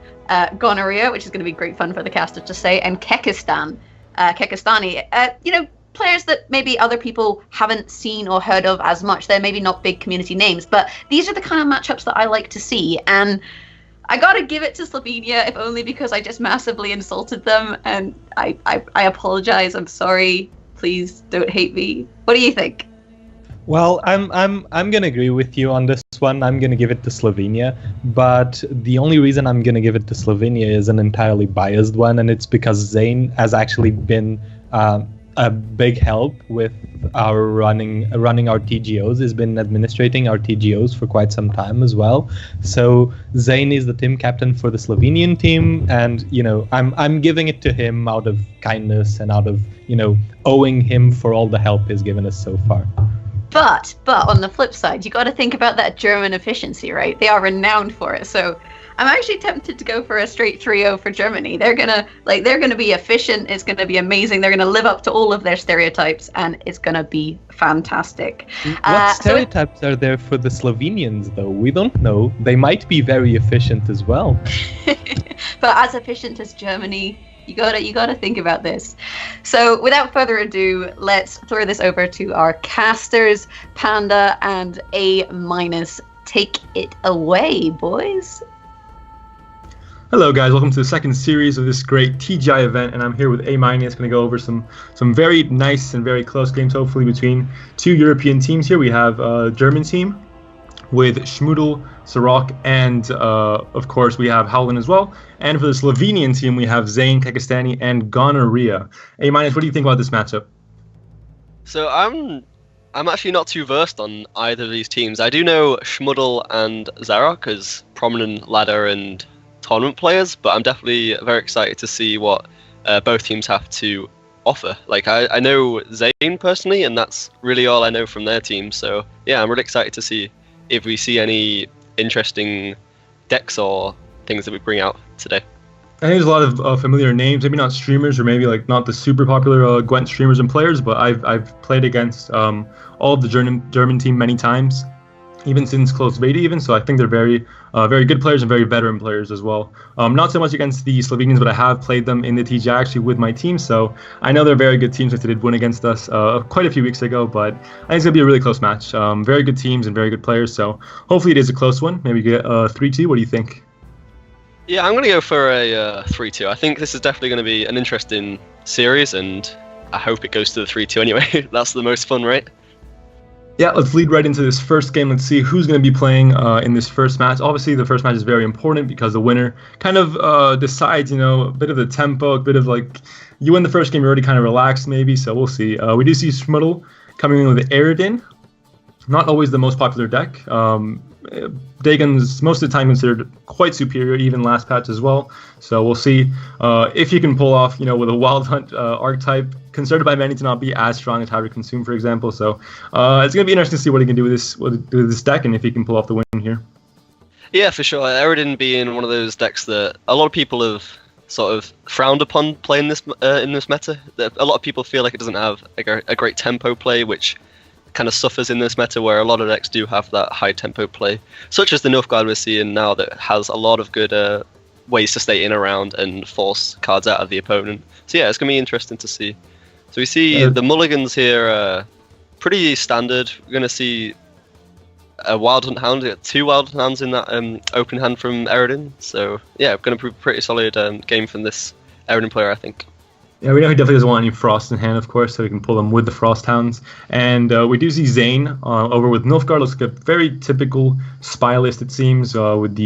Gonorrhea, which is going to be great fun for the casters to say, and Kekistani. Players that maybe other people haven't seen or heard of as much. They're maybe not big community names, but these are the kind of matchups that I like to see. And I gotta give it to Slovenia, if only because I just massively insulted them, and I apologize. I'm sorry. Please don't hate me. What do you think? Well, I'm gonna agree with you on this one. I'm gonna give it to Slovenia, but the only reason I'm gonna give it to Slovenia is an entirely biased one, and it's because Zane has actually been a big help with our running our TGOs. He's been administrating our TGOs for quite some time as well. So Zane is the team captain for the Slovenian team, and I'm giving it to him out of kindness and out of owing him for all the help he's given us so far. But on the flip side, you got to think about that German efficiency, right? They are renowned for it. So I'm actually tempted to go for a straight 3-0 for Germany. They're gonna be efficient. It's gonna be amazing. They're gonna live up to all of their stereotypes, and it's gonna be fantastic. What stereotypes are there for the Slovenians, though? We don't know. They might be very efficient as well. But as efficient as Germany, you gotta think about this. So without further ado, let's throw this over to our casters, Panda and A-. Take it away, boys. Hello guys, welcome to the second series of this great TGI event, and I'm here with A-. It's going to go over some very nice and very close games, hopefully, between two European teams here. We have a German team with Schmuddel, Zarok, and of course we have Howlin as well. And for the Slovenian team, we have Zane, Kekistani, and Gonorrhea. A-, what do you think about this matchup? So I'm actually not too versed on either of these teams. I do know Schmuddel and Zarok as prominent ladder and tournament players, but I'm definitely very excited to see what both teams have to offer. Like I know Zane personally, and that's really all I know from their team. So yeah, I'm really excited to see if we see any interesting decks or things that we bring out today. I think there's a lot of familiar names, maybe not streamers or maybe like not the super popular Gwent streamers and players, but I've played against all of the German team many times. even since close beta even, so I think they're very good players and very veteran players as well. Not so much against the Slovenians, but I have played them in the TGI actually with my team, so I know they're very good teams since they did win against us quite a few weeks ago, but I think it's going to be a really close match. Very good teams and very good players, so hopefully it is a close one. Maybe get 3-2. What do you think? Yeah, I'm going to go for a 3-2. I think this is definitely going to be an interesting series, and I hope it goes to the 3-2 anyway. That's the most fun, right? Yeah, let's lead right into this first game. Let's see who's going to be playing in this first match. Obviously, the first match is very important because the winner kind of decides, a bit of the tempo, a bit of like, you win the first game, you're already kind of relaxed maybe, so we'll see. We do see Schmuddle coming in with Eredin. Not always the most popular deck. Dagon's most of the time considered quite superior, even last patch as well. So we'll see if you can pull off, with a Wild Hunt archetype, considered by many to not be as strong as Hybrid Consume, for example. So it's going to be interesting to see what he can do with this deck and if he can pull off the win here. Yeah, for sure. Eredin being one of those decks that a lot of people have sort of frowned upon playing this in this meta. A lot of people feel like it doesn't have a great tempo play, which kind of suffers in this meta, where a lot of decks do have that high tempo play, such as the Nilfgaard we're seeing now that has a lot of good ways to stay in around and force cards out of the opponent. So yeah, it's going to be interesting to see. So we see the mulligans here pretty standard. We're going to see a Wild Hunt Hound, 2 Wild Hunt Hounds in that open hand from Eredin. So yeah, going to be a pretty solid game from this Eredin player, I think. Yeah, we know he definitely doesn't want any Frost in hand, of course, so we can pull them with the Frost Hounds. And we do see Zane over with Nilfgaard. Looks like a very typical spy list, it seems, with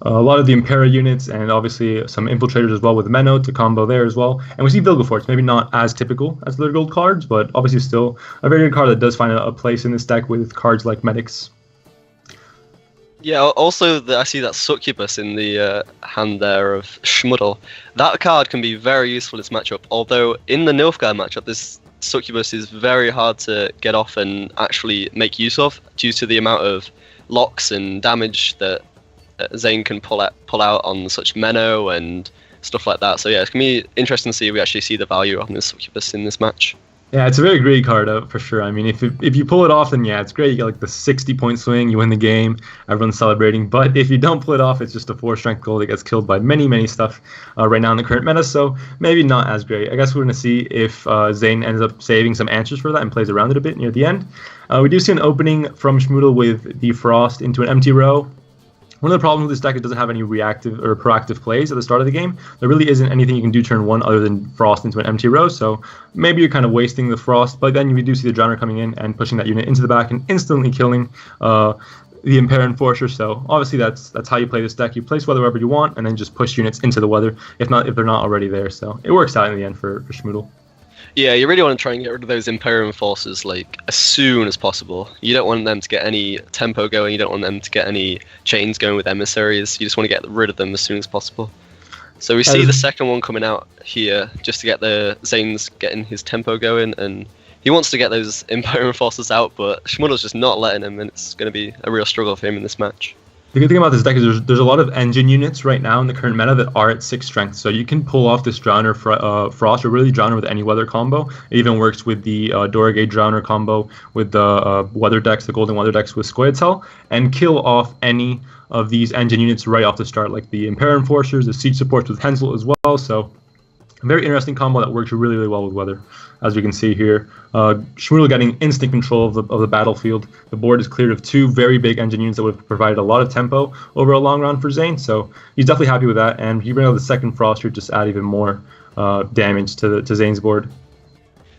a lot of the Impera units and obviously some Infiltrators as well with Menno to combo there as well. And we see Vilgefortz, maybe not as typical as the other gold cards, but obviously still a very good card that does find a place in this deck with cards like Medics. Yeah, also I see that Succubus in the hand there of Schmuddle. That card can be very useful in this matchup, although in the Nilfgaard matchup, this Succubus is very hard to get off and actually make use of due to the amount of locks and damage that Zane can pull out on such Menno and stuff like that. So yeah, it's going to be interesting to see if we actually see the value of this Succubus in this match. Yeah, it's a very great card for sure. I mean, if you pull it off, then yeah, it's great. You get like the 60-point swing, you win the game, everyone's celebrating. But if you don't pull it off, it's just a 4-strength gold that gets killed by many stuff right now in the current meta. So maybe not as great. I guess we're going to see if Zane ends up saving some answers for that and plays around it a bit near the end. We do see an opening from Schmuddle with the Frost into an empty row. One of the problems with this deck is it doesn't have any reactive or proactive plays at the start of the game. There really isn't anything you can do turn 1 other than Frost into an empty row, so maybe you're kind of wasting the Frost, but then you do see the Drowner coming in and pushing that unit into the back and instantly killing the Impera Enforcer. So obviously that's how you play this deck. You place weather wherever you want and then just push units into the weather if they're not already there. So it works out in the end for Schmuddle. Yeah, you really want to try and get rid of those Impera Enforcers like as soon as possible. You don't want them to get any tempo going, you don't want them to get any chains going with emissaries, you just want to get rid of them as soon as possible. So we see the second one coming out here just to get Zane's getting his tempo going, and he wants to get those Impera Enforcers out, but Schmuddle's just not letting him, and it's going to be a real struggle for him in this match. The good thing about this deck is there's a lot of engine units right now in the current meta that are at 6 strength, so you can pull off this Drowner Frost or really Drowner with any weather combo. It even works with the Doragate Drowner combo with the weather decks, the golden weather decks with Scoia'tael, and kill off any of these engine units right off the start, like the Impera Enforcers, the Siege Supports with Hensel as well. So a very interesting combo that works really well with weather, as we can see here. Schmuddle getting instant control of the battlefield. The board is cleared of 2 very big engine units that would have provided a lot of tempo over a long run for Zane, so he's definitely happy with that, and he bring out the second Froster just add even more damage to Zane's board.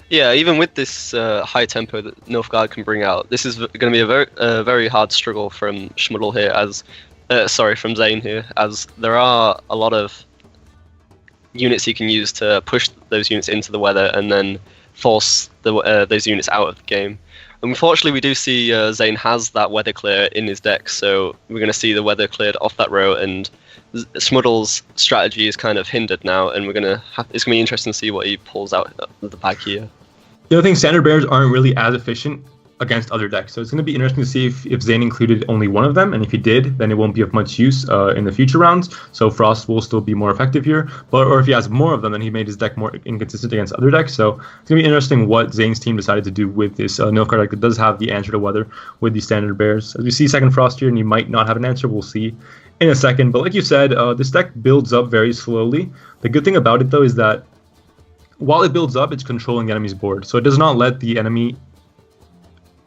Yeah, even with this high tempo that Nilfgaard can bring out, this is going to be a very hard struggle from Schmuddle here, from Zane here, as there are a lot of units he can use to push those units into the weather and then force those units out of the game. Unfortunately, we do see Zane has that weather clear in his deck, so we're going to see the weather cleared off that row, and Schmuddle's strategy is kind of hindered now, and it's going to be interesting to see what he pulls out of the bag here. The other thing, standard bears aren't really as efficient against other decks. So it's going to be interesting to see if Zane included only one of them, and if he did, then it won't be of much use in the future rounds. So Frost will still be more effective here, or if he has more of them, then he made his deck more inconsistent against other decks. So it's going to be interesting what Zane's team decided to do with this Nilfgaard deck that does have the answer to weather with the standard bears. As we see second Frost here, and he might not have an answer, we'll see in a second. But like you said, this deck builds up very slowly. The good thing about it, though, is that while it builds up, it's controlling the enemy's board. So it does not let the enemy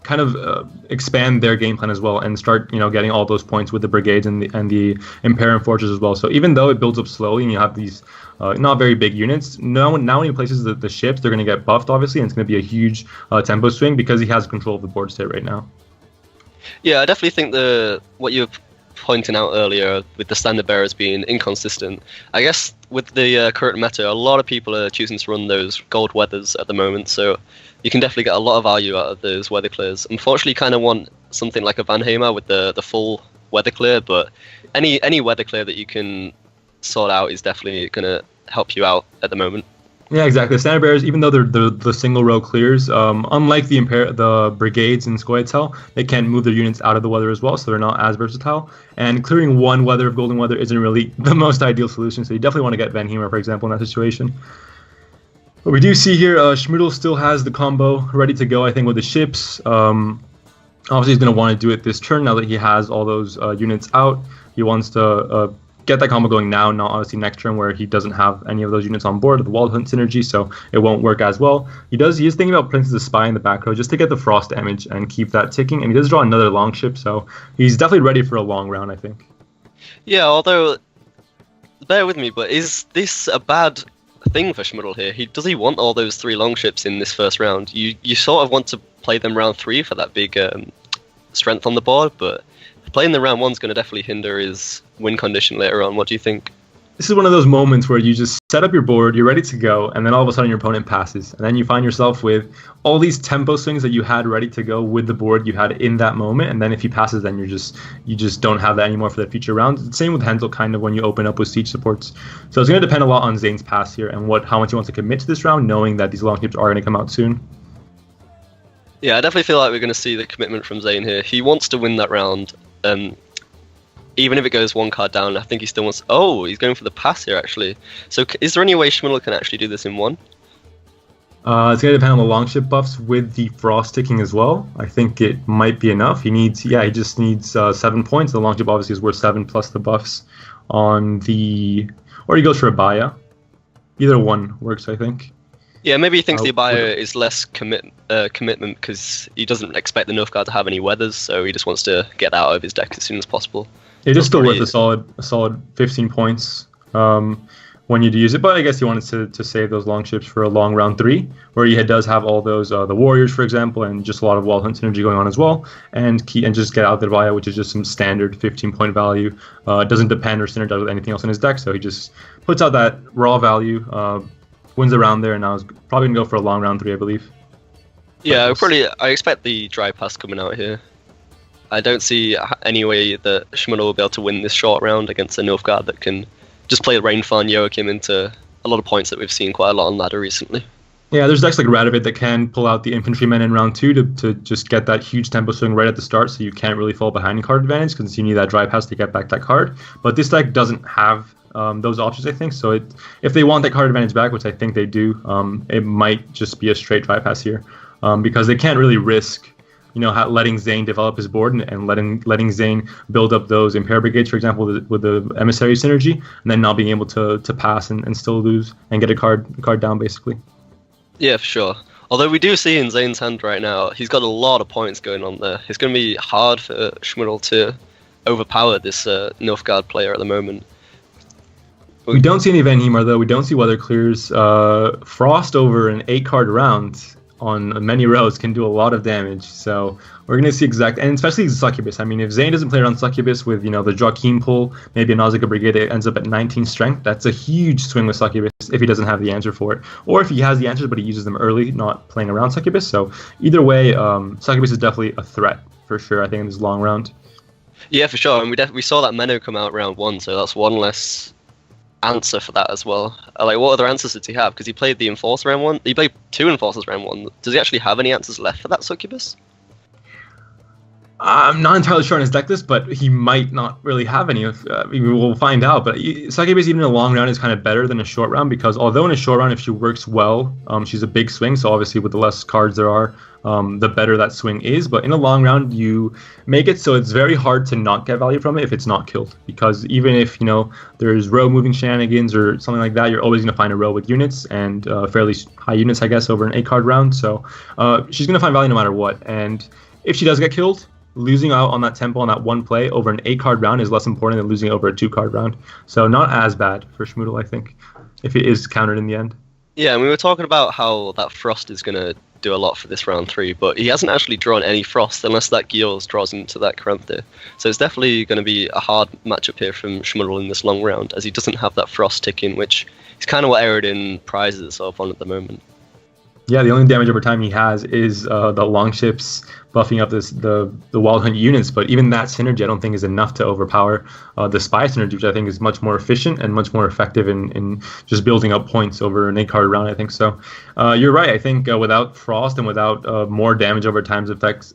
kind of expand their game plan as well and start, getting all those points with the brigades and the Impair and Fortress as well. So even though it builds up slowly and you have these not very big units, now when he places the ships, they're going to get buffed, obviously, and it's going to be a huge tempo swing because he has control of the board state right now. Yeah, I definitely think what you were pointing out earlier with the standard bearers being inconsistent, I guess with the current meta, a lot of people are choosing to run those gold weathers at the moment, so you can definitely get a lot of value out of those weather clears. Unfortunately, you kind of want something like a Van Hamer with the full weather clear, but any weather clear that you can sort out is definitely going to help you out at the moment. Yeah, exactly. The standard bearers, even though they're the single row clears, unlike the brigades in Skoyatel, they can't move their units out of the weather as well, so they're not as versatile. And clearing one weather of golden weather isn't really the most ideal solution, so you definitely want to get Van Hamer, for example, in that situation. But we do see here, Schmoodle still has the combo ready to go, I think, with the ships. Obviously, he's going to want to do it this turn now that he has all those units out. He wants to get that combo going now, not obviously next turn where he doesn't have any of those units on board, the Wall Hunt synergy, so it won't work as well. He is thinking about Princess of Spy in the back row just to get the frost damage and keep that ticking, and he does draw another long ship, so he's definitely ready for a long round, I think. Yeah, although, bear with me, but is this a bad thing for Schmoodle here? Does he want all those 3 long ships in this first round? You sort of want to play them round 3 for that big strength on the board, but playing the round 1's going to definitely hinder his win condition later on. What do you think? This is one of those moments where you just set up your board, you're ready to go, and then all of a sudden your opponent passes. And then you find yourself with all these tempo swings that you had ready to go with the board you had in that moment. And then if he passes, then you just don't have that anymore for the future rounds. The same with Hensel, kind of, when you open up with siege supports. So it's going to depend a lot on Zane's pass here and how much he wants to commit to this round, knowing that these long ships are going to come out soon. Yeah, I definitely feel like we're going to see the commitment from Zane here. He wants to win that round. Even if it goes 1 card down, I think he still wants... Oh, he's going for the pass here, actually. So is there any way Schmoodle can actually do this in 1? It's going to depend on the longship buffs with the frost ticking as well. I think it might be enough. He just needs 7 points. The longship obviously is worth 7 plus the buffs on the... Or he goes for a Abaya. Either one works, I think. Yeah, maybe he thinks the Abaya is less commitment because he doesn't expect the Nilfgaard to have any weathers, so he just wants to get that out of his deck as soon as possible. It is still worth a solid 15 points when you do use it, but I guess he wanted to save those long ships for a long round 3, where he does have all those the warriors, for example, and just a lot of wall hunt synergy going on as well, and just get out the Vaya, which is just some standard 15-point value. Doesn't depend or synergize with anything else in his deck, so he just puts out that raw value, wins the round there, and now is probably gonna go for a long round 3, I believe. Yeah, I expect the dry pass coming out here. I don't see any way that Schmoodle will be able to win this short round against a Nilfgaard that can just play Rainfall Joachim into a lot of points that we've seen quite a lot on ladder recently. Yeah, there's decks like Radovid that can pull out the infantrymen in round 2 to just get that huge tempo swing right at the start, so you can't really fall behind in card advantage because you need that dry pass to get back that card. But this deck doesn't have those options, I think. So if they want that card advantage back, which I think they do, it might just be a straight dry pass here because they can't really risk letting Zane develop his board and letting Zane build up those Impair Brigades, for example, with the Emissary synergy, and then not being able to pass and still lose and get a card down, basically. Yeah, for sure. Although we do see in Zane's hand right now, he's got a lot of points going on there. It's going to be hard for Schmoodle to overpower this Nilfgaard player at the moment. We don't see any Van Hemar, though. We don't see Weather Clears. Frost over an 8-card round on many rows can do a lot of damage, so we're going to see and especially Succubus. I mean, if Zane doesn't play around Succubus with, the Joaquin pull, maybe a Nausicaa Brigade that ends up at 19 strength, that's a huge swing with Succubus if he doesn't have the answer for it. Or if he has the answers but he uses them early, not playing around Succubus. So either way, Succubus is definitely a threat, for sure, I think, in this long round. Yeah, for sure, and we saw that Menno come out round 1, so that's one less answer for that as well. What other answers did he have? Because he played the Enforcer round 1. He played 2 Enforcers round 1. Does he actually have any answers left for that Succubus? I'm not entirely sure on his deck list, but he might not really have any. We'll find out. But Succubus, even in a long round, is kind of better than a short round because although in a short round, if she works well, she's a big swing. So obviously, with the less cards there are, the better that swing is. But in a long round, you make it so it's very hard to not get value from it if it's not killed. Because even if there's row moving shenanigans or something like that, you're always going to find a row with units and fairly high units, I guess, over an 8-card round. So she's going to find value no matter what. And if she does get killed, losing out on that tempo on that one play over an 8-card round is less important than losing over a 2-card round. So not as bad for Schmoodle, I think, if it is countered in the end. Yeah, and we were talking about how that Frost is going to do a lot for this round 3, but he hasn't actually drawn any Frost unless that Gios draws into that Karanthe. So it's definitely going to be a hard matchup here from Schmoodle in this long round, as he doesn't have that Frost ticking, which is kind of what Eredin prides itself on at the moment. Yeah, the only damage over time he has is the longships buffing up the Wild Hunt units, but even that synergy I don't think is enough to overpower the Spy synergy, which I think is much more efficient and much more effective in just building up points over an 8-card round, I think. So you're right, I think without Frost and without more damage over time's effects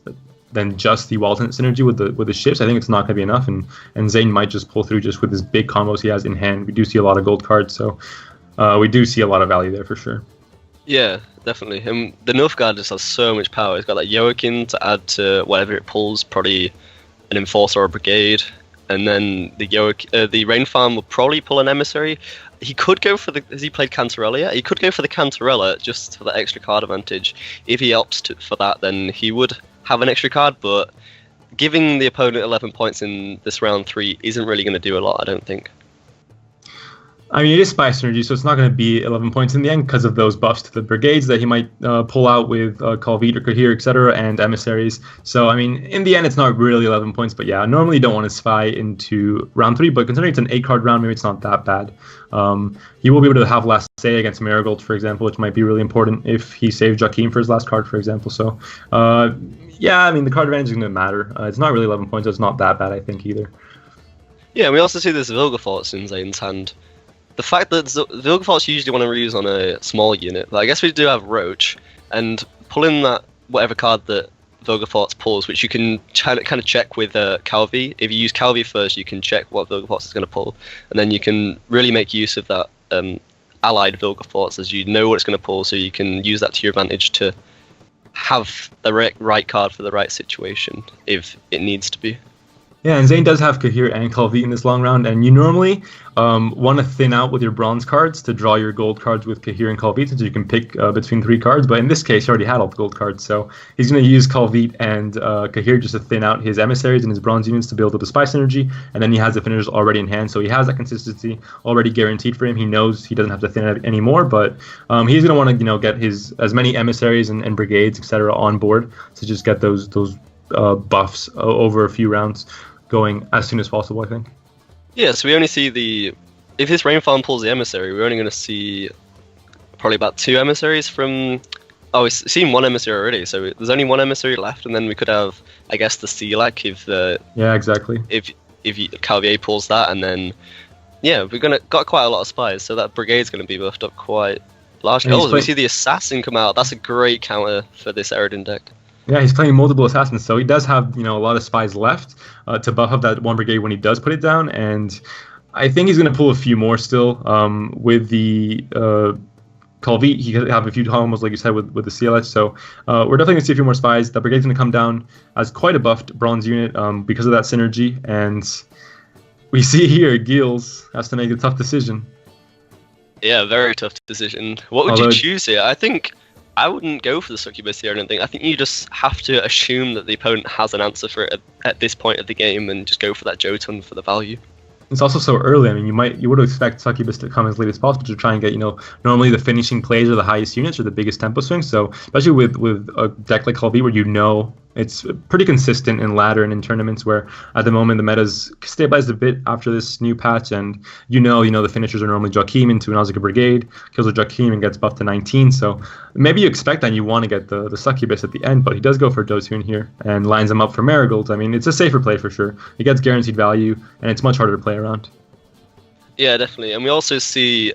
than just the Wild Hunt synergy with the ships, I think it's not going to be enough, and Zane might just pull through just with his big combos he has in hand. We do see a lot of gold cards, so we do see a lot of value there for sure. Yeah, definitely. The Nilfgaard just has so much power. He's got that Joachim to add to whatever it pulls, probably an Enforcer or a Brigade. And then the Rain Farm will probably pull an Emissary. He could go for has he played Cantarella yet? He could go for the Cantarella just for that extra card advantage. If he opts for that, then he would have an extra card, but giving the opponent 11 points in this round 3 isn't really going to do a lot, I don't think. I mean, it is Spy synergy, so it's not going to be 11 points in the end because of those buffs to the brigades that he might pull out with Kalvit or Kahir, etc., and emissaries. So, I mean, in the end, it's not really 11 points, but yeah, normally you don't want to Spy into round 3, but considering it's an 8-card round, maybe it's not that bad. He will be able to have last say against Marigold, for example, which might be really important if he saved Joachim for his last card, for example. So, yeah, I mean, the card advantage is going to matter. It's not really 11 points, so it's not that bad, I think, either. Yeah, we also see this Vilgefortz in Zane's hand. The fact that Vilgefortz usually want to reuse on a small unit, but I guess we do have Roach, and pulling that whatever card that Vilgefortz pulls, which you can kind of check with Calvi. If you use Calvi first, you can check what Vilgefortz is going to pull, and then you can really make use of that allied Vilgefortz, as you know what it's going to pull, so you can use that to your advantage to have the right card for the right situation, if it needs to be. Yeah, and Zane does have Kahir and Kalvit in this long round, and you normally want to thin out with your bronze cards to draw your gold cards with Kahir and Kalvit, so you can pick between 3 cards, but in this case, he already had all the gold cards, so he's going to use Kalvit and Kahir just to thin out his emissaries and his bronze units to build up the Spy synergy, and then he has the finishers already in hand, so he has that consistency already guaranteed for him. He knows he doesn't have to thin it anymore, but he's going to want to get his as many emissaries and brigades, etc., on board to just get those buffs over a few rounds going as soon as possible, I think. Yeah, so we only see if this Rain Farm pulls the emissary, we're only going to see probably about 2 emissaries from... Oh, we've seen 1 emissary already, so there's only 1 emissary left, and then we could have, I guess, the Selak if the... Yeah, exactly. If Calvier pulls that, and then... Yeah, got quite a lot of spies, so that brigade's going to be buffed up quite largely. Oh, we see the Assassin come out. That's a great counter for this Eredin deck. Yeah, he's playing multiple assassins, so he does have a lot of spies left to buff up that 1 brigade when he does put it down, and I think he's going to pull a few more still with the Kalvit. He could have a few combos, like you said, with the CLH, so we're definitely going to see a few more spies. The brigade's going to come down as quite a buffed bronze unit because of that synergy, and we see here Gilles has to make a tough decision. Yeah, very tough decision. What would you choose here? I think I wouldn't go for the Succubus here or anything. I think you just have to assume that the opponent has an answer for it at this point of the game and just go for that Jotun for the value. It's also so early. I mean, you would expect Succubus to come as late as possible to try and get, normally the finishing plays are the highest units or the biggest tempo swings. So especially with a deck like Kalvit where it's pretty consistent in ladder and in tournaments, where at the moment the meta's stabilized a bit after this new patch, and the finishers are normally Joachim into an Ozika Brigade, kills a Joachim and gets buffed to 19. So maybe you expect that and you want to get the Succubus at the end, but he does go for Jotun here and lines him up for Marigold. I mean, it's a safer play for sure. He gets guaranteed value, and it's much harder to play around. Yeah, definitely. And we also see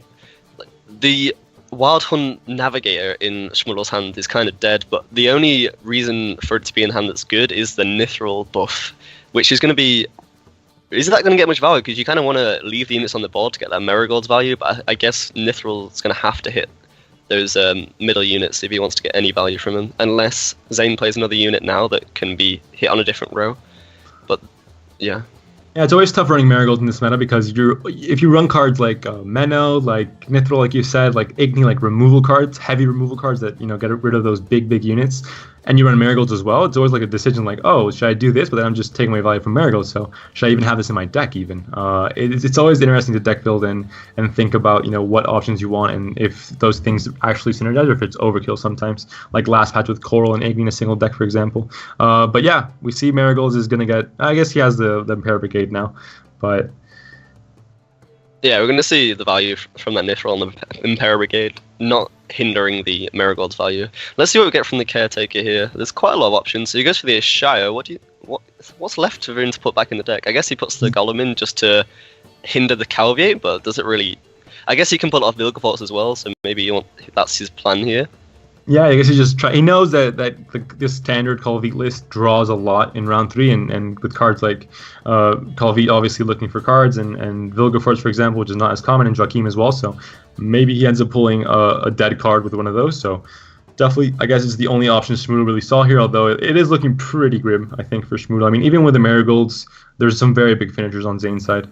the Wild Hunt Navigator in Schmuddel's hand is kind of dead, but the only reason for it to be in hand that's good is the Nithril buff, which is going to be... Is that going to get much value? Because you kind of want to leave the units on the board to get that Marigold's value, but I guess Nithril is going to have to hit those middle units if he wants to get any value from them, unless Zane plays another unit now that can be hit on a different row. But, yeah. Yeah, it's always tough running Marigold in this meta because if you run cards like Menno, like Nithril, like you said, like Igni, like removal cards, heavy removal cards that get rid of those big units, and you run Marigolds as well, it's always like a decision like, oh, should I do this? But then I'm just taking away value from Marigolds, so should I even have this in my deck even? It's always interesting to deck build and think about what options you want and if those things actually synergize or if it's overkill sometimes, like last patch with Coral and Igni in a single deck, for example. But yeah, we see Marigolds is going to get, I guess he has the Impera Brigade now, but... Yeah, we're going to see the value from that Nithril on the Impera Brigade, not hindering the Marigold's value. Let's see what we get from the Caretaker here. There's quite a lot of options. So he goes for the Shire. What's left for him to put back in the deck? I guess he puts the Golem in just to hinder the Calviate, but does it really... I guess he can pull off Vilgefortz as well, so maybe that's his plan here. Yeah, I guess he knows that this standard Calvite list draws a lot in round 3, and with cards like Calvite obviously looking for cards, and Vilgefortz, for example, which is not as common, and Joachim as well, so maybe he ends up pulling a dead card with one of those, so definitely, I guess it's the only option Schmoodle really saw here, although it is looking pretty grim, I think, for Schmoodle. I mean, even with the Marigolds, there's some very big finishers on Zane's side.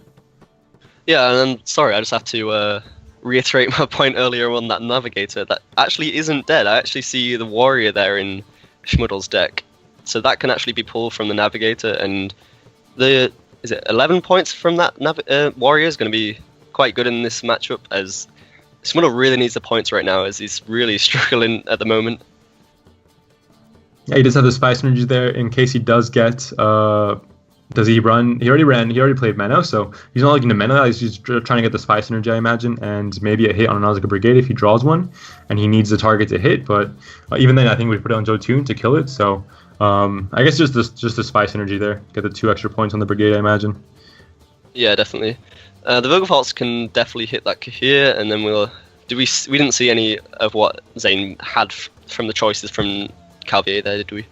Yeah, and then, sorry, I just have to... reiterate my point earlier on that Navigator that actually isn't dead. I actually see the Warrior there in Schmuddel's deck, so that can actually be pulled from the Navigator, and 11 points from that Warrior is going to be quite good in this matchup, as Schmuddel really needs the points right now as he's really struggling at the moment. Yeah, he does have the Spy Synergy there in case he does get does he run? He already played Menno, so he's not looking to Menno. He's just trying to get the Spy Synergy, I imagine, and maybe a hit on a Nausicaa Brigade if he draws one, and he needs the target to hit. But even then, I think we put it on Jotun to kill it. So I guess just the Spy Synergy there, get the 2 extra points on the Brigade, I imagine. Yeah, definitely. The Vilgefortz can definitely hit that here, and then we didn't see any of what Zane had from the choices from Calvier there, did we?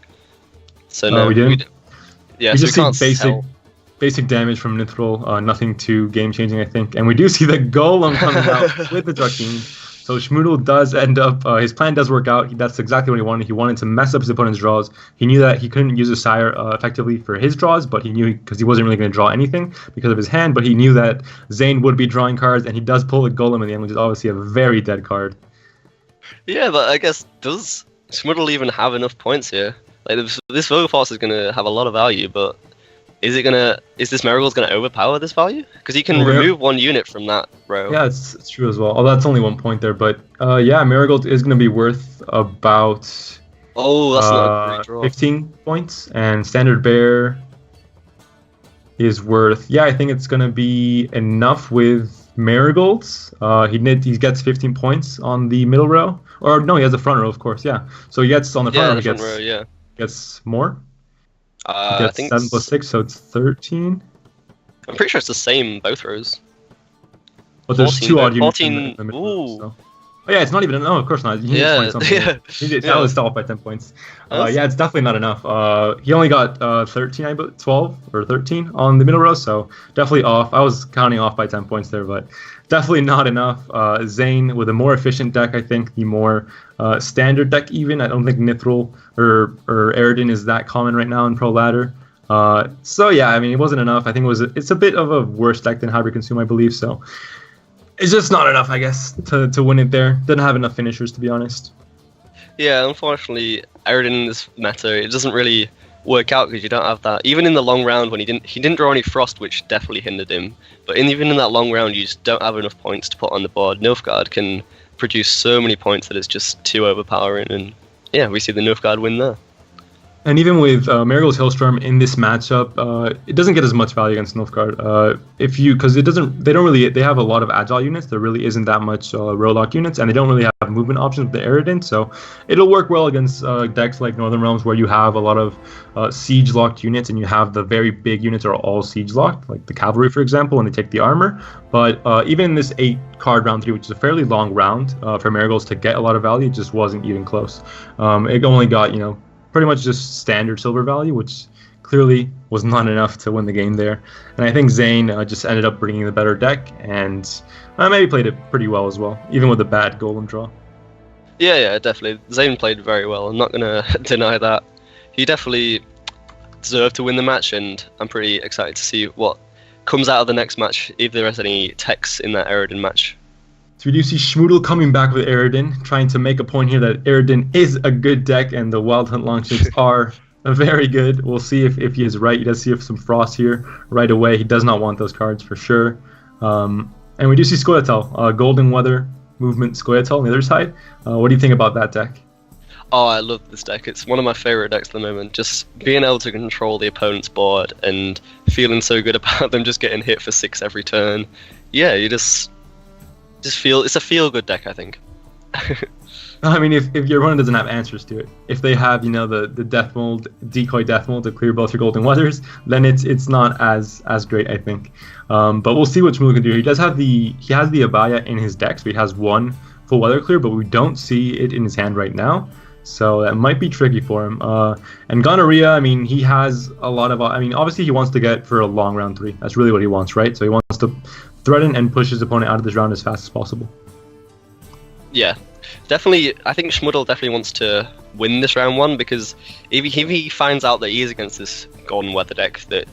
So no, we didn't. Yeah, we so just see basic damage from Nithril, nothing too game-changing, I think. And we do see the Golem coming out with the Joachim. So Schmoodle does end up, his plan does work out. That's exactly what he wanted. He wanted to mess up his opponent's draws. He knew that he couldn't use a Sire effectively for his draws, but he knew, because he wasn't really going to draw anything because of his hand, but he knew that Zane would be drawing cards, and he does pull the Golem in the end, which is obviously a very dead card. Yeah, but I guess, does Schmoodle even have enough points here? Like, this Vilgefortz is going to have a lot of value, but is this Marigold's going to overpower this value? Because he can remove 1 unit from that row. Yeah, it's true as well. Although that's only 1 point there, but yeah, Marigold is going to be worth about that's not a great draw. 15 points, and Standard Bear is worth, I think it's going to be enough with Marigolds. He gets 15 points on the middle row, or no, he has the front row, of course. Yeah, so he gets on the front row. Gets more. I think 7 plus 6, so it's 13. I'm pretty sure it's the same both rows. But there's 2 odd units 14. in the middle. So. Oh yeah, it's not even. No, of course not. You need to find something. That was off by 10 points. Yeah, it's definitely not enough. He only got 12 or 13 on the middle row, so definitely off. I was counting off by 10 points there, but definitely not enough. Zane with a more efficient deck, I think, the more standard deck even. I don't think Nithril or Aridin is that common right now in Pro Ladder. So yeah, I mean, it wasn't enough. I think it's a bit of a worse deck than Hybrid Consume, I believe. So it's just not enough, I guess, to win it there. Didn't have enough finishers, to be honest. Yeah, unfortunately, Aridin in this meta, it doesn't really work out because you don't have that. Even in the long round when he didn't draw any Frost, which definitely hindered him. But even in that long round, you just don't have enough points to put on the board. Nilfgaard can produce so many points that it's just too overpowering, and yeah, we see the Nilfgaard win there. And even with Marigold's Hailstorm in this matchup, it doesn't get as much value against Nilfgaard. Because they have a lot of agile units. There really isn't that much Rolock units, and they don't really have movement options with the Eredin. So it'll work well against decks like Northern Realms, where you have a lot of siege locked units, and you have the very big units are all siege locked, like the cavalry, for example, and they take the armor. But even in this 8-card round 3, which is a fairly long round for Marigolds to get a lot of value, it just wasn't even close. It only got pretty much just standard silver value, which clearly was not enough to win the game there. And I think Zane just ended up bringing the better deck, and maybe played it pretty well as well, even with a bad golem draw. Yeah, definitely. Zane played very well. I'm not going to deny that. He definitely deserved to win the match, and I'm pretty excited to see what comes out of the next match, if there is any techs in that Eredin match. So we do see Schmoodle coming back with Eredin, trying to make a point here that Eredin is a good deck and the Wild Hunt Longshanks are very good. We'll see if he is right. He does see some Frost here right away. He does not want those cards for sure. And we do see Scoia'tael, Golden Weather movement Scoia'tael on the other side. What do you think about that deck? Oh, I love this deck. It's one of my favorite decks at the moment. Just being able to control the opponent's board and feeling so good about them just getting hit for 6 every turn. Yeah, you just feel it's a feel-good deck, I think. I mean, if your opponent doesn't have answers to it, if they have the death mold, decoy death mold to clear both your golden weathers, then it's not as great, I think. But we'll see what Shmuel can do. He has the Abaya in his deck, so he has 1 full weather clear, but we don't see it in his hand right now. So that might be tricky for him. And Gonorrhea, I mean, he has a lot of... I mean, obviously he wants to get for a long round 3. That's really what he wants, right? So he wants to threaten and push his opponent out of this round as fast as possible. Yeah, definitely. I think Schmuddle definitely wants to win this round 1, because if he finds out that he is against this Golden Weather deck that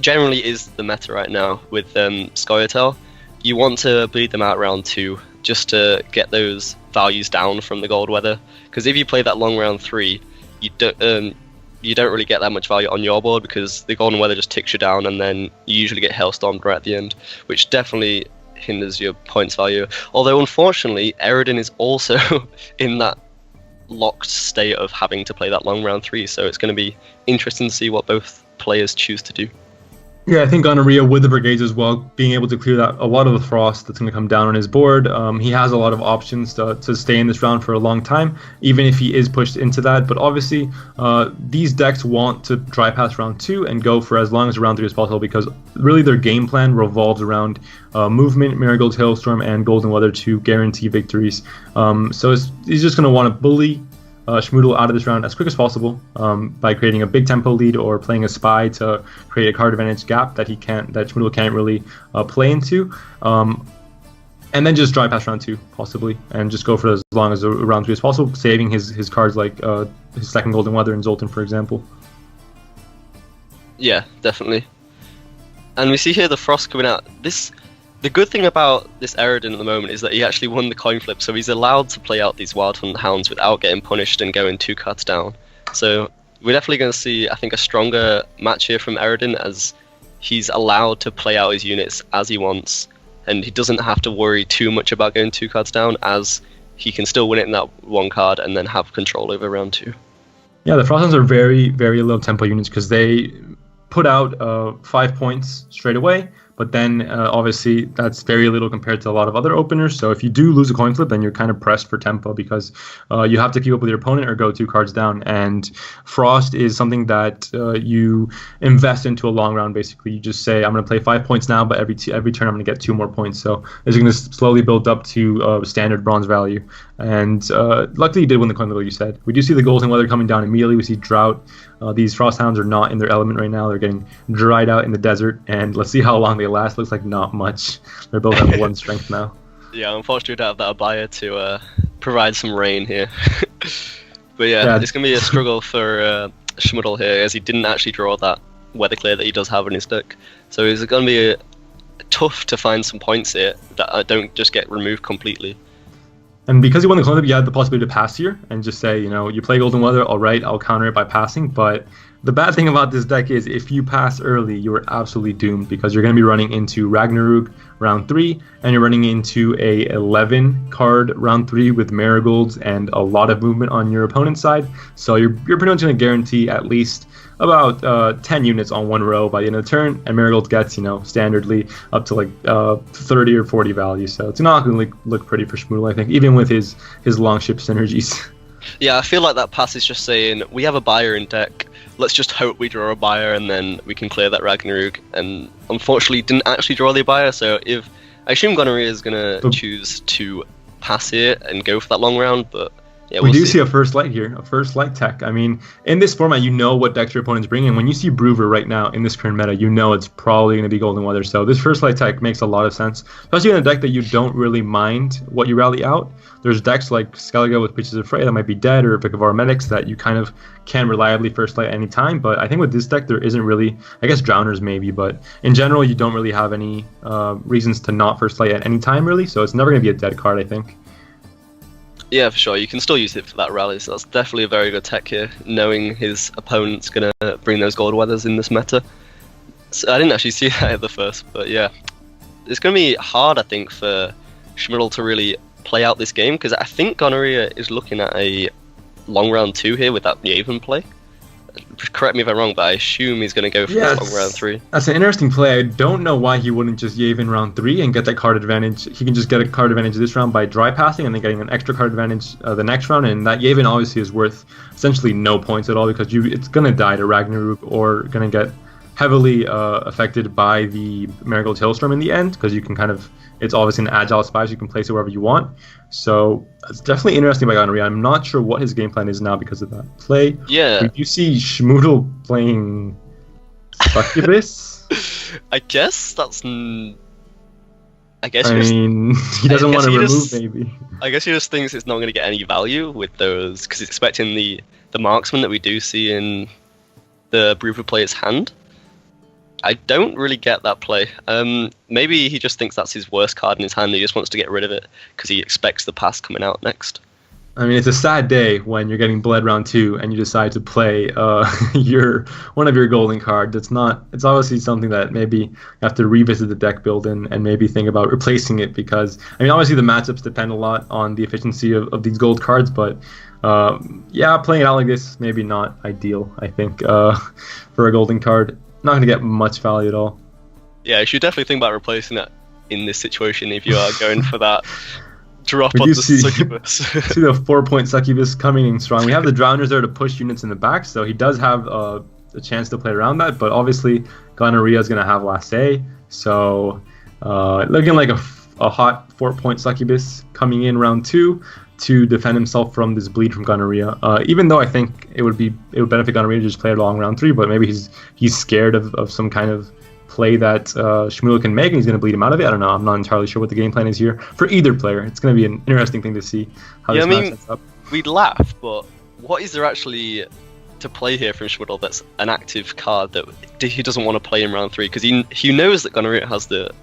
generally is the meta right now with Scoia'tael, you want to bleed them out round 2 just to get those values down from the Gold Weather. Because if you play that long round 3, you don't really get that much value on your board, because the Golden Weather just ticks you down, and then you usually get Hailstormed right at the end, which definitely hinders your points value. Although unfortunately, Eredin is also in that locked state of having to play that long round 3, so it's going to be interesting to see what both players choose to do. Yeah, I think Gonorrhea with the Brigades as well, being able to clear that a lot of the frost that's going to come down on his board. He has a lot of options to stay in this round for a long time, even if he is pushed into that. But obviously, these decks want to try past round 2 and go for as long as round 3 as possible, because really their game plan revolves around movement, Marigold's Hailstorm, and Golden Weather to guarantee victories. So he's just going to want to bully Schmoodle out of this round as quick as possible by creating a big tempo lead or playing a spy to create a card advantage gap that Schmoodle can't really play into, and then just drive past round 2 possibly and just go for as long as round 3 as possible, saving his cards like his second Golden Weather and Zoltan, for example. Yeah, definitely. And we see here the Frost coming out. The good thing about this Eredin at the moment is that he actually won the coin flip, so he's allowed to play out these Wild Hunt Hounds without getting punished and going 2 cards down. So we're definitely going to see, I think, a stronger match here from Eredin, as he's allowed to play out his units as he wants, and he doesn't have to worry too much about going 2 cards down, as he can still win it in that 1 card and then have control over round 2. Yeah, the Frosthounds are very, very low tempo units, because they put out 5 points straight away. But then, obviously, that's very little compared to a lot of other openers. So if you do lose a coin flip, then you're kind of pressed for tempo, because you have to keep up with your opponent or go 2 cards down. And Frost is something that you invest into a long round, basically. You just say, I'm going to play 5 points now, but every turn I'm going to get 2 more points. So it's going to slowly build up to standard bronze value. And luckily, you did win the coin flip, like you said. We do see the Golden Weather coming down immediately. We see Drought. These Frosthounds are not in their element right now. They're getting dried out in the desert. And let's see how long they last. Looks like not much. They're both at 1 strength now. Yeah, unfortunately we don't have that Abaya to provide some rain here. But yeah, it's going to be a struggle for Schmuddle here, as he didn't actually draw that weather clear that he does have in his deck. So it's going to be tough to find some points here that don't just get removed completely. And because he won the coin flip, you had the possibility to pass here and just say, you play Golden Weather, all right, I'll counter it by passing. But The bad thing about this deck is if you pass early, you're absolutely doomed because you're going to be running into Ragnarok round 3, and you're running into a 11 card round 3 with Marigolds and a lot of movement on your opponent's side. So you're pretty much going to guarantee at least about 10 units on one row by the end of the turn, and Marigold gets, standardly up to like 30 or 40 value. So it's not going to look pretty for Schmoodle, I think, even with his long ship synergies. Yeah, I feel like that pass is just saying, we have a buyer in deck, let's just hope we draw a buyer and then we can clear that Ragnarok. And unfortunately didn't actually draw the buyer, so I assume Gonorrhea is going to choose to pass here and go for that long round, but yeah, we do see a first light here, a first light tech. I mean, in this format, what decks your opponent's bringing. When you see Brewer right now in this current meta, it's probably going to be Golden Weather. So this first light tech makes a lot of sense, especially in a deck that you don't really mind what you rally out. There's decks like Skellige with Preachers of Frey that might be dead, or Vicar Medics that you kind of can reliably first light at any time. But I think with this deck, there isn't really, I guess Drowners maybe, but in general, you don't really have any reasons to not first light at any time, really. So it's never going to be a dead card, I think. Yeah, for sure. You can still use it for that rally, so that's definitely a very good tech here, knowing his opponent's going to bring those Gold Weathers in this meta. So I didn't actually see that at the first, but yeah. It's going to be hard, I think, for Schmiddle to really play out this game, because I think Gonorrhea is looking at a long round 2 here with that Yaven play. Correct me if I'm wrong, but I assume he's going to go for that long round 3. That's an interesting play. I don't know why he wouldn't just Yaven round 3 and get that card advantage. He can just get a card advantage this round by dry passing and then getting an extra card advantage the next round. And that Yaven obviously is worth essentially no points at all, because it's going to die to Ragnarok or going to get heavily affected by the Marigold Hailstorm in the end, because you can it's obviously an agile spy, so you can place it wherever you want. So it's definitely interesting by Gonorrhea. I'm not sure what his game plan is now because of that play. Yeah. We do see Schmoodle playing Succubus. I guess that's... he doesn't want to remove, maybe. I guess he just thinks it's not going to get any value with those, because he's expecting the marksman that we do see in the Brewer player's hand. I don't really get that play. Maybe he just thinks that's his worst card in his hand. He just wants to get rid of it because he expects the pass coming out next. I mean, it's a sad day when you're getting bled round 2 and you decide to play one of your golden cards. It's obviously something that maybe you have to revisit the deck build and maybe think about replacing it, because obviously the matchups depend a lot on the efficiency of these gold cards, but playing it out like this maybe not ideal, I think, for a golden card. Not going to get much value at all. Yeah, you should definitely think about replacing it in this situation if you are going for that drop on the Succubus. See the 4-point Succubus coming in strong. We have the Drowners there to push units in the back, so he does have a chance to play around that, but obviously Gonorrhea is going to have last say, so looking like a hot 4-point Succubus coming in round 2 to defend himself from this bleed from Gonorrhea. Even though I think it would benefit Gonorrhea to just play along round 3, but maybe he's scared of some kind of play that Schmoodle can make, and he's going to bleed him out of it. I don't know. I'm not entirely sure what the game plan is here for either player. It's going to be an interesting thing to see how this match sets up. We'd laugh, but what is there actually to play here from Schmoodle that's an active card that he doesn't want to play in round 3? Because he knows that Gonorrhea has the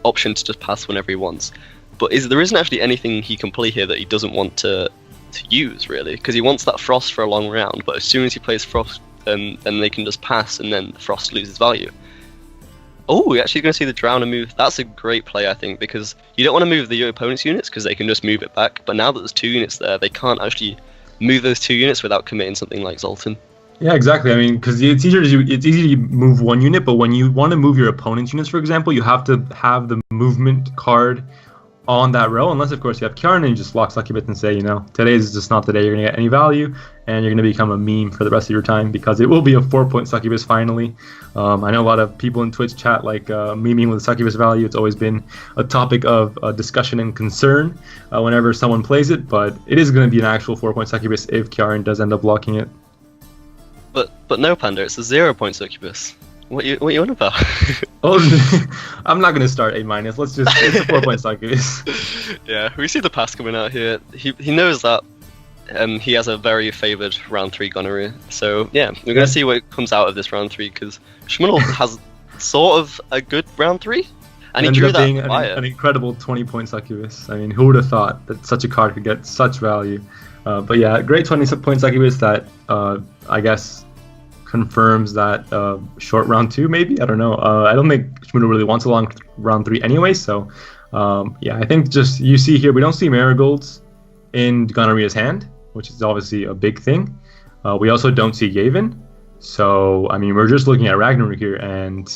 option to just pass whenever he wants. But there isn't actually anything he can play here that he doesn't want to use, really, because he wants that Frost for a long round, but as soon as he plays Frost, then they can just pass, and then Frost loses value. Oh, we're actually going to see the Drowner move. That's a great play, I think, because you don't want to move the opponent's units, because they can just move it back, but now that there's 2 units there, they can't actually move those 2 units without committing something like Zoltan. Yeah, exactly. I mean, because it's easy to move 1 unit, but when you want to move your opponent's units, for example, you have to have the movement card on that row, unless of course you have Kjarn and you just lock Succubus and say, today is just not the day you're going to get any value, and you're going to become a meme for the rest of your time, because it will be a 4-point Succubus finally. I know a lot of people in Twitch chat like memeing with Succubus value. It's always been a topic of discussion and concern whenever someone plays it, but it is going to be an actual 4-point Succubus if Kjarn does end up blocking it. But no, Panda, it's a 0-point Succubus. What you on about? I'm not going to start A-. It's a 4-point Succubus. Yeah, we see the pass coming out here. He knows that he has a very favoured round 3 Gonorrhea. So yeah, we're going to see what comes out of this round 3, because Schmoodle has sort of a good round 3. And he drew that being an incredible 20-point Succubus. I mean, who would have thought that such a card could get such value? But yeah, great 20-point Succubus that I guess confirms that short round 2, maybe. I don't know. I don't think Schmudel really wants a long round 3 anyway. So yeah, I think just you see here we don't see marigolds in Gonorrhea's hand, which is obviously a big thing. We also don't see Yavin. So I mean, we're just looking at Ragnarok here, and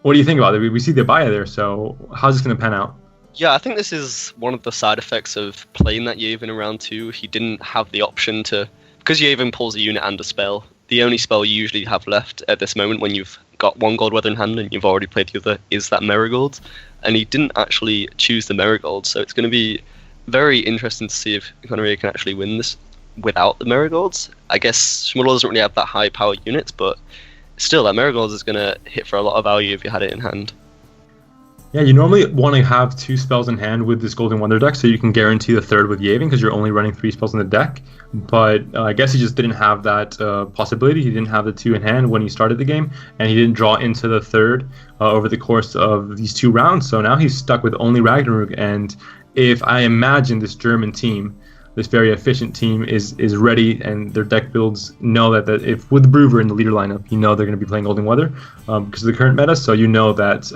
what do you think about it? We see the Abaya there. So how's this going to pan out? Yeah, I think this is one of the side effects of playing that Yavin in round 2. He didn't have the option to, because Yavin pulls a unit and a spell. The only spell you usually have left at this moment when you've got one Gold Weather in hand and you've already played the other is that Marigold. And he didn't actually choose the Marigold, so it's going to be very interesting to see if Gonorrhea can actually win this without the Marigolds. I guess Schmuddle doesn't really have that high power units, but still, that Marigold is going to hit for a lot of value if you had it in hand. Yeah, you normally want to have 2 spells in hand with this Golden Wonder deck, so you can guarantee the third with Yavin because you're only running 3 spells in the deck. But I guess he just didn't have that possibility. He didn't have the 2 in hand when he started the game, and he didn't draw into the third over the course of these 2 rounds. So now he's stuck with only Ragnarok. And if I imagine this German team, this very efficient team is ready, and their deck builds know that if with Bruver in the leader lineup, you know they're going to be playing Golden Weather because of the current meta. So you know that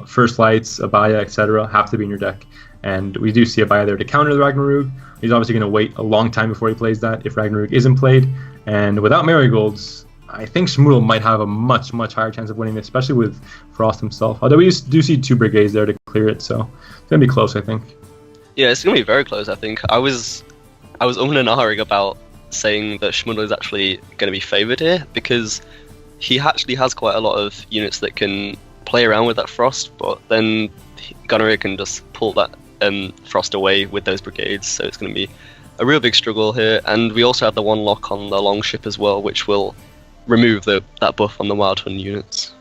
First Lights, Abaya, etc. have to be in your deck. And we do see Abaya there to counter the Ragnarok. He's obviously going to wait a long time before he plays that if Ragnarok isn't played. And without Marigolds, I think Schmudel might have a much, much higher chance of winning this, especially with Frost himself. Although we do see 2 brigades there to clear it, so it's going to be close, I think. Yeah, it's going to be very close, I think. I was and ahhing about saying that Schmudel is actually going to be favoured here because he actually has quite a lot of units that can play around with that Frost, but then Gonorrhea can just pull that Frost away with those brigades, so it's going to be a real big struggle here. And we also have the 1 lock on the Longship as well, which will remove that buff on the Wild Hunt units.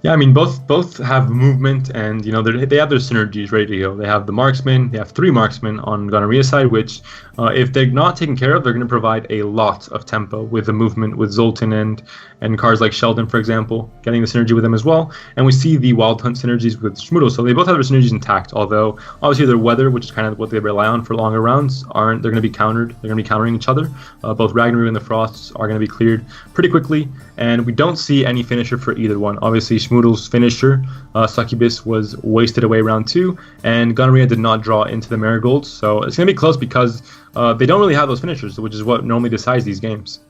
Yeah, I mean, both have movement, and you know they have their synergies ready to go. They have the marksman. They have 3 marksmen on Gonorrhea's side, which if they're not taken care of, they're going to provide a lot of tempo with the movement with Zoltan and cards like Sheldon, for example, getting the synergy with them as well. And we see the Wild Hunt synergies with Schmudel, so they both have their synergies intact. Although obviously their weather, which is kind of what they rely on for longer rounds, they're going to be countered. They're going to be countering each other. Both Ragnarok and the Frosts are going to be cleared pretty quickly, and we don't see any finisher for either one. Obviously, Schmudel's finisher, Succubus, was wasted away round 2, and Gonorrhea did not draw into the Marigolds, so it's going to be close because they don't really have those finishers, which is what normally decides these games.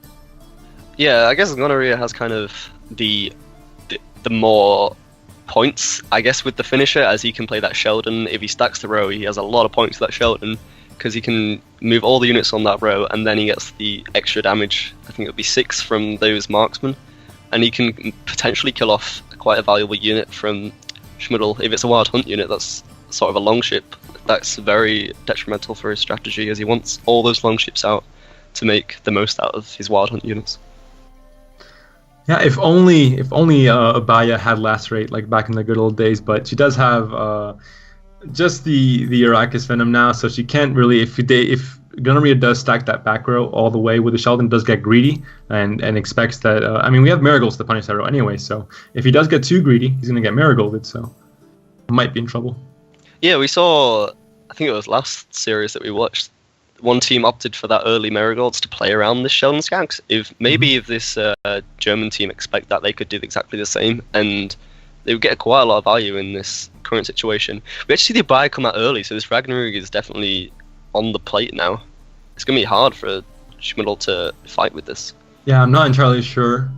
Yeah, I guess Gonorrhea has kind of the more points, I guess, with the finisher, as he can play that Sheldon. If he stacks the row, he has a lot of points with that Sheldon, because he can move all the units on that row, and then he gets the extra damage. I think it'll be 6 from those marksmen, and he can potentially kill off quite a valuable unit from Schmudel. If it's a Wild Hunt unit, that's sort of a Longship. That's very detrimental for his strategy, as he wants all those Longships out to make the most out of his Wild Hunt units. Yeah, if only Abaya had Lacerate like back in the good old days, but she does have just the Arrakis Venom now, so she can't really, if Gonorrhea does stack that back row all the way with the Sheldon, does get greedy and expects that, I mean, we have Marigolds to punish that row anyway, so if he does get too greedy, he's going to get Marigolded, so might be in trouble. Yeah, we saw, I think it was last series that we watched, one team opted for that early Marigolds to play around this Sheldon Skanks. If this German team expect that, they could do exactly the same, and they would get quite a lot of value in this current situation. We actually see the buy come out early, so this Ragnarok is definitely on the plate now. It's going to be hard for Schmudel to fight with this. Yeah, I'm not entirely sure.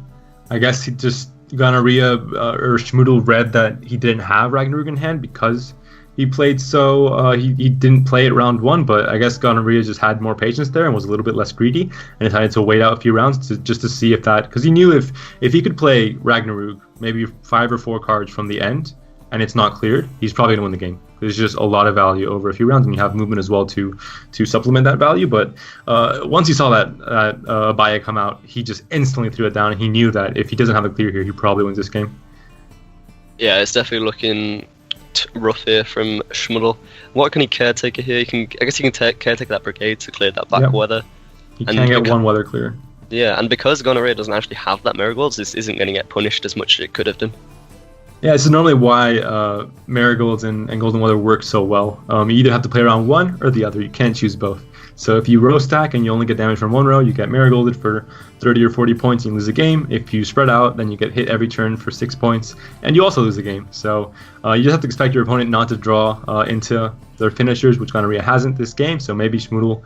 I guess he just, Gonorrhea or Schmudel read that he didn't have Ragnarok in hand because he played he didn't play it round 1, but I guess Gonorrhea just had more patience there and was a little bit less greedy and decided to wait out a few rounds just to see if that, because he knew if he could play Ragnarok maybe 5 or 4 cards from the end and it's not cleared, he's probably going to win the game. There's just a lot of value over a few rounds, and you have movement as well to supplement that value. But once he saw that Abaya come out, he just instantly threw it down, and he knew that if he doesn't have a clear here, he probably wins this game. Yeah, it's definitely looking rough here from Schmudel. What can he caretaker here? I guess he can caretaker that brigade to clear that back weather. He can get 1 weather clear. Yeah, and because Gonorrhea doesn't actually have that Marigolds, this isn't going to get punished as much as it could have done. Yeah, this is normally why Marigolds and Golden Weather work so well. You either have to play around one or the other. You can't choose both. So if you row stack and you only get damage from one row, you get marigolded for 30 or 40 points and you lose a game. If you spread out, then you get hit every turn for 6 points and you also lose a game. So you just have to expect your opponent not to draw into their finishers, which gonorrhea hasn't this game. So maybe Schmoodle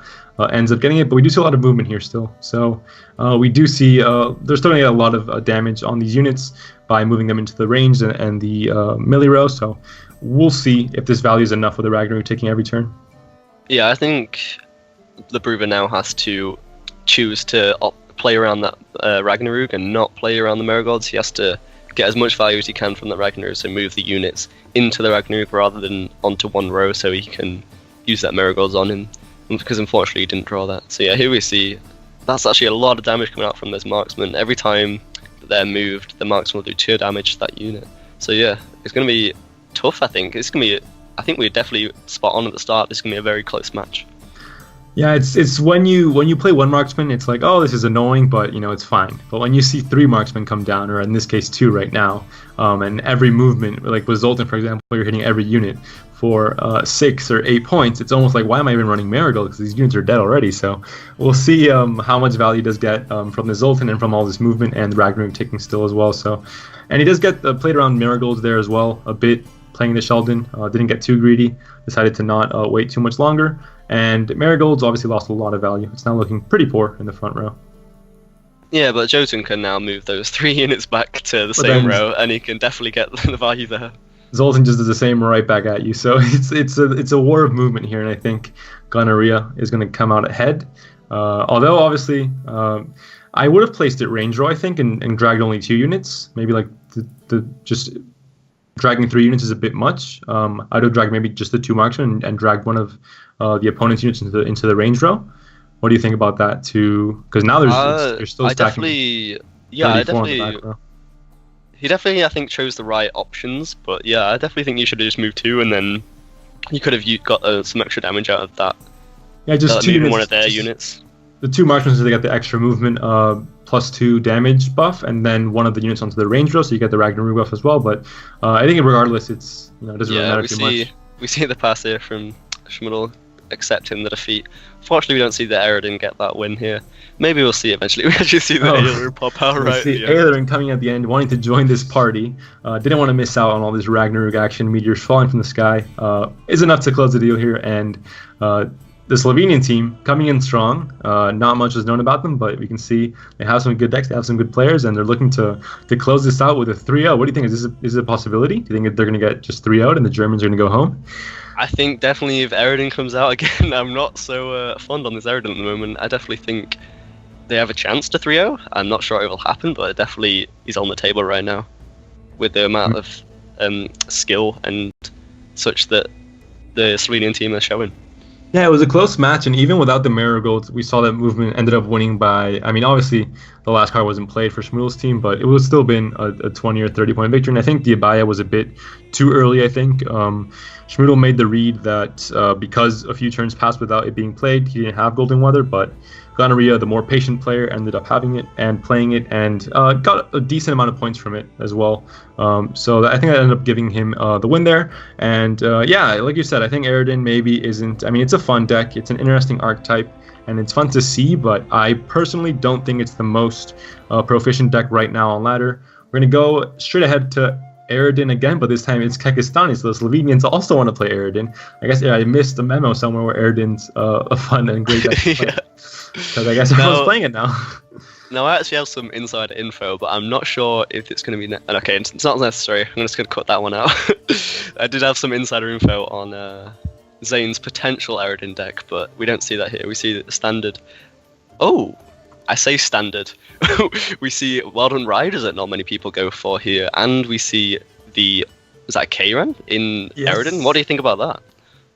ends up getting it, but we do see a lot of movement here still. So we do see they're still going to get a lot of damage on these units by moving them into the range and the melee row. So we'll see if this value is enough with the Ragnarok taking every turn. Yeah, I think the Brewer now has to choose to play around that Ragnarok and not play around the Marigolds. He has to get as much value as he can from the Ragnarok, so move the units into the Ragnarok rather than onto one row so he can use that Marigolds on him, because unfortunately he didn't draw that. So yeah, here we see that's actually a lot of damage coming out from this marksman. Every time that they're moved, the marksman will do 2 damage to that unit. So yeah, it's going to be tough, I think. I think we're definitely spot on at the start. This is going to be a very close match. Yeah, it's when you play one marksman, it's like, oh, this is annoying, but it's fine. But when you see 3 marksmen come down, or in this case 2 right now, and every movement, like with Zoltan, for example, you're hitting every unit for 6 or 8 points, it's almost like, why am I even running Marigold? Because these units are dead already. So we'll see how much value he does get from the Zoltan and from all this movement, and the Ragnarok taking still as well. So, and he does get played around Marigolds there as well a bit, playing the Sheldon. Didn't get too greedy, decided to not wait too much longer. And Marigold's obviously lost a lot of value. It's now looking pretty poor in the front row. Yeah, but Jotun can now move those 3 units back to the same row, and he can definitely get the value there. Zoltan just does the same right back at you. So it's a war of movement here, and I think Gonorrhea is going to come out ahead. Although obviously, I would have placed it range row, I think, and dragged only 2 units. Maybe like the just dragging 3 units is a bit much. I'd have dragged maybe just the 2 marksmen and dragged one of the opponent's units into the range row. What do you think about that? Because now you're still stacking. He definitely, I think, chose the right options. But yeah, I definitely think you should have just moved 2, and then you could have got some extra damage out of that. Yeah, just 2 units. One of their units. The 2 marksmen, so they get the extra movement +2 damage buff, and then one of the units onto the range row, so you get the Ragnarok buff as well. But I think regardless, it doesn't really matter too much. We see the pass here from Schmuddle accepting the defeat. Fortunately, we don't see the Eredin get that win here. Maybe we'll see eventually. We actually see the Aelrin pop out right. See Aelrin coming at the end, wanting to join this party. Didn't want to miss out on all this Ragnarok action. Meteors falling from the sky is enough to close the deal here, and the Slovenian team coming in strong. Not much is known about them, but we can see they have some good decks, they have some good players, and they're looking to close this out with a 3-0. What do you think? Is this a possibility? Do you think they're going to get just 3-0 and the Germans are going to go home? I think definitely if Eredin comes out again, I'm not so fond on this Eredin at the moment. I definitely think they have a chance to 3-0. I'm not sure it will happen, but it definitely is on the table right now with the amount of skill and such that the Slovenian team are showing. Yeah, it was a close match, and even without the Marigolds, we saw that movement ended up winning by, obviously, the last card wasn't played for Schmoodle's team, but it would have still been a 20 or 30 point victory, and I think the Abaya was a bit too early, I think. Schmoodle made the read that because a few turns passed without it being played, he didn't have Golden Weather, but Gonorrhea, the more patient player, ended up having it and playing it, and got a decent amount of points from it as well. So I think that ended up giving him the win there. And yeah, like you said, I think Eredin maybe isn't. It's a fun deck. It's an interesting archetype, and it's fun to see. But I personally don't think it's the most proficient deck right now on ladder. We're gonna go straight ahead to Eredin again, but this time it's Kekistani, so the Slovenians also want to play Eredin. I guess I missed a memo somewhere where Eredin's a fun and great deck to play. Because I guess everyone's playing it now. Now I actually have some insider info, but I'm not sure if it's going to be... Okay, it's not necessary. I'm just going to cut that one out. I did have some insider info on Zane's potential Eredin deck, but we don't see that here. We see the standard... Oh! I say standard. We see Wild Hunt Riders that not many people go for here, and we see the... Is that Karen in Eredin? What do you think about that?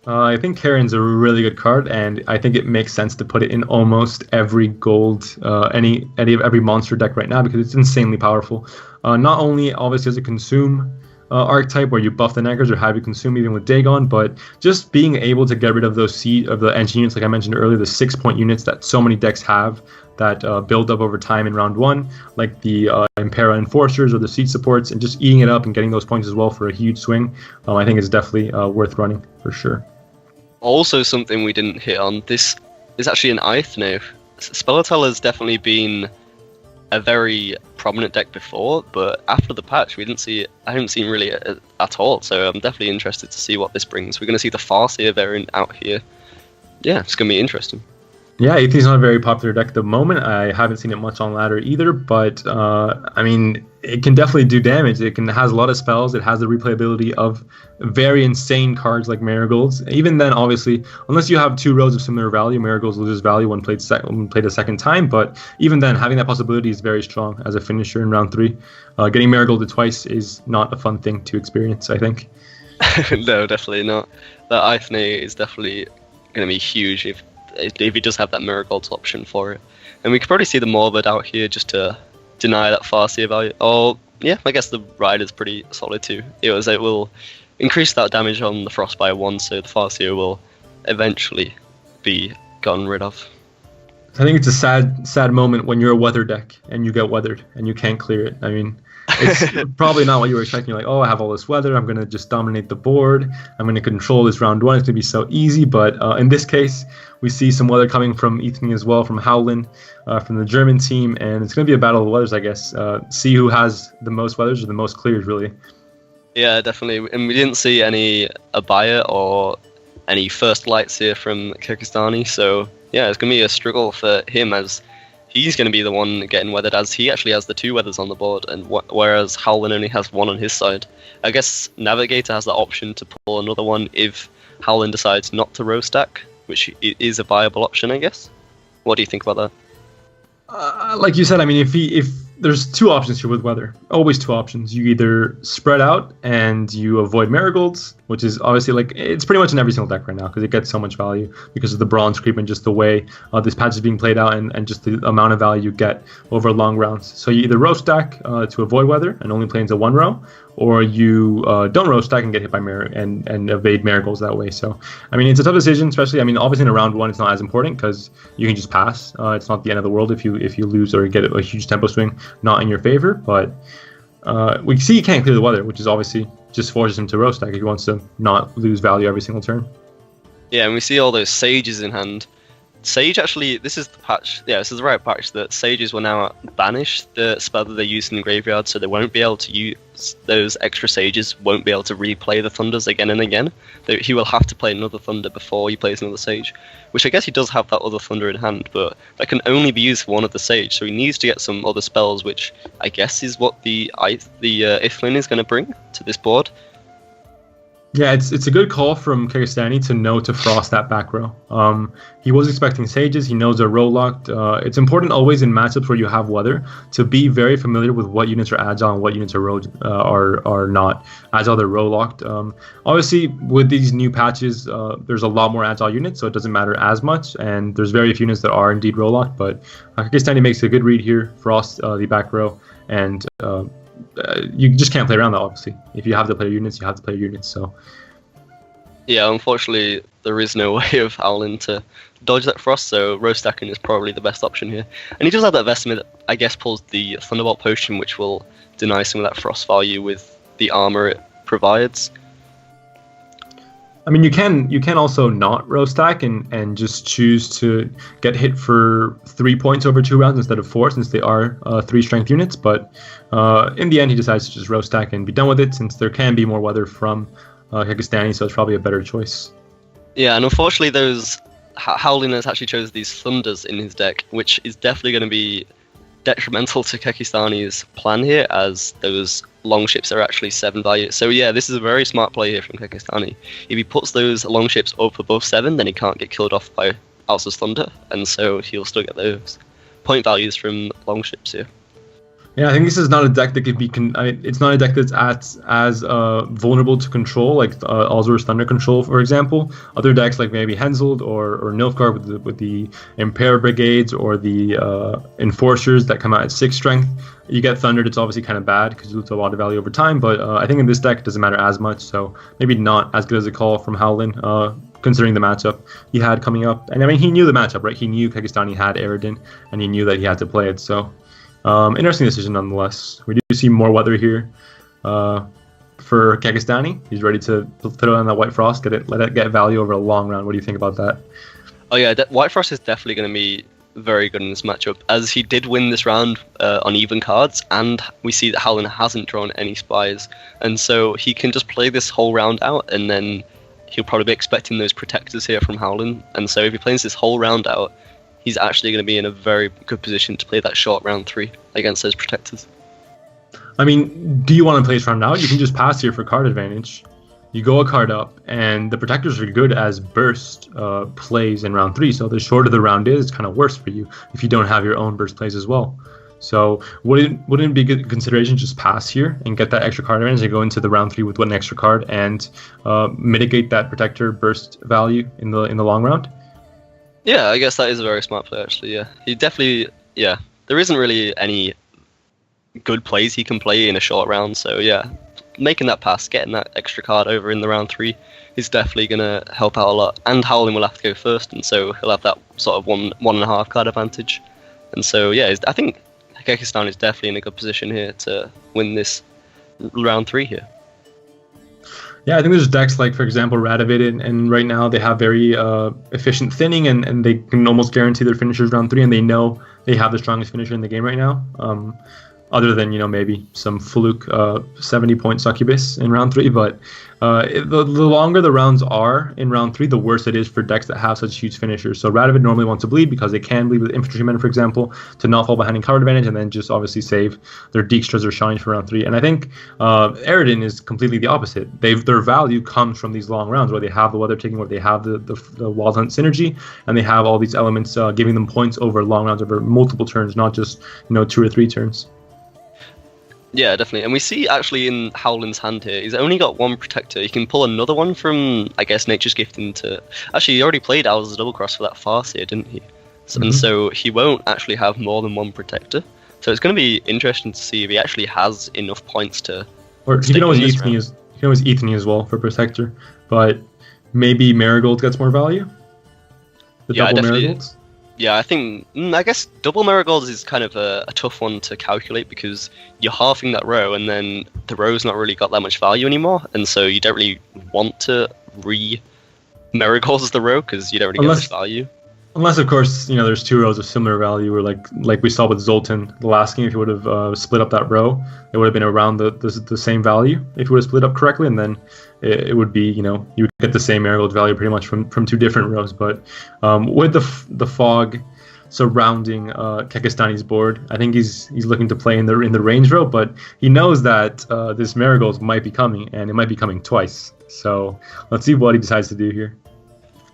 I think Karen's a really good card, and I think it makes sense to put it in almost every gold, every monster deck right now, because it's insanely powerful. Not only obviously as a consume archetype where you buff the Neggers or have you consume even with Dagon, but just being able to get rid of those of the engine units, like I mentioned earlier, the 6-point units that so many decks have that build up over time in round 1, like the Impera Enforcers or the Siege supports, and just eating it up and getting those points as well for a huge swing. I think is definitely worth running for sure. Also, something we didn't hit on, this is actually an Ith now. Spelletel has definitely been a very prominent deck before, but after the patch, I haven't seen really at all. So I'm definitely interested to see what this brings. We're going to see the Farseer variant out here. Yeah, it's going to be interesting. Yeah, Athe's not a very popular deck at the moment. I haven't seen it much on ladder either, but I mean, it can definitely do damage. It has a lot of spells. It has the replayability of very insane cards like Marigolds. Even then, obviously, unless you have 2 rows of similar value, Marigolds loses value when played a second time. But even then, having that possibility is very strong as a finisher in round 3. Getting Marigolded twice is not a fun thing to experience, I think. No, definitely not. That Ithne is definitely going to be huge if he does have that Marigold's option for it. And we could probably see the Morbid out here just to deny that Farseer value. Oh, yeah, I guess the Rider's pretty solid too. It will increase that damage on the Frost by 1, so the Farseer will eventually be gotten rid of. I think it's a sad moment when you're a weather deck and you get weathered and you can't clear it. I mean, it's probably not what you were expecting. You're like, oh, I have all this weather. I'm going to just dominate the board. I'm going to control this round 1. It's going to be so easy. But in this case, we see some weather coming from Ethne as well, from Howlin, from the German team. And it's going to be a battle of the weathers, I guess. See who has the most weathers or the most clears, really. Yeah, definitely. And we didn't see any Abaya or any first lights here from Kyrgyzstani. So, yeah, it's going to be a struggle for him as he's going to be the one getting weathered, as he actually has the 2 weathers on the board, and whereas Howlin only has 1 on his side. I guess Navigator has the option to pull another one if Howlin decides not to row stack, which is a viable option, I guess. What do you think about that? Like you said, I mean, if there's 2 options here with weather, always 2 options. You either spread out and you avoid Marigolds, which is obviously like, it's pretty much in every single deck right now because it gets so much value because of the bronze creep and just the way this patch is being played out and just the amount of value you get over long rounds. So you either row stack to avoid weather and only play into 1 row, or you don't row stack and get hit by and evade Marigolds that way. So, I mean, it's a tough decision, especially, I mean, obviously in a round 1 it's not as important because you can just pass. It's not the end of the world if you lose or get a huge tempo swing not in your favor, but we see he can't clear the weather, which is obviously just forces him to row stack if he wants to not lose value every single turn. Yeah, and we see all those sages in hand. Sage actually, this is the patch, yeah, this is the right patch that sages will now banish the spell that they used in the graveyard, so they won't be able to use those extra sages, won't be able to replay the thunders again and again. He will have to play another thunder before he plays another sage, which I guess he does have that other thunder in hand, but that can only be used for one of the sage, so he needs to get some other spells, which I guess is what the Ithlin is going to bring to this board. Yeah, it's a good call from Kyrgyzstani to know to frost that back row. He was expecting sages. He knows they're row locked. It's important always in matchups where you have weather to be very familiar with what units are agile and what units are are not agile. They're row locked. Obviously, with these new patches, there's a lot more agile units, so it doesn't matter as much. And there's very few units that are indeed row locked. But Kyrgyzstani makes a good read here, frost the back row, and you just can't play around that, obviously. If you have to play your units, you have to play your units. So yeah, unfortunately there is no way of Howlin to dodge that frost, so row stacking is probably the best option here. And he does have that Vestimid that I guess pulls the Thunderbolt potion, which will deny some of that frost value with the armor it provides. I mean, you can also not row stack and just choose to get hit for 3 points over 2 rounds instead of 4, since they are 3 strength units. But in the end, he decides to just row stack and be done with it, since there can be more weather from Kyrgyzstani, so it's probably a better choice. Yeah, and unfortunately, those Howlin has actually chose these thunders in his deck, which is definitely going to be detrimental to Kyrgyzstani's plan here, as those long ships are actually 7 value. So yeah, this is a very smart play here from Kyrgyzstani. If he puts those long ships up above 7, then he can't get killed off by Alsa's Thunder, and so he'll still get those point values from long ships here. Yeah, I think this is not a deck that could be. It's not a deck that's as vulnerable to control, like Alzur's Thunder control, for example. Other decks like maybe Henselt or Nilfgaard with the Impair Brigades or the Enforcers that come out at 6 strength. You get Thundered, it's obviously kind of bad because you lose a lot of value over time. But I think in this deck it doesn't matter as much, so maybe not as good as a call from Howlin, considering the matchup he had coming up. And I mean, he knew the matchup, right? He knew Kyrgyzstani had Eredin, and he knew that he had to play it. So. Interesting decision nonetheless. We do see more weather here for Kyrgyzstani. He's ready to put it on that White Frost, let it get value over a long round. What do you think about that? Oh yeah, White Frost is definitely going to be very good in this matchup, as he did win this round on even cards, and we see that Howlin hasn't drawn any spies, and so he can just play this whole round out, and then he'll probably be expecting those protectors here from Howlin, and so if he plays this whole round out, he's actually going to be in a very good position to play that short round 3 against those protectors. I mean, do you want to play this round out? You can just pass here for card advantage. You go a card up, and the protectors are good as burst plays in round 3. So the shorter the round is, it's kind of worse for you if you don't have your own burst plays as well. So wouldn't it be a good consideration to just pass here and get that extra card advantage and go into the round 3 with one extra card and mitigate that protector burst value in the long round? Yeah, I guess that is a very smart play actually. Yeah, he definitely. Yeah, there isn't really any good plays he can play in a short round. So yeah, making that pass, getting that extra card over in the round 3 is definitely going to help out a lot. And Howlin will have to go first, and so he'll have that sort of 1.5 card advantage. And so yeah, I think Kekistan is definitely in a good position here to win this round 3 here. Yeah, I think there's decks like, for example, Radovid, and right now they have very efficient thinning, and they can almost guarantee their finishers round 3, and they know they have the strongest finisher in the game right now. Other than, maybe some fluke 70-point succubus in round 3, but the longer the rounds are in round 3, the worse it is for decks that have such huge finishers. So Radovid normally wants to bleed because they can bleed with infantrymen, for example, to not fall behind in card advantage, and then just obviously save their Dijkstras or Shines for round 3. And I think Eredin is completely the opposite. Their value comes from these long rounds where they have the weather taking, where they have the Wild Hunt synergy, and they have all these elements giving them points over long rounds over multiple turns, not just 2 or 3 turns. Yeah, definitely. And we see actually in Howlin's hand here, he's only got one protector. He can pull another one from, I guess, Nature's Gift into... Actually, he already played Owl's Double Cross for that Farseer, didn't he? And so he won't actually have more than one protector. So it's going to be interesting to see if he actually has enough points to... Or he can always Ethany as well for protector, but maybe Marigold gets more value? The double Marigolds? Yeah, I think, I guess double Marigolds is kind of a tough one to calculate because you're halving that row and then the row's not really got that much value anymore, and so you don't really want to Marigolds the row because you don't really get much value. Unless, of course, there's 2 rows of similar value, or like we saw with Zoltan the last game, if you would have split up that row, it would have been around the same value if you would have split up correctly, and then it would be, you would get the same Marigold value pretty much from 2 different rows. But with the fog surrounding Kekistani's board, I think he's looking to play in the range row, but he knows that this Marigold might be coming, and it might be coming twice. So let's see what he decides to do here.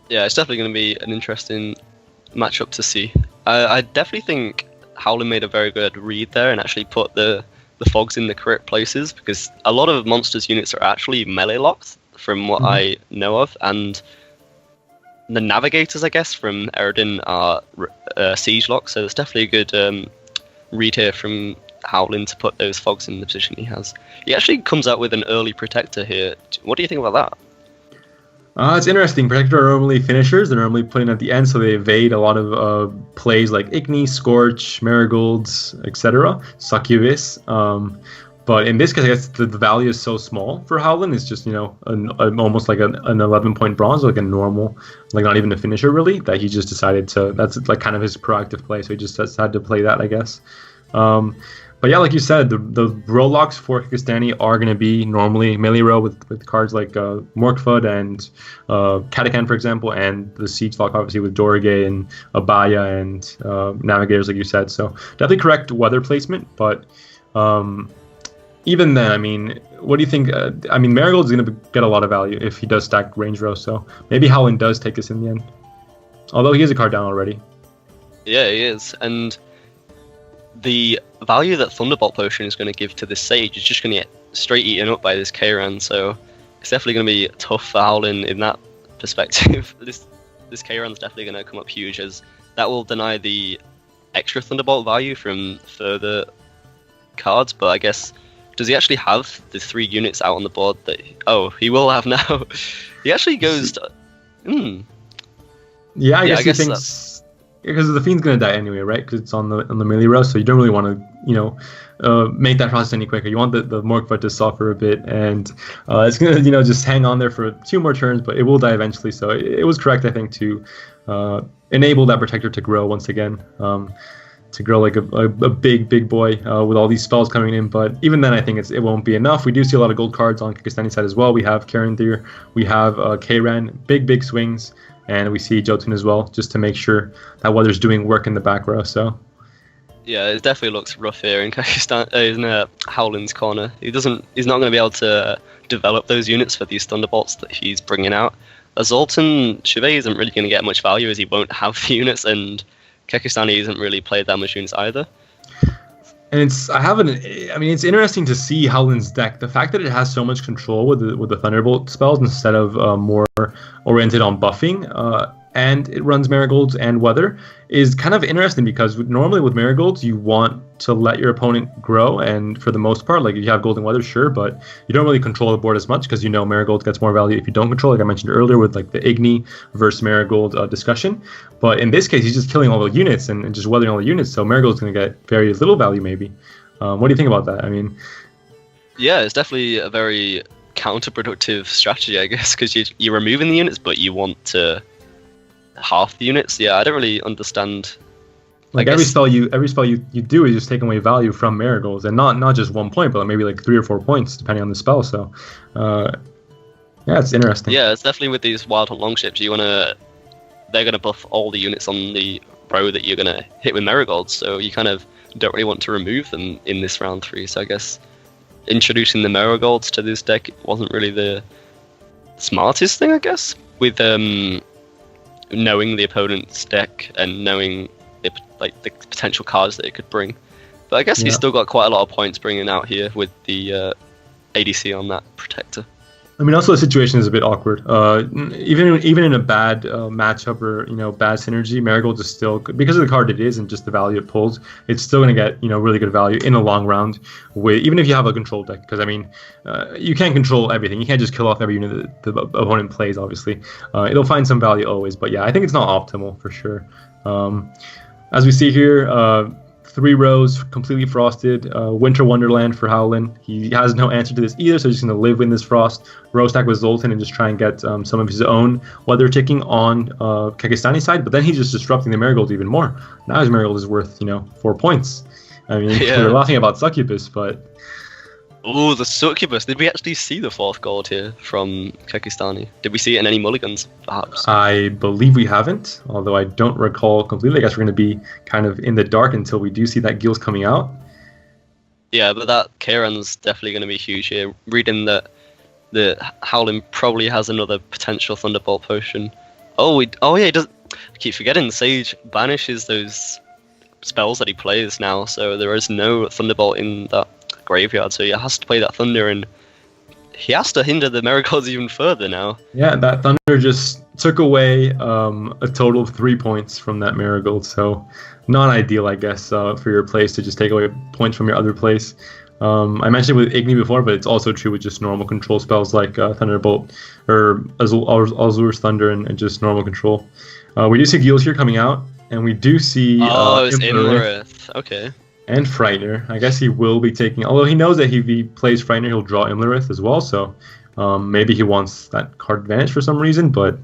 Yeah, it's definitely going to be an interesting matchup to see. I definitely think Howlin made a very good read there and actually put the fogs in the correct places, because a lot of monsters units are actually melee locked from what I know of, and the navigators, I guess, from Eredin are siege locked, so there's definitely a good read here from Howlin to put those fogs in the position he has. He actually comes out with an early protector here. What do you think about that? It's interesting. Protector are normally finishers. They're normally put in at the end, so they evade a lot of plays like Igni, Scorch, Marigolds, etc. Succubus. But in this case, I guess the value is so small for Howlin. It's just, almost like an 11-point bronze, like a normal, like not even a finisher really, that he just decided to, that's like kind of his proactive play. So he just decided to play that, I guess. But yeah, like you said, the row locks for Kekistani are going to be normally melee row with cards like Morkfud and Katakan, for example, and the siege lock, obviously, with Dorige and Abaya and Navigators, like you said. So definitely correct weather placement, but even then, I mean, what do you think? Marigold is going to get a lot of value if he does stack range row, so maybe Howlin does take this in the end. Although he is a card down already. Yeah, he is, and the value that Thunderbolt Potion is going to give to this Sage is just going to get straight eaten up by this Kairan, so it's definitely going to be tough for Howlin in that perspective. This Kairan's definitely going to come up huge, as that will deny the extra Thunderbolt value from further cards, but I guess, does he actually have the 3 units out on the board that... Oh, he will have now. He actually goes to... Yeah, I guess he thinks... Because the Fiend's going to die anyway, right? Because it's on the melee row, so you don't really want to, make that process any quicker. You want the Morkfud to suffer a bit, and it's going to, just hang on there for 2 more turns, but it will die eventually. So it was correct, I think, to enable that protector to grow once again. To grow like a big boy with all these spells coming in. But even then, I think it won't be enough. We do see a lot of gold cards on Kyrgyzstani side as well. We have Karendir, we have Karen, big swings, and we see Jotun as well, just to make sure that Weather's doing work in the back row. So yeah, it definitely looks rough here in Kyrgyzstan, in Howland's corner. He's not going to be able to develop those units for these Thunderbolts that he's bringing out. Zoltan Chauvet isn't really going to get much value as he won't have the units, and Kyrgyzstani hasn't really played that much units either. And it's interesting to see Howland's deck. The fact that it has so much control with the Thunderbolt spells instead of more oriented on buffing, and it runs Marigolds and Weather, is kind of interesting because normally with Marigolds you want to let your opponent grow, and for the most part, like if you have Golden Weather, sure, but you don't really control the board as much because Marigold gets more value if you don't control, like I mentioned earlier with like the Igni versus Marigold discussion. But in this case, he's just killing all the units and just weathering all the units, so Marigold's going to get very little value maybe. What do you think about that? I mean, yeah, it's definitely a very counterproductive strategy, I guess, because you're removing the units, but you want to half the units. Yeah, I don't really understand. Like every spell you do is just taking away value from Marigolds, and not just 1 point, but maybe like 3 or 4 points depending on the spell. So, yeah, it's interesting. Yeah, it's definitely with these Wild Hunt Longships, they're gonna buff all the units on the row that you're gonna hit with Marigolds. So you kind of don't really want to remove them in this round 3. So I guess introducing the Marigolds to this deck wasn't really the smartest thing, I guess, with knowing the opponent's deck and knowing the potential cards that it could bring. But I guess he's still got quite a lot of points bringing out here with the ADC on that protector. I mean, also the situation is a bit awkward. Even in a bad matchup or bad synergy, Marigold is still, because of the card it is and just the value it pulls, it's still going to get really good value in a long round. Even if you have a control deck, because I mean, you can't control everything. You can't just kill off every unit that the opponent plays. Obviously, it'll find some value always. But yeah, I think it's not optimal for sure. As we see here. 3 rows, completely frosted. Winter Wonderland for Howland. He has no answer to this either, so he's just going to live in this frost. Row stack with Zoltan and just try and get some of his own weather ticking on Kyrgyzstani side, but then he's just disrupting the Marigold even more. Now his Marigold is worth, 4 points. I mean, we're laughing about Succubus, but... Oh, the Succubus. Did we actually see the 4th gold here from Kyrgyzstani? Did we see it in any mulligans, perhaps? I believe we haven't, although I don't recall completely. I guess we're going to be kind of in the dark until we do see that Gil's coming out. Yeah, but that Karen's definitely going to be huge here. Reading that the Howling probably has another potential Thunderbolt potion. Oh yeah, he does. I keep forgetting Sage banishes those spells that he plays now, so there is no Thunderbolt in that graveyard, so he has to play that Thunder, and he has to hinder the Marigolds even further now. Yeah, that Thunder just took away a total of 3 points from that Marigold, so not ideal, I guess, for your place to just take away points from your other place. I mentioned it with Igni before, but it's also true with just normal control spells like Thunderbolt or Azur's Thunder and just normal control. We do see Gil's here coming out, and we do see it's Imlerith. Okay. And Frightener. I guess he will be taking... Although he knows that if he plays Frightener, he'll draw Imlerith as well, so maybe he wants that card advantage for some reason, but...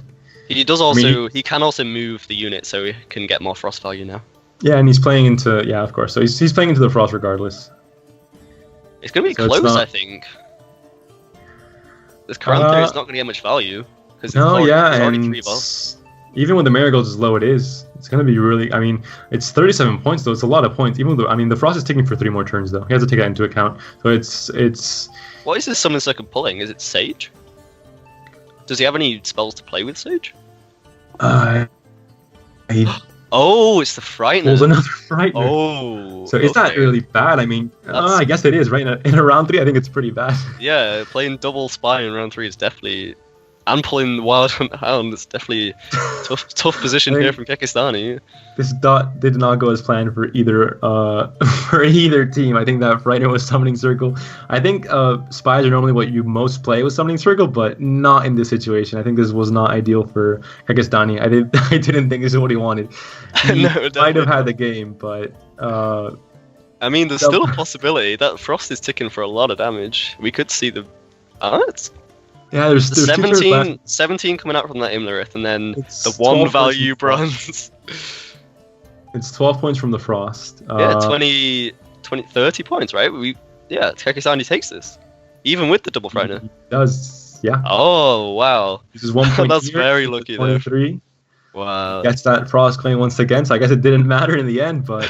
He does also... he can also move the unit, so he can get more Frost value now. Yeah, and he's playing into... Yeah, of course. So he's playing into the Frost regardless. It's going to be close, I think. This Karanthir is not going to get much value. It's already 3 buffs. Even with the Marigolds as low it is, it's going to be really... I mean, it's 37 points, though. It's a lot of points. Even though, I mean, the Frost is taking for 3 more turns, though. He has to take that into account. So it's... What is this Summon Circle pulling? Is it Sage? Does he have any spells to play with Sage? Oh, it's the Frightener. Pulls another Frightener. Oh. So is that really bad? I mean, I guess it is, right? In a round 3, I think it's pretty bad. Yeah, playing double Spy in round 3 is definitely... And pulling Wild Hunt Hound, it's definitely tough position here from Kyrgyzstani. This dot did not go as planned for either team. I think that Frightener was Summoning Circle. I think Spies are normally what you most play with Summoning Circle, but not in this situation. I think this was not ideal for Kyrgyzstani. I didn't think this is what he wanted. He might have had the game, but... I mean, there's still a possibility. That Frost is ticking for a lot of damage. We could see the... The there's 2 turns left. 17 coming out from that Imlerith, and then It's the 1 12 value points bronze. It's 12 points from the Frost. Yeah, 30 points, right? Kekisani takes this, even with the double Frightener. He does, yeah. Oh, wow. This is 1 point. That's here, very lucky, though. 23. Wow. Gets that Frost claim once again, so I guess it didn't matter in the end, but...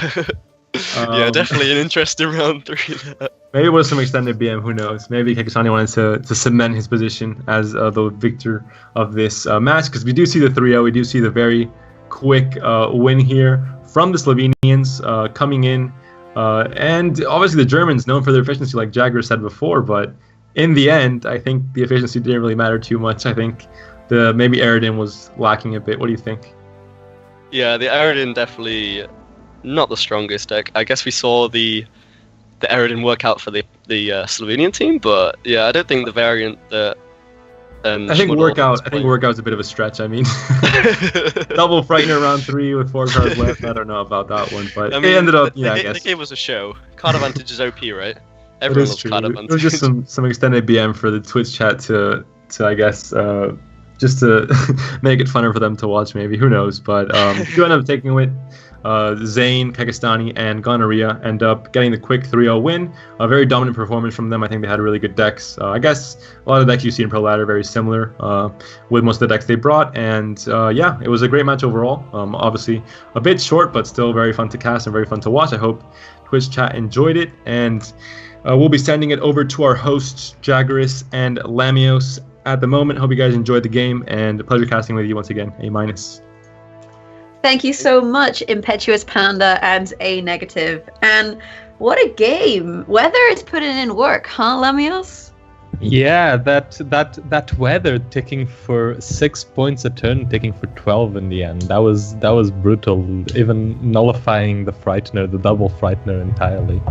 yeah, definitely an interesting round 3 there. Maybe it was some extended BM, who knows. Maybe Kekisani wanted to cement his position as the victor of this match, because we do see the 3-0, we do see the very quick win here from the Slovenians coming in. And obviously the Germans, known for their efficiency, like Jagger said before, but in the end, I think the efficiency didn't really matter too much. I think maybe Aerodin was lacking a bit. What do you think? Yeah, the Aerodin definitely not the strongest deck. I guess we saw the Aerodin work out for the Slovenian team, but yeah, I don't think the variant that I think workout's a bit of a stretch. I mean, double Frightener round 3 with 4 cards left. I don't know about that one, but it ended up. I guess they gave us a show. Card advantage is OP, right? It Everyone is loves true. card It advantage. was just some extended BM for the Twitch chat to I guess just to make it funner for them to watch. Maybe, who knows? But you end up taking it. Zane, Kekistani, and Gonorrhea end up getting the quick 3-0 win. A very dominant performance from them. I think they had really good decks. I guess a lot of the decks you see in Pro Ladder are very similar with most of the decks they brought. And yeah, it was a great match overall. Obviously a bit short, but still very fun to cast and very fun to watch. I hope Twitch chat enjoyed it. And we'll be sending it over to our hosts, Jaggeris and Lamios, at the moment. Hope you guys enjoyed the game, and a pleasure casting with you once again. A-. Thank you so much, Impetuous Panda and A negative. And what a game! Weather is putting in work, huh, Lamios? Yeah, that weather ticking for 6 points a turn, ticking for 12 in the end. That was brutal. Even nullifying the Frightener, the double Frightener entirely.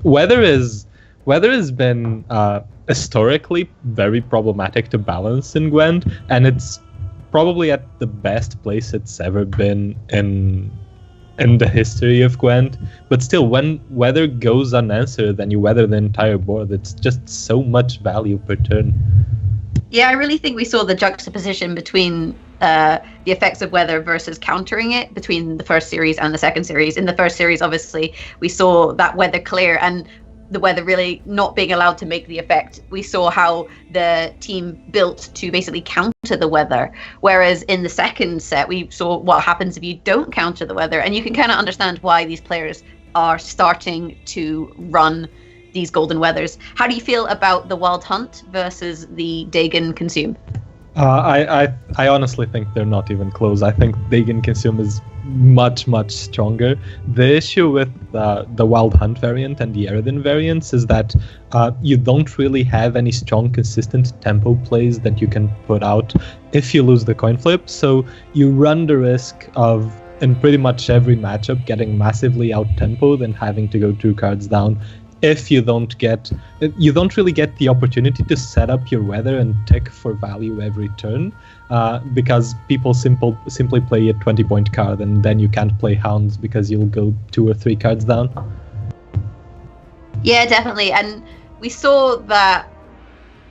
Weather has been historically very problematic to balance in Gwent, and it's probably at the best place it's ever been in the history of Gwent. But still, when weather goes unanswered, then you weather the entire board. It's just so much value per turn. Yeah, I really think we saw the juxtaposition between the effects of weather versus countering it between the first series and the second series. In the first series, obviously, we saw that weather clear and the weather really not being allowed to make the effect. We saw how the team built to basically counter the weather. Whereas in the second set, we saw what happens if you don't counter the weather. And you can kind of understand why these players are starting to run these golden weathers. How do you feel about the Wild Hunt versus the Dagon Consume? I honestly think they're not even close. I think Dagon Consume is much stronger. The issue with the Wild Hunt variant and the Aerodin variants is that you don't really have any strong consistent tempo plays that you can put out if you lose the coin flip, so you run the risk of, in pretty much every matchup, getting massively out tempoed and having to go 2 cards down if you don't really get the opportunity to set up your weather and tick for value every turn, because people simply play a 20-point card, and then you can't play Hounds because you'll go 2 or 3 cards down. Yeah, definitely. And we saw that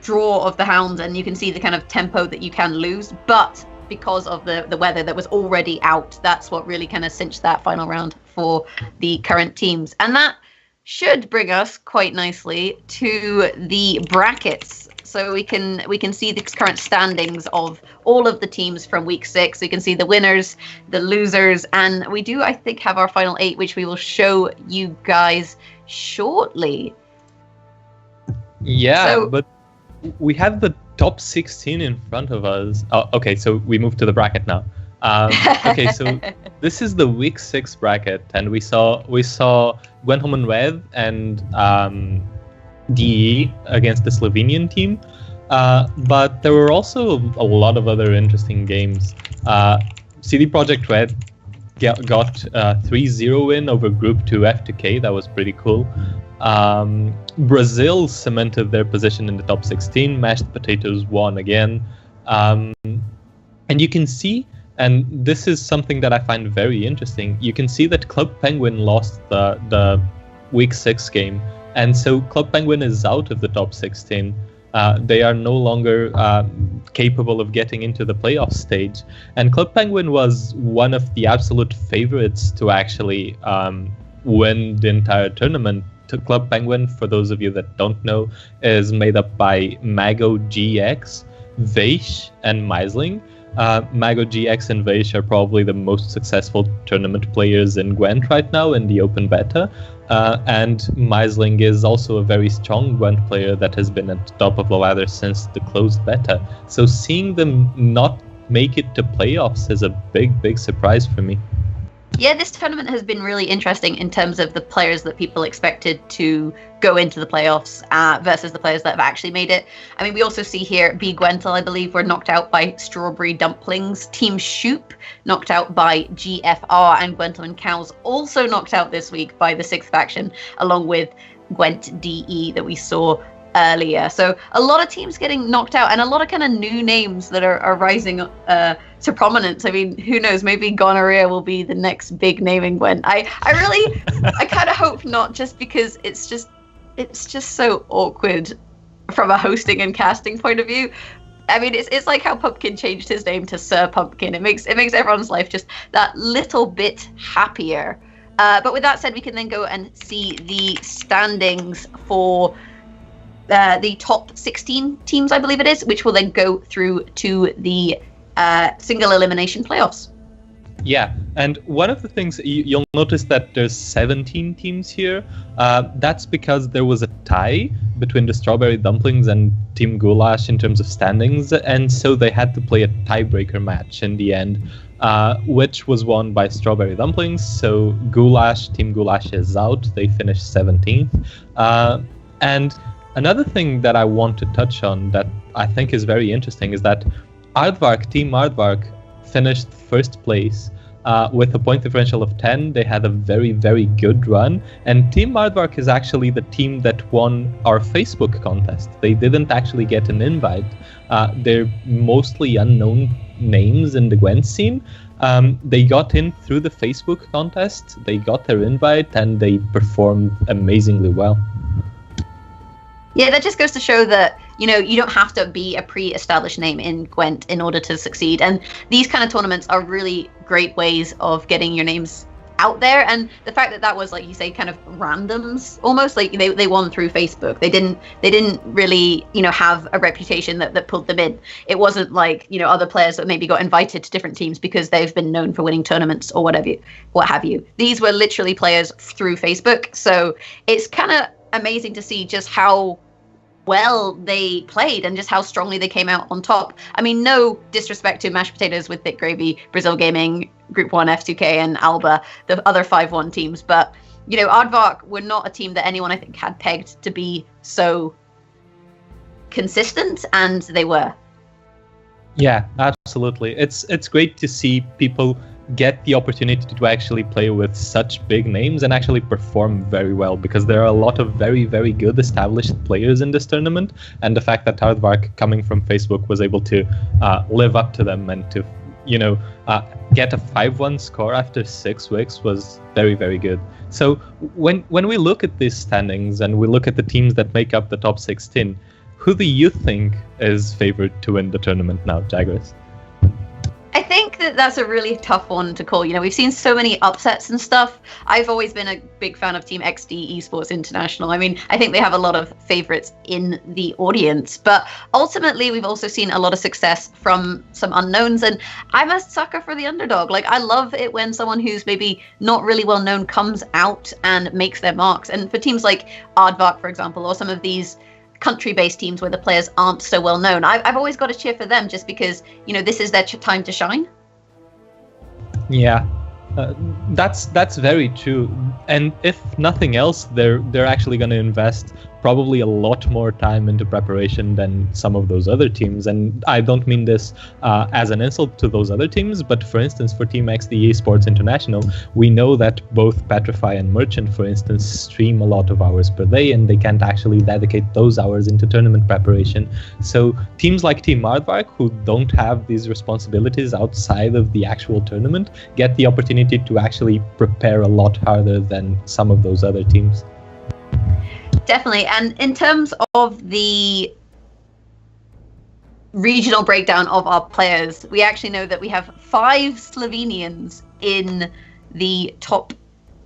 draw of the Hounds, and you can see the kind of tempo that you can lose, but because of the weather that was already out, that's what really kind of cinched that final round for the current teams. And that should bring us quite nicely to the brackets. So we can see the current standings of all of the teams from week 6. We can see the winners, the losers, and we do, I think, have our final 8, which we will show you guys shortly. Yeah, so, but we have the top 16 in front of us. Oh, okay, so we move to the bracket now. Okay, so this is the week 6 bracket, and we saw Gwentlemen Red and DE against the Slovenian team, but there were also a lot of other interesting games. CD Projekt Red got a 3-0 win over Group 2 F2K. That was pretty cool. Brazil cemented their position in the top 16. Mashed Potatoes won again, and you can see. And this is something that I find very interesting. You can see that Club Penguin lost the week 6 game, and so Club Penguin is out of the top 16. They are no longer capable of getting into the playoff stage. And Club Penguin was one of the absolute favorites to actually win the entire tournament. Club Penguin, for those of you that don't know, is made up by Mago GX, Vaish, and Meisling. Mago GX and Vaish are probably the most successful tournament players in Gwent right now in the open beta. And Meisling is also a very strong Gwent player that has been at the top of the ladder since the closed beta. So seeing them not make it to playoffs is a big surprise for me. Yeah, this tournament has been really interesting in terms of the players that people expected to go into the playoffs versus the players that have actually made it. I mean, we also see here B Gwentle, I believe, were knocked out by Strawberry Dumplings. Team Shoop knocked out by GFR, and Gwentlemen Cows also knocked out this week by the 6th faction, along with Gwent DE that we saw earlier. So a lot of teams getting knocked out, and a lot of kind of new names that are rising to prominence. I mean, who knows? Maybe Gonorrhea will be the next big name in Gwent. I kind of hope not, just because it's just so awkward from a hosting and casting point of view. I mean, it's like how Pumpkin changed his name to Sir Pumpkin. It makes everyone's life just that little bit happier. But with that said, we can then go and see the standings for the top 16 teams, I believe it is, which will then go through to the single elimination playoffs. Yeah, and one of the things you'll notice that there's 17 teams here. That's because there was a tie between the Strawberry Dumplings and Team Goulash in terms of standings, and so they had to play a tiebreaker match in the end, which was won by Strawberry Dumplings. So Team Goulash is out. They finished 17th. And another thing that I want to touch on that I think is very interesting is that Team Aardvark finished first place with a point differential of 10. They had a very good run, and Team Aardvark is actually the team that won our Facebook contest. They didn't actually get an invite. They're mostly unknown names in the Gwent scene. They got in through the Facebook contest, they got their invite, and they performed amazingly well. Yeah, that just goes to show that, you don't have to be a pre-established name in Gwent in order to succeed. And these kind of tournaments are really great ways of getting your names out there. And the fact that was, like you say, kind of randoms, almost like they won through Facebook. They didn't really, have a reputation that pulled them in. It wasn't like, other players that maybe got invited to different teams because they've been known for winning tournaments or what have you. These were literally players through Facebook. So it's kind of amazing to see just how well they played and just how strongly they came out on top. I mean, no disrespect to Mashed Potatoes with Thick Gravy, Brazil Gaming, Group 1, F2K, and Alba, the other 5-1 teams. But, Aardvark were not a team that anyone, I think, had pegged to be so consistent, and they were. Yeah, absolutely. It's great to see people get the opportunity to actually play with such big names and actually perform very well, because there are a lot of very good established players in this tournament, and the fact that Aardvark, coming from Facebook, was able to live up to them and to get a 5-1 score after 6 weeks was very good. So when we look at these standings and we look at the teams that make up the top 16, who do you think is favored to win the tournament now, Jagras? I think that's a really tough one to call. We've seen so many upsets and stuff. I've always been a big fan of Team XD Esports International. I mean, I think they have a lot of favorites in the audience, but ultimately we've also seen a lot of success from some unknowns, and I'm a sucker for the underdog. Like, I love it when someone who's maybe not really well known comes out and makes their marks. And for teams like Aardvark, for example, or some of these country-based teams where the players aren't so well known, I've always got to cheer for them, just because this is their time to shine. Yeah, that's very true. And if nothing else, they're actually going to invest probably a lot more time into preparation than some of those other teams. And I don't mean this as an insult to those other teams, but for instance, for Team XD Esports International, we know that both Petrify and Merchant, for instance, stream a lot of hours per day, and they can't actually dedicate those hours into tournament preparation. So teams like Team Aardvark, who don't have these responsibilities outside of the actual tournament, get the opportunity to actually prepare a lot harder than some of those other teams. Definitely. And in terms of the regional breakdown of our players, we actually know that we have 5 Slovenians in the top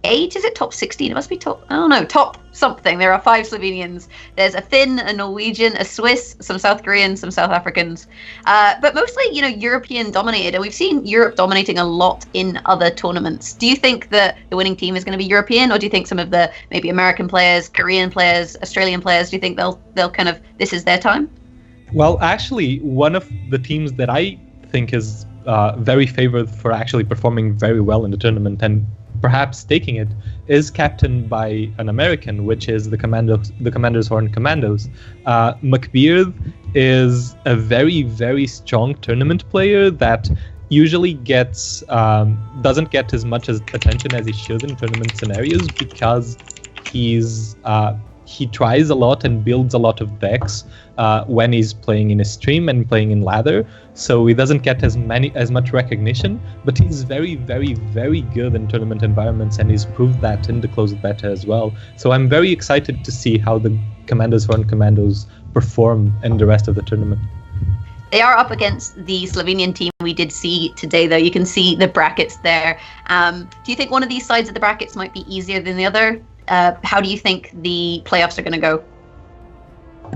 8. Is it top 16? It must be top, I don't know, top something. There are 5 Slovenians. There's a Finn, a Norwegian, a Swiss, some South Koreans, some South Africans, but mostly, European dominated. And we've seen Europe dominating a lot in other tournaments. Do you think that the winning team is going to be European, or do you think some of the maybe American players, Korean players, Australian players, do you think they'll kind of, this is their time? Well, actually, one of the teams that I think is very favored for actually performing very well in the tournament and perhaps taking it is captained by an American, which is the Commander's Horn Commandos. McBeard is a very, very strong tournament player that usually doesn't get as much attention as he should in tournament scenarios because he tries a lot and builds a lot of decks when he's playing in a stream and playing in ladder, so he doesn't get as much recognition, but he's very, very, very good in tournament environments, and he's proved that in the closed beta as well. So I'm very excited to see how the Commander's Horn Commandos perform in the rest of the tournament. They are up against the Slovenian team we did see today, though. You can see the brackets there. Do you think one of these sides of the brackets might be easier than the other? How do you think the playoffs are going to go?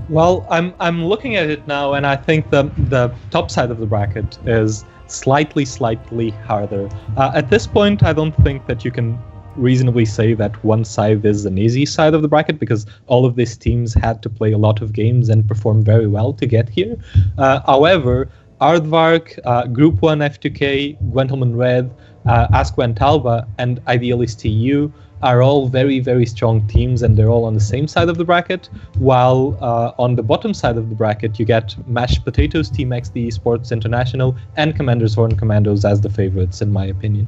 Well, I'm looking at it now, and I think the top side of the bracket is slightly harder. At this point, I don't think that you can reasonably say that one side is an easy side of the bracket, because all of these teams had to play a lot of games and perform very well to get here. However, Aardvark, Group 1 F2K, Gwentlemen Red, Ask Gwent Alba, and Idealist TU are all very, very strong teams, and they're all on the same side of the bracket, while on the bottom side of the bracket you get Mashed Potatoes, Team XD Esports International, and Commander's Horn Commandos as the favorites, in my opinion.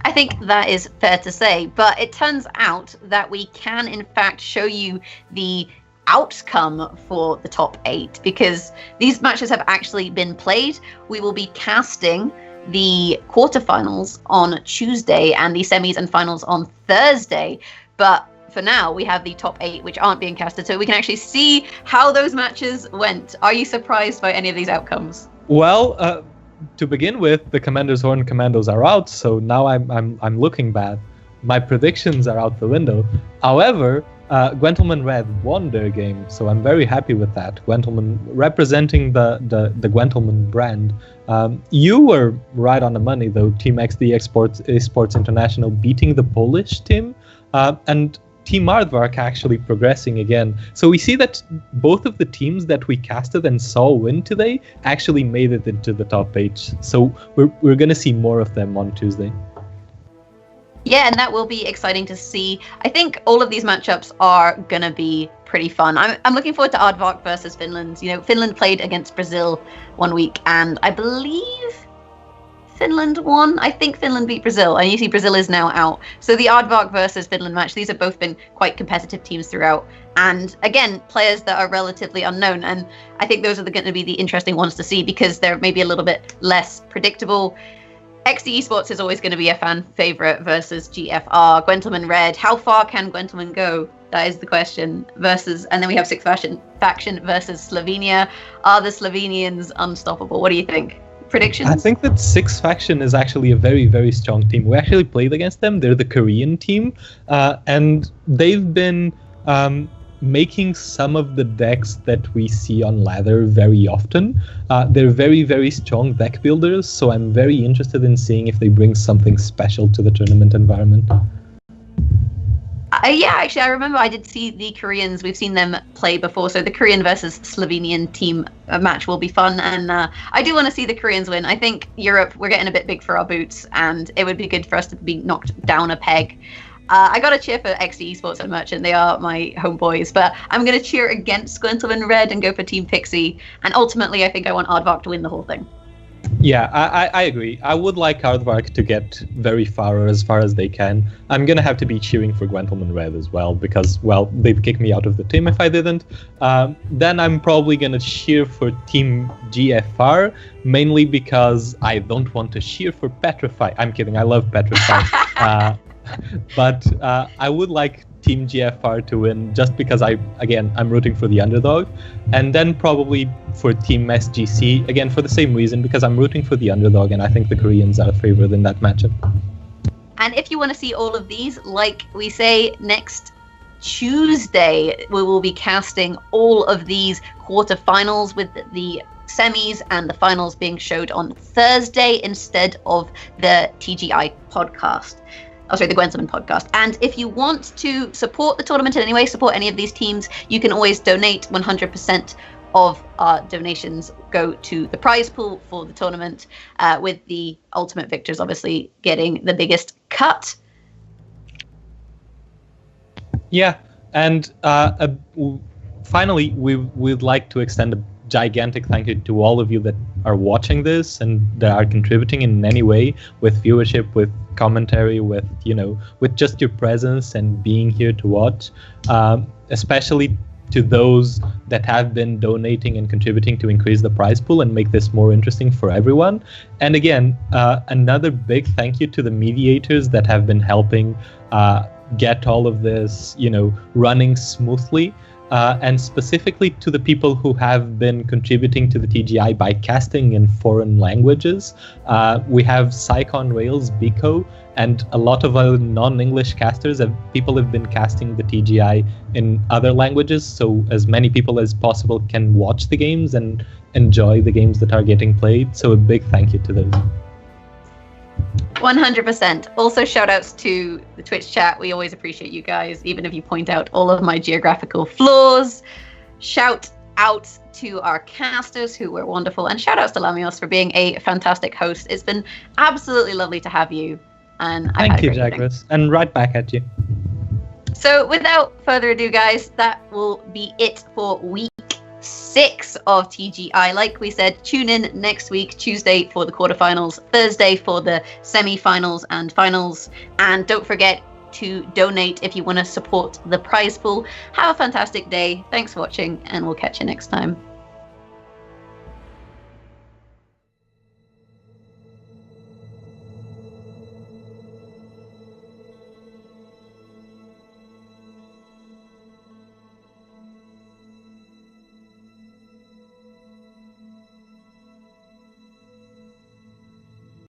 I think that is fair to say, but it turns out that we can in fact show you the outcome for the top 8, because these matches have actually been played. We will be casting the quarterfinals on Tuesday and the semis and finals on Thursday, but for now we have the top 8 which aren't being casted, so we can actually see how those matches went. Are you surprised by any of these outcomes? Well, to begin with, the Commander's Horn Commandos are out, so now I'm looking bad. My predictions are out the window. However, Gwentlemen Red won their game, so I'm very happy with that. Gwentlemen representing the Gwentlemen brand. You were right on the money, though. Team XD Esports International beating the Polish team, and Team Aardvark actually progressing again. So we see that both of the teams that we casted and saw win today actually made it into the top 8. So we're going to see more of them on Tuesday. Yeah, and that will be exciting to see. I think all of these matchups are going to be pretty fun. I'm looking forward to Aardvark versus Finland. Finland played against Brazil one week, and I believe Finland won. I think Finland beat Brazil, and you see Brazil is now out. So the Aardvark versus Finland match, these have both been quite competitive teams throughout. And again, players that are relatively unknown. And I think those are going to be the interesting ones to see, because they're maybe a little bit less predictable. XD Esports is always going to be a fan favorite versus GFR. Gwentlemen Red, how far can Gwentlemen go? That is the question. And then we have Sixth Faction versus Slovenia. Are the Slovenians unstoppable? What do you think? Predictions? I think that Sixth Faction is actually a very, very strong team. We actually played against them. They're the Korean team, and they've been making some of the decks that we see on ladder very often. They're very, very strong deck builders, so I'm very interested in seeing if they bring something special to the tournament environment. Yeah, actually, I remember I did see the Koreans. We've seen them play before, so the Korean versus Slovenian team match will be fun, and I do want to see the Koreans win. I think Europe, we're getting a bit big for our boots, and it would be good for us to be knocked down a peg. I got to cheer for XD Esports and Merchant. They are my homeboys, but I'm going to cheer against Gwentlemen Red and go for Team Pixie. And ultimately, I think I want Aardvark to win the whole thing. Yeah, I agree. I would like Aardvark to get very far, or as far as they can. I'm going to have to be cheering for Gwentlemen Red as well, because, well, they'd kick me out of the team if I didn't. Then I'm probably going to cheer for Team GFR, mainly because I don't want to cheer for Petrify. I'm kidding, I love Petrify. But I would like Team GFR to win just because I'm rooting for the underdog. And then probably for Team SGC, again, for the same reason, because I'm rooting for the underdog and I think the Koreans are favored in that matchup. And if you want to see all of these, like we say, next Tuesday, we will be casting all of these quarterfinals with the semis and the finals being showed on Thursday instead of the TGI podcast. Oh, sorry, the Gwentlemen podcast. And if you want to support the tournament in any way, support any of these teams, you can always donate. 100% of our donations go to the prize pool for the tournament, with the ultimate victors obviously getting the biggest cut. Yeah, and finally, we'd like to extend a gigantic thank you to all of you that are watching this and that are contributing in any way with viewership, with commentary, with just your presence and being here to watch, especially to those that have been donating and contributing to increase the prize pool and make this more interesting for everyone. And again, another big thank you to the mediators that have been helping get all of this, running smoothly. And specifically to the people who have been contributing to the TGI by casting in foreign languages. We have Psycon Rails, Biko, and a lot of other non-English casters. People have been casting the TGI in other languages, so as many people as possible can watch the games and enjoy the games that are getting played. So a big thank you to those. 100%. Also, shout outs to the Twitch chat. We always appreciate you guys, even if you point out all of my geographical flaws. Shout out to our casters who were wonderful, and shout outs to Lamios for being a fantastic host. It's been absolutely lovely to have you. And thank you, Gravez, and right back at you. So without further ado, guys, that will be it for week 6 of TGI. Like we said, tune in next week, Tuesday for the quarterfinals, Thursday for the semi-finals and finals, and don't forget to donate if you want to support the prize pool. Have a fantastic day. Thanks for watching, and we'll catch you next time.